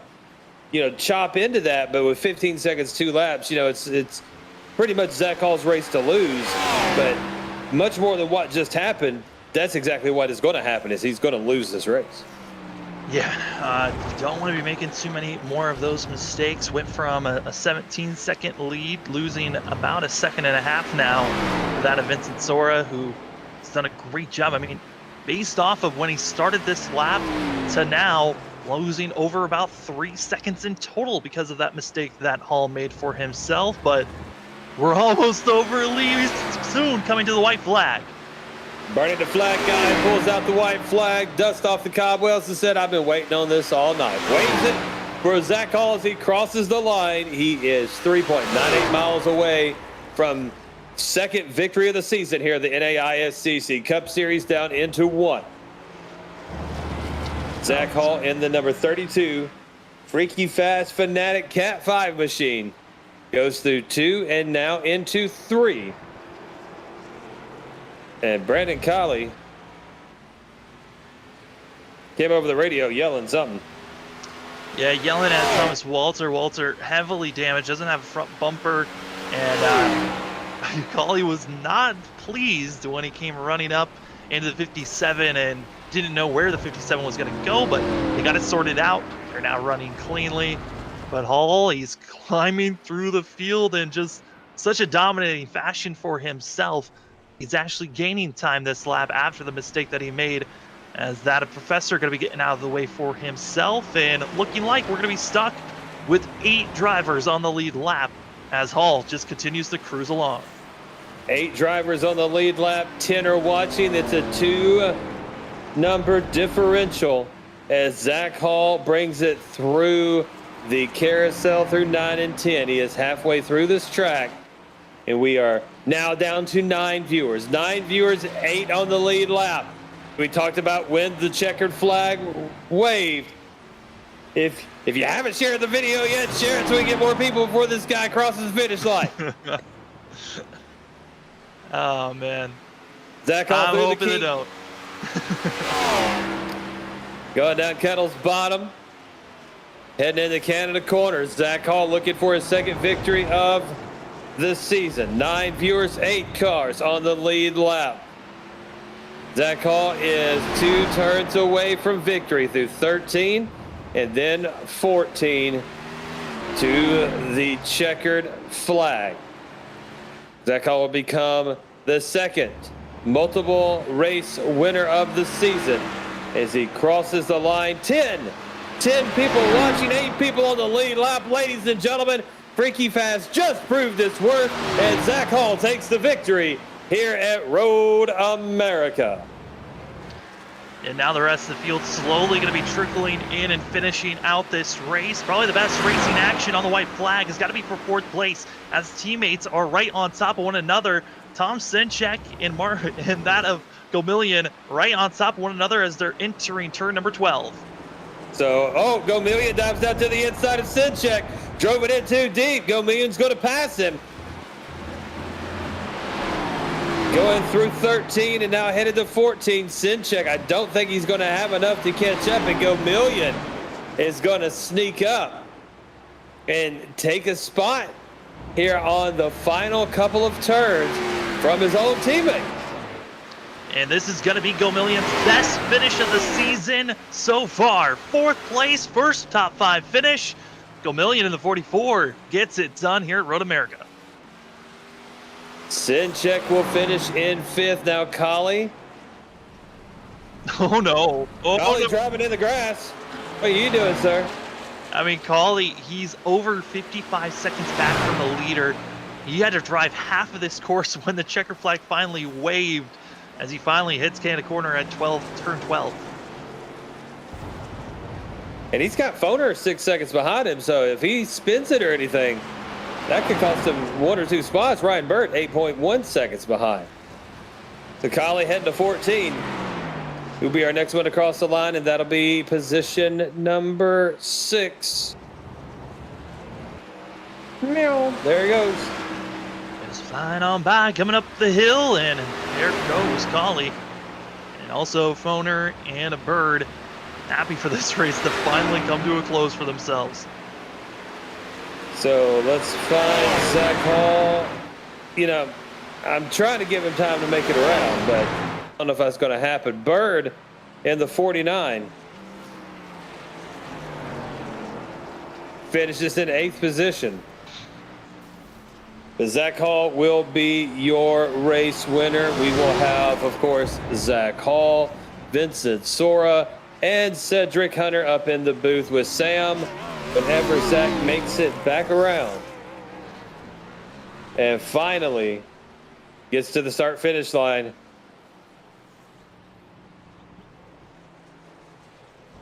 chop into that, but with 15 seconds, 2 laps, it's pretty much Zach Hall's race to lose. But much more than what just happened, that's exactly what is going to happen, is he's going to lose this race. Yeah, don't want to be making too many more of those mistakes. Went from a 17-second lead, losing about 1.5 seconds now for that of Vincent Sora, who has done a great job. I mean, based off of when he started this lap to now, losing over about 3 seconds in total because of that mistake that Hall made for himself. But we're almost over. Lee soon coming to the white flag. Bernie the flag guy pulls out the white flag, dusts off the cobwebs, and said, I've been waiting on this all night. Waves it for Zach Hall as he crosses the line. He is 3.98 miles away from second victory of the season here at the NAISCC Cup Series, down into 1. Zach Hall in the number 32 Freaky Fast Fanatic Cat 5 machine goes through 2 and now into 3. And Brandon Colley came over the radio yelling something. Yeah, yelling at Thomas Walter. Walter heavily damaged, doesn't have a front bumper. And Colley was not pleased when he came running up into the 57 and didn't know where the 57 was going to go, but they got it sorted out. They're now running cleanly. But Hall, he's climbing through the field in just such a dominating fashion for himself. He's actually gaining time this lap after the mistake that he made, as that a Professor going to be getting out of the way for himself, and looking like we're going to be stuck with 8 drivers on the lead lap as Hall just continues to cruise along. 8 drivers on the lead lap, 10 are watching. It's a 2-number differential as Zach Hall brings it through the carousel through 9 and 10. He is halfway through this track. And we are now down to 9 viewers. 9 viewers, 8 on the lead lap. We talked about when the checkered flag waved. If you haven't shared the video yet, share it so we get more people before this guy crosses the finish line. Oh man. Zach I'm Hall hoping they don't. Going down Kettle's bottom. Heading into Canada corners. Zach Hall looking for his second victory of the season. 9 viewers, 8 cars on the lead lap. Zach Hall is 2 turns away from victory through 13 and then 14 to the checkered flag. Zach Hall will become the second multiple race winner of the season as he crosses the line. 10 people watching, 8 people on the lead lap. Ladies and gentlemen, Freaky Fast just proved its worth, and Zach Hall takes the victory here at Road America. And now the rest of the field slowly going to be trickling in and finishing out this race. Probably the best racing action on the white flag has got to be for 4th place, as teammates are right on top of one another. Tom Sinchek and that of Gomillion right on top of one another as they're entering turn number 12. So, Gomillion dives out to the inside of Sinchek. Drove it in too deep. Gomillion's going to pass him. Going through 13 and now headed to 14. Sinchek, I don't think he's going to have enough to catch up, and Gomillion is going to sneak up and take a spot here on the final couple of turns from his old teammate. And this is going to be Gomillion's best finish of the season so far. 4th place, first top 5 finish. Gomillion in the 44 gets it done here at Road America. Sinchek will finish in 5th. Now Collie. Oh no. Collie driving in the grass. What are you doing, sir? I mean, Collie, he's over 55 seconds back from the leader. He had to drive half of this course when the checker flag finally waved, as he finally hits Canada corner at turn 12. And he's got Foner 6 seconds behind him, so if he spins it or anything, that could cost him 1 or 2 spots. Ryan Burt, 8.1 seconds behind. So Collie heading to 14. Who'll be our next one across the line, and that'll be position number 6. Meow. There he goes. Just flying on by, coming up the hill, and there goes Collie. And also Foner and a Bird, happy for this race to finally come to a close for themselves. So let's find Zach Hall. You know, I'm trying to give him time to make it around, but I don't know if that's going to happen. Bird in the 49. Finishes in 8th position. Zach Hall will be your race winner. We will have, of course, Zach Hall, Vincent Sora, and Cedric Hunter up in the booth with Sam whenever Zach makes it back around. And finally gets to the start-finish line.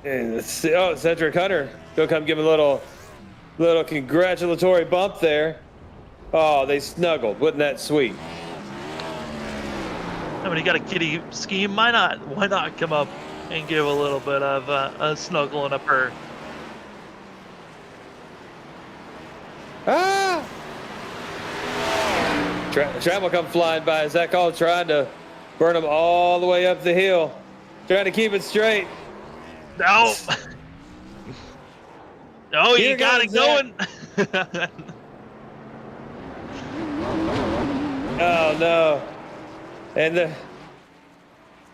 And Cedric Hunter, go come give him a little congratulatory bump there. Oh, they snuggled. Wasn't that sweet? I mean, you got a kitty scheme. Why not come up and give a little bit of a snuggle and a purr? Ah! Trammell come flying by. Zach Hall trying to burn him all the way up the hill. Trying to keep it straight. No. Oh, Here you got it goes going. Oh, no. And the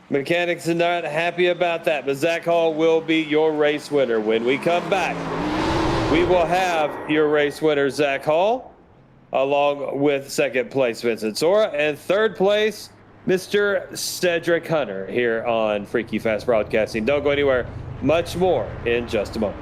mechanics are not happy about that, but Zach Hall will be your race winner. When we come back, we will have your race winner, Zach Hall, along with 2nd place, Vincent Sora, and 3rd place, Mr. Cedric Hunter, here on Freaky Fast Broadcasting. Don't go anywhere. Much more in just a moment.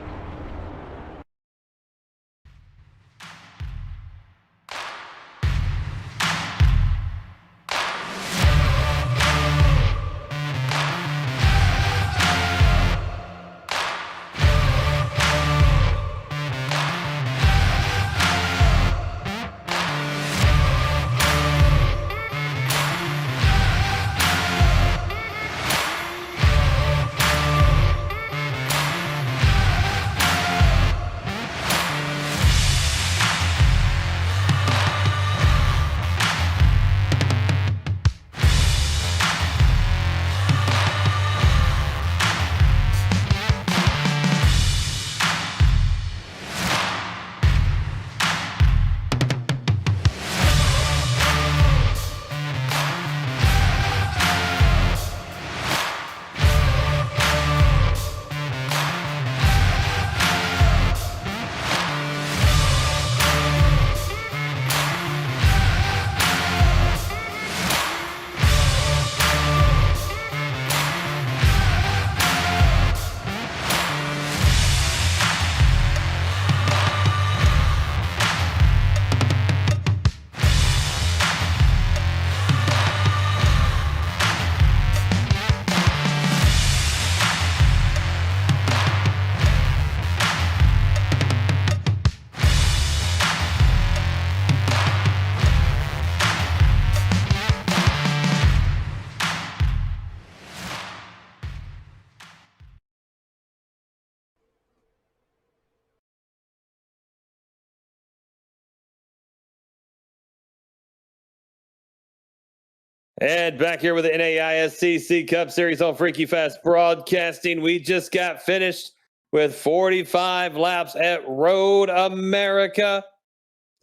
And back here with the NAISCC Cup Series on Freaky Fast Broadcasting. We just got finished with 45 laps at Road America.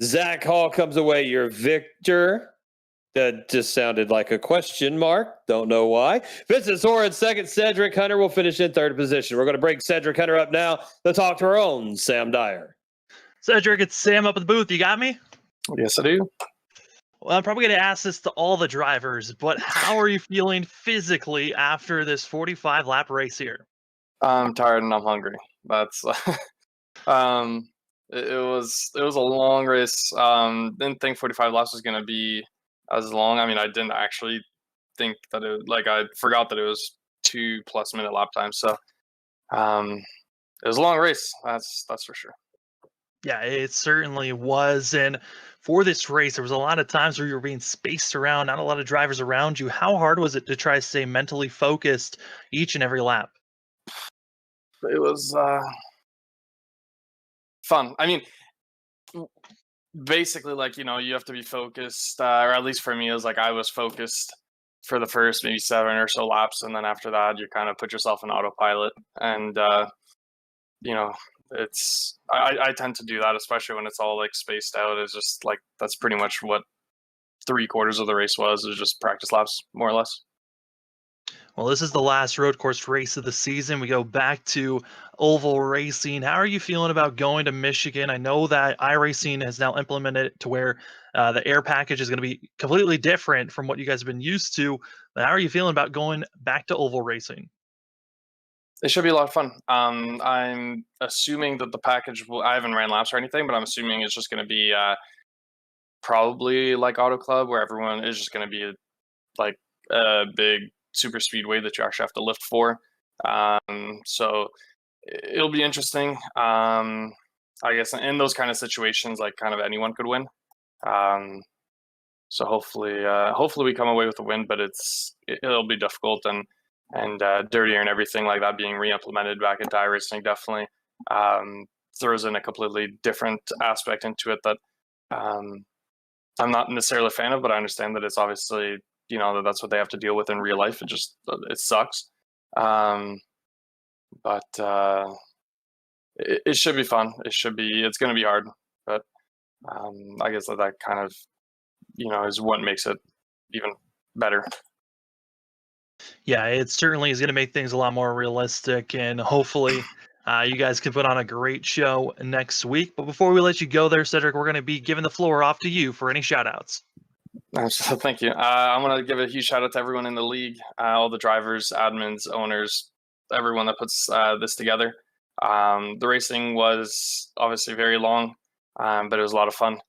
Zach Hall comes away your victor. That just sounded like a question mark. Don't know why. Vincent Sora in second. Cedric Hunter will finish in third position. We're going to bring Cedric Hunter up now to talk to our own Sam Dyer. Cedric, it's Sam up at the booth. You got me? Yes, I do. Well, I'm probably going to ask this to all the drivers, but how are you feeling physically after this 45-lap race here? I'm tired and I'm hungry. That's it was a long race. Didn't think 45 laps was going to be as long. I mean, I didn't actually think that I forgot that it was 2+ minute lap time. So it was a long race. That's for sure. Yeah, it certainly was. And for this race, there was a lot of times where you were being spaced around, not a lot of drivers around you. How hard was it to try to stay mentally focused each and every lap? It was fun. I mean, basically, you have to be focused, or at least for me, it was like I was focused for the first maybe 7 or so laps, and then after that, you kind of put yourself in autopilot. And it's I tend to do that, especially when it's all like spaced out. It's just like that's pretty much what 3/4 of the race was. It was just practice laps, more or less. Well, this is the last road course race of the season. We go back to oval racing. How are you feeling about going to Michigan? I know that iRacing has now implemented it to where the air package is going to be completely different from what you guys have been used to. But how are you feeling about going back to oval racing? It should be a lot of fun. I'm assuming that the package I haven't ran laps or anything, but I'm assuming it's just going to be probably like Auto Club, where everyone is just going to be like a big super speedway that you actually have to lift for. So it'll be interesting. I guess in those kind of situations, like kind of anyone could win. So hopefully we come away with a win, but it'll be difficult and dirtier and everything like that being re-implemented back into iRacing definitely throws in a completely different aspect into it that I'm not necessarily a fan of, but I understand that it's obviously, that's what they have to deal with in real life. It sucks. But it should be fun. It's going to be hard, but I guess that kind of, is what makes it even better. Yeah, it certainly is going to make things a lot more realistic, and hopefully you guys can put on a great show next week. But before we let you go there, Cedric, we're going to be giving the floor off to you for any shout-outs. So thank you. I want to give a huge shout out to everyone in the league, all the drivers, admins, owners, everyone that puts this together. The racing was obviously very long, but it was a lot of fun.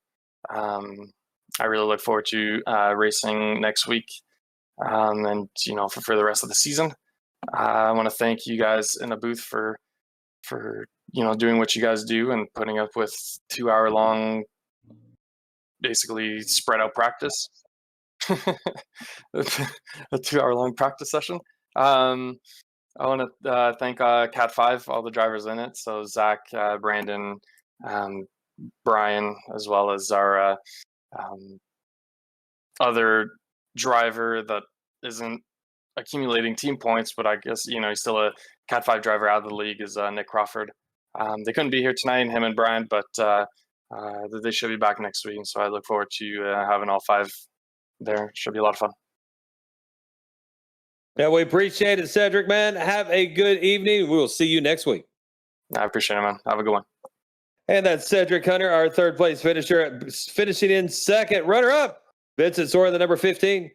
I really look forward to racing next week and, for the rest of the season. I want to thank you guys in the booth for doing what you guys do and putting up with 2-hour-long basically spread out practice. A 2-hour-long practice session. I want to thank Cat 5, all the drivers in it. So Zach, Brandon, Brian, as well as our other driver that isn't accumulating team points, but I guess he's still a Cat 5 driver out of the league, is Nick Crawford. They couldn't be here tonight, him and Brian, but they should be back next week. So I look forward to having all 5 there. It should be a lot of fun. Yeah, we appreciate it, Cedric, man. Have a good evening. We will see you next week. I appreciate it, man. Have a good one. And that's Cedric Hunter, our third place finisher, finishing in second. Runner up, Vincent Sora, the number 15.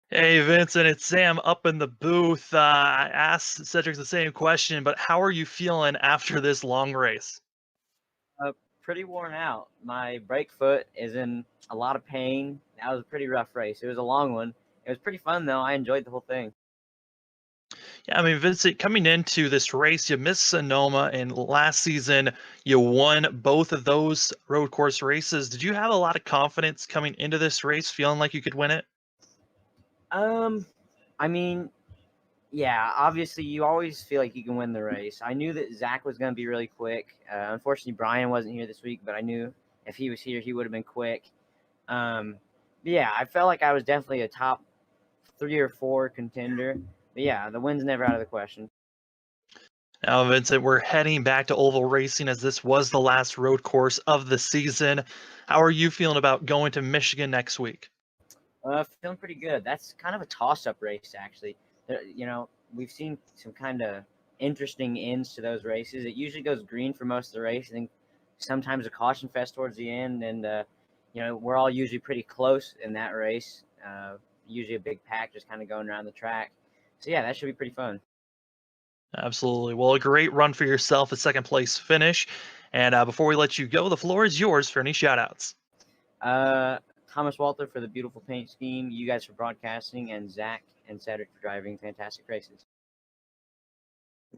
Hey, Vincent, it's Sam up in the booth. I asked Cedric the same question, but how are you feeling after this long race? Pretty worn out. My brake foot is in a lot of pain. That was a pretty rough race. It was a long one. It was pretty fun, though. I enjoyed the whole thing. Yeah, I mean, Vincent, coming into this race, you missed Sonoma, and last season you won both of those road course races. Did you have a lot of confidence coming into this race, feeling like you could win it? I mean, yeah, obviously you always feel like you can win the race. I knew that Zach was going to be really quick. Unfortunately, Brian wasn't here this week, but I knew if he was here, he would have been quick. Yeah, I felt like I was definitely a top 3 or 4 contender. But yeah, the win's never out of the question. Now, Vincent, we're heading back to oval racing as this was the last road course of the season. How are you feeling about going to Michigan next week? Feeling pretty good. That's kind of a toss-up race, actually. We've seen some kind of interesting ends to those races. It usually goes green for most of the race, and then sometimes a caution fest towards the end. And we're all usually pretty close in that race. Usually a big pack just kind of going around the track. So yeah, that should be pretty fun. Absolutely. Well, a great run for yourself, a second place finish. And before we let you go, the floor is yours for any shout outs. Thomas Walter for the beautiful paint scheme, you guys for broadcasting, and Zach and Cedric for driving fantastic races.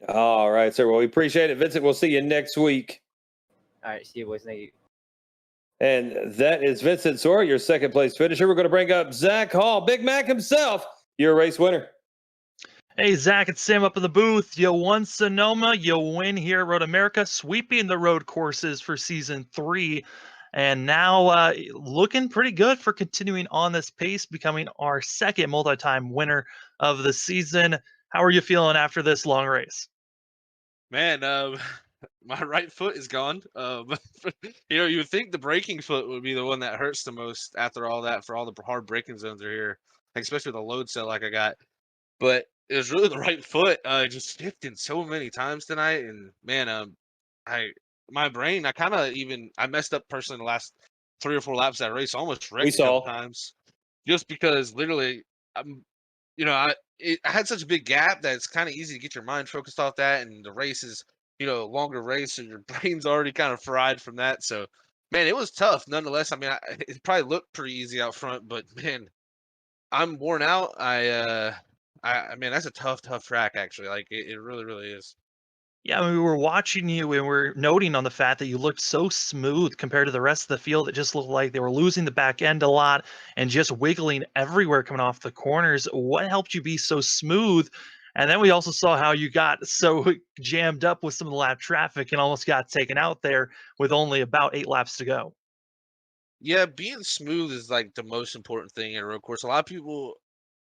All right, sir. Well, we appreciate it, Vincent. We'll see you next week. All right, see you boys. Thank you. And that is Vincent Sora, your second place finisher. We're going to bring up Zach Hall, Big Mac himself, your race winner. Hey, Zach, it's Sam up in the booth. You won Sonoma. You win here at Road America, sweeping the road courses for season 3. And now looking pretty good for continuing on this pace, becoming our second multi-time winner of the season. How are you feeling after this long race? Man, my right foot is gone. You would think the braking foot would be the one that hurts the most after all that, for all the hard braking zones are here, like, especially with the load cell like I got. But it was really the right foot. Just shifting so many times tonight, and man, my brain, I messed up personally in the last 3 or 4 laps of that race. Almost wrecked a couple times, just because literally, I had such a big gap that it's kind of easy to get your mind focused off that, and the race is, longer race, and your brain's already kind of fried from that. So, man, it was tough nonetheless. I mean, it probably looked pretty easy out front, but man, I'm worn out. I mean, that's a tough track actually. Like it really, really is. Yeah, we were watching you and we're noting on the fact that you looked so smooth compared to the rest of the field. It just looked like they were losing the back end a lot and just wiggling everywhere coming off the corners. What helped you be so smooth? And then we also saw how you got so jammed up with some of the lap traffic and almost got taken out there with only about 8 laps to go. Yeah, being smooth is like the most important thing in a road course. A lot of people,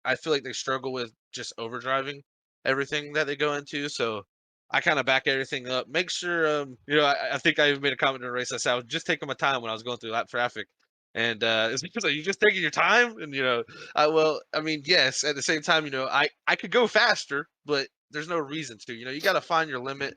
I feel like they struggle with just overdriving everything that they go into. So I kind of back everything up. Make sure, I think I even made a comment in the race. I said I was just taking my time when I was going through lap traffic, and it's because you just taking your time. And I mean, yes. At the same time, I could go faster, but there's no reason to. You got to find your limit.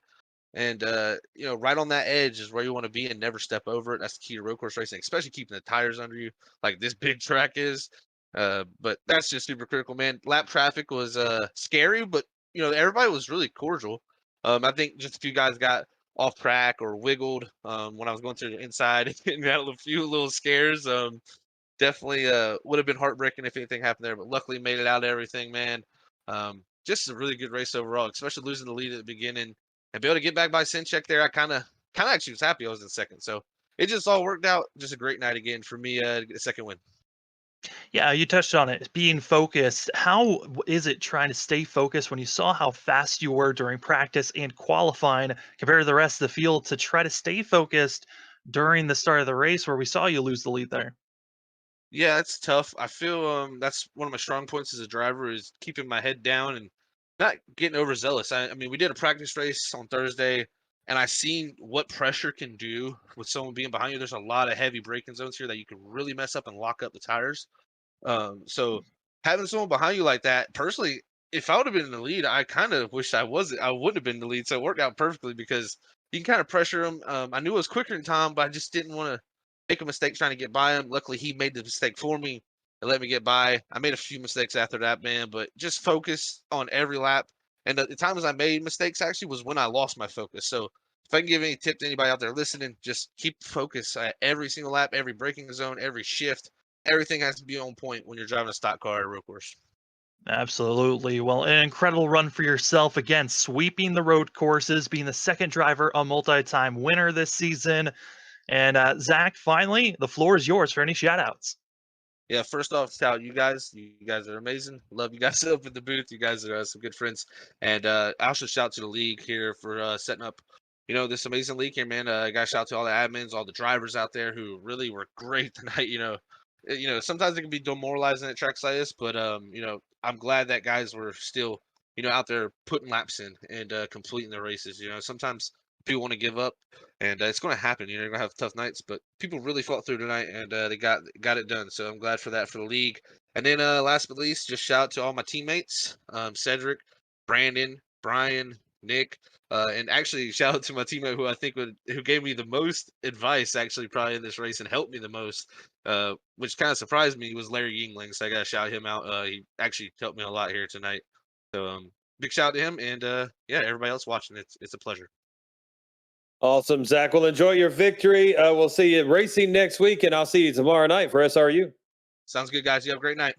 And right on that edge is where you want to be and never step over it. That's the key to road course racing, especially keeping the tires under you, like this big track is. But that's just super critical, man. Lap traffic was scary, but everybody was really cordial. I think just a few guys got off track or wiggled when I was going through the inside and had a few little scares. Definitely would have been heartbreaking if anything happened there, but luckily made it out of everything, man. Just a really good race overall, especially losing the lead at the beginning. And be able to get back by Sinchek there, I kind of actually was happy I was in second. So it just all worked out. Just a great night again for me to get a second win. Yeah, you touched on it, being focused. How is it trying to stay focused when you saw how fast you were during practice and qualifying compared to the rest of the field to try to stay focused during the start of the race where we saw you lose the lead there? Yeah, it's tough. I feel that's one of my strong points as a driver is keeping my head down and not getting overzealous. I mean, we did a practice race on Thursday, and I seen what pressure can do with someone being behind you. There's a lot of heavy braking zones here that you can really mess up and lock up the tires. So having someone behind you like that, personally, if I would have been in the lead, I kind of wish I wasn't. I wouldn't have been in the lead. So it worked out perfectly because you can kind of pressure him. I knew it was quicker than Tom, but I just didn't want to make a mistake trying to get by him. Luckily, he made the mistake for me and let me get by. I made a few mistakes after that, man, but just focus on every lap. And the times I made mistakes actually was when I lost my focus. So if I can give any tip to anybody out there listening, just keep focus at every single lap, every braking zone, every shift. Everything has to be on point when you're driving a stock car at a road course. Absolutely. Well, an incredible run for yourself. Again, sweeping the road courses, being the second driver, a multi-time winner this season. And Zach, finally, the floor is yours for any shout outs. Yeah, first off, shout out you guys. You guys are amazing. Love you guys up in the booth. You guys are some good friends. And I also shout out to the league here for setting up, this amazing league here, man. I got to shout out to all the admins, all the drivers out there who really were great tonight. Sometimes it can be demoralizing at tracks like this, but I'm glad that guys were still, out there putting laps in and completing the races. Sometimes people want to give up, and it's going to happen. You're going to have tough nights, but people really fought through tonight, and they got it done. So I'm glad for that for the league. And then last but least, just shout out to all my teammates, Cedric, Brandon, Brian, Nick. And actually, shout out to my teammate who gave me the most advice, actually, probably in this race and helped me the most, which kind of surprised me, was Larry Yingling. So I got to shout him out. He actually helped me a lot here tonight. So big shout out to him. And yeah, everybody else watching, it's a pleasure. Awesome, Zach. Well, enjoy your victory. We'll see you racing next week, and I'll see you tomorrow night for SRU. Sounds good, guys. You have a great night.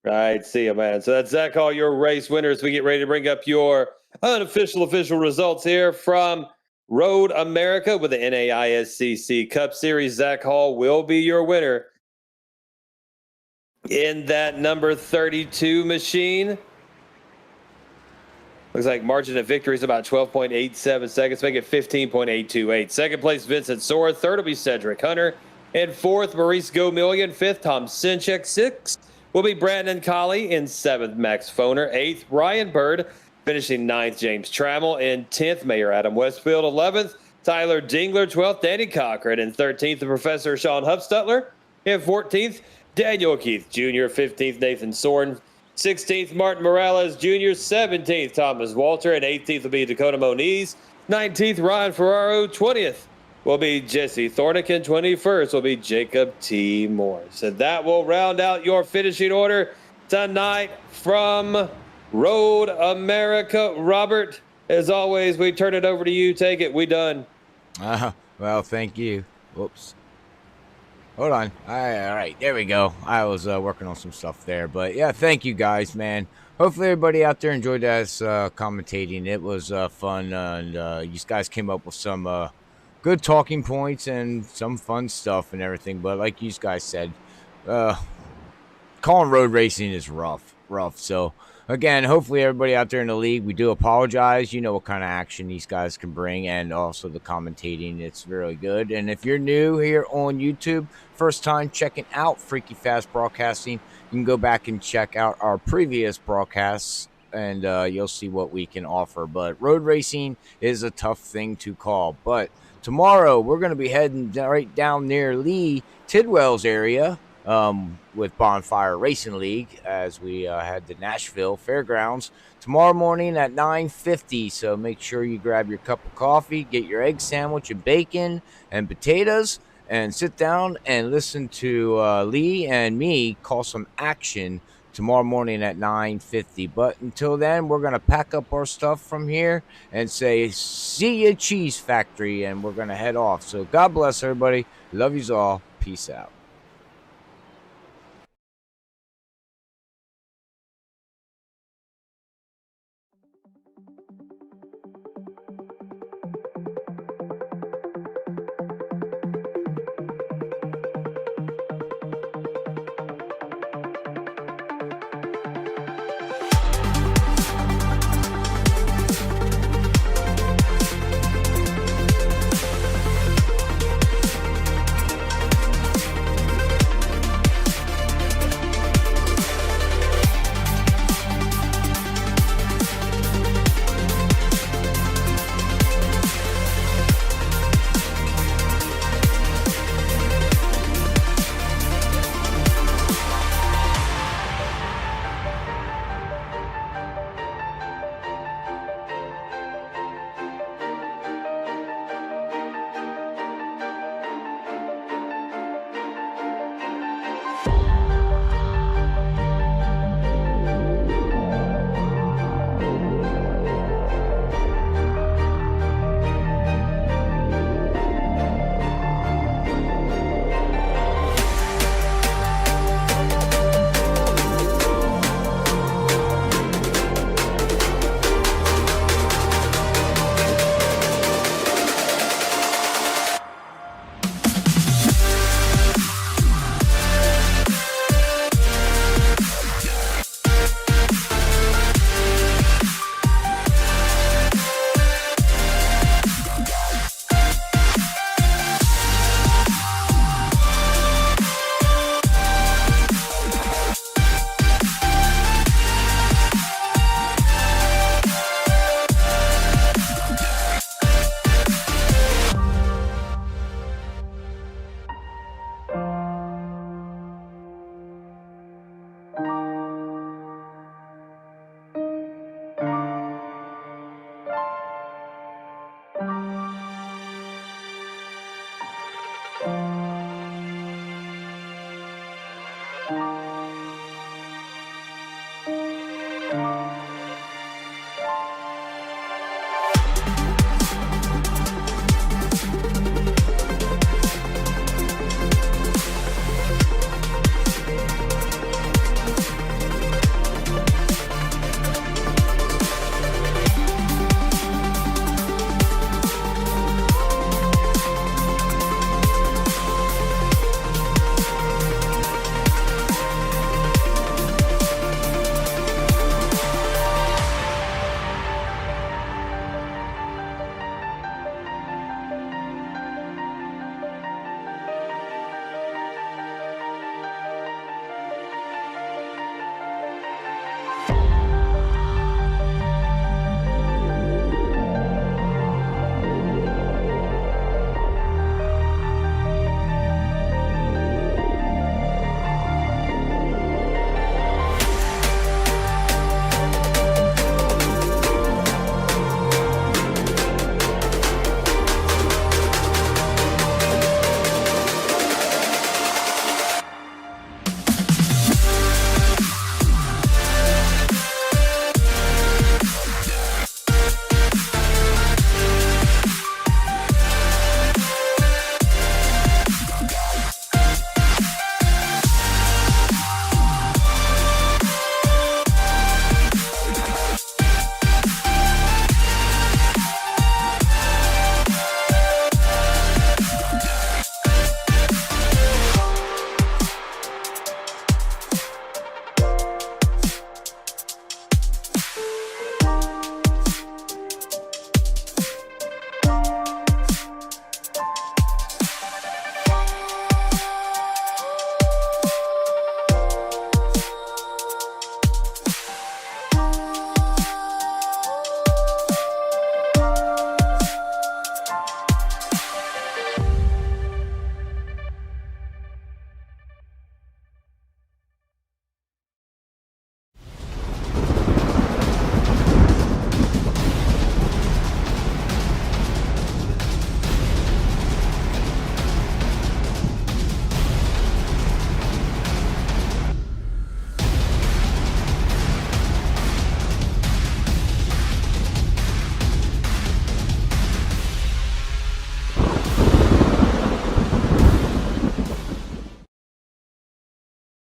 All right, see you, man. So that's Zach, all your race winners. We get ready to bring up your official results here from Road America with the NAISCC Cup Series. Zach Hall will be your winner in that number 32 machine. Looks like margin of victory is about 12.87 seconds, make it 15.828. Second place, Vincent Sora. Third will be Cedric Hunter. And fourth, Maurice Gomillion. Fifth, Tom Sinchek. Sixth will be Brandon Colley. In seventh, Max Foner. Eighth, Ryan Bird. Finishing ninth, James Trammell. In 10th, Mayor Adam Westfield. 11th, Tyler Dingler. 12th, Danny Cochran. And 13th, the Professor Sean Hufstutler. And 14th, Daniel Keith Jr. 15th, Nathan Soren. 16th, Martin Morales Jr., 17th, Thomas Walter, and 18th will be Dakota Moniz. 19th, Ryan Ferraro. 20th will be Jesse Thornick, and 21st will be Jacob T. Morris. And that will round out your finishing order tonight from Road America. Robert, as always, we turn it over to you. Take it. We done. Well, thank you. Whoops. Hold on. All right. There we go. I was working on some stuff there. But, yeah, thank you guys, man. Hopefully everybody out there enjoyed us commentating. It was fun. And you guys came up with some good talking points and some fun stuff and everything. But like you guys said, calling road racing is rough. So, again, hopefully everybody out there in the league, we do apologize. You know what kind of action these guys can bring, and also the commentating. It's really good. And if you're new here on YouTube, first time checking out Freaky Fast Broadcasting, you can go back and check out our previous broadcasts, and you'll see what we can offer. But road racing is a tough thing to call. But tomorrow we're going to be heading right down near Lee Tidwell's area, with Bonfire Racing League, as we head to Nashville Fairgrounds tomorrow morning at 9:50. So make sure you grab your cup of coffee, get your egg sandwich and bacon and potatoes, and sit down and listen to Lee and me call some action tomorrow morning at 9:50. But until then, we're going to pack up our stuff from here and say, see ya, Cheese Factory, and we're going to head off. So God bless everybody. Love yous all. Peace out.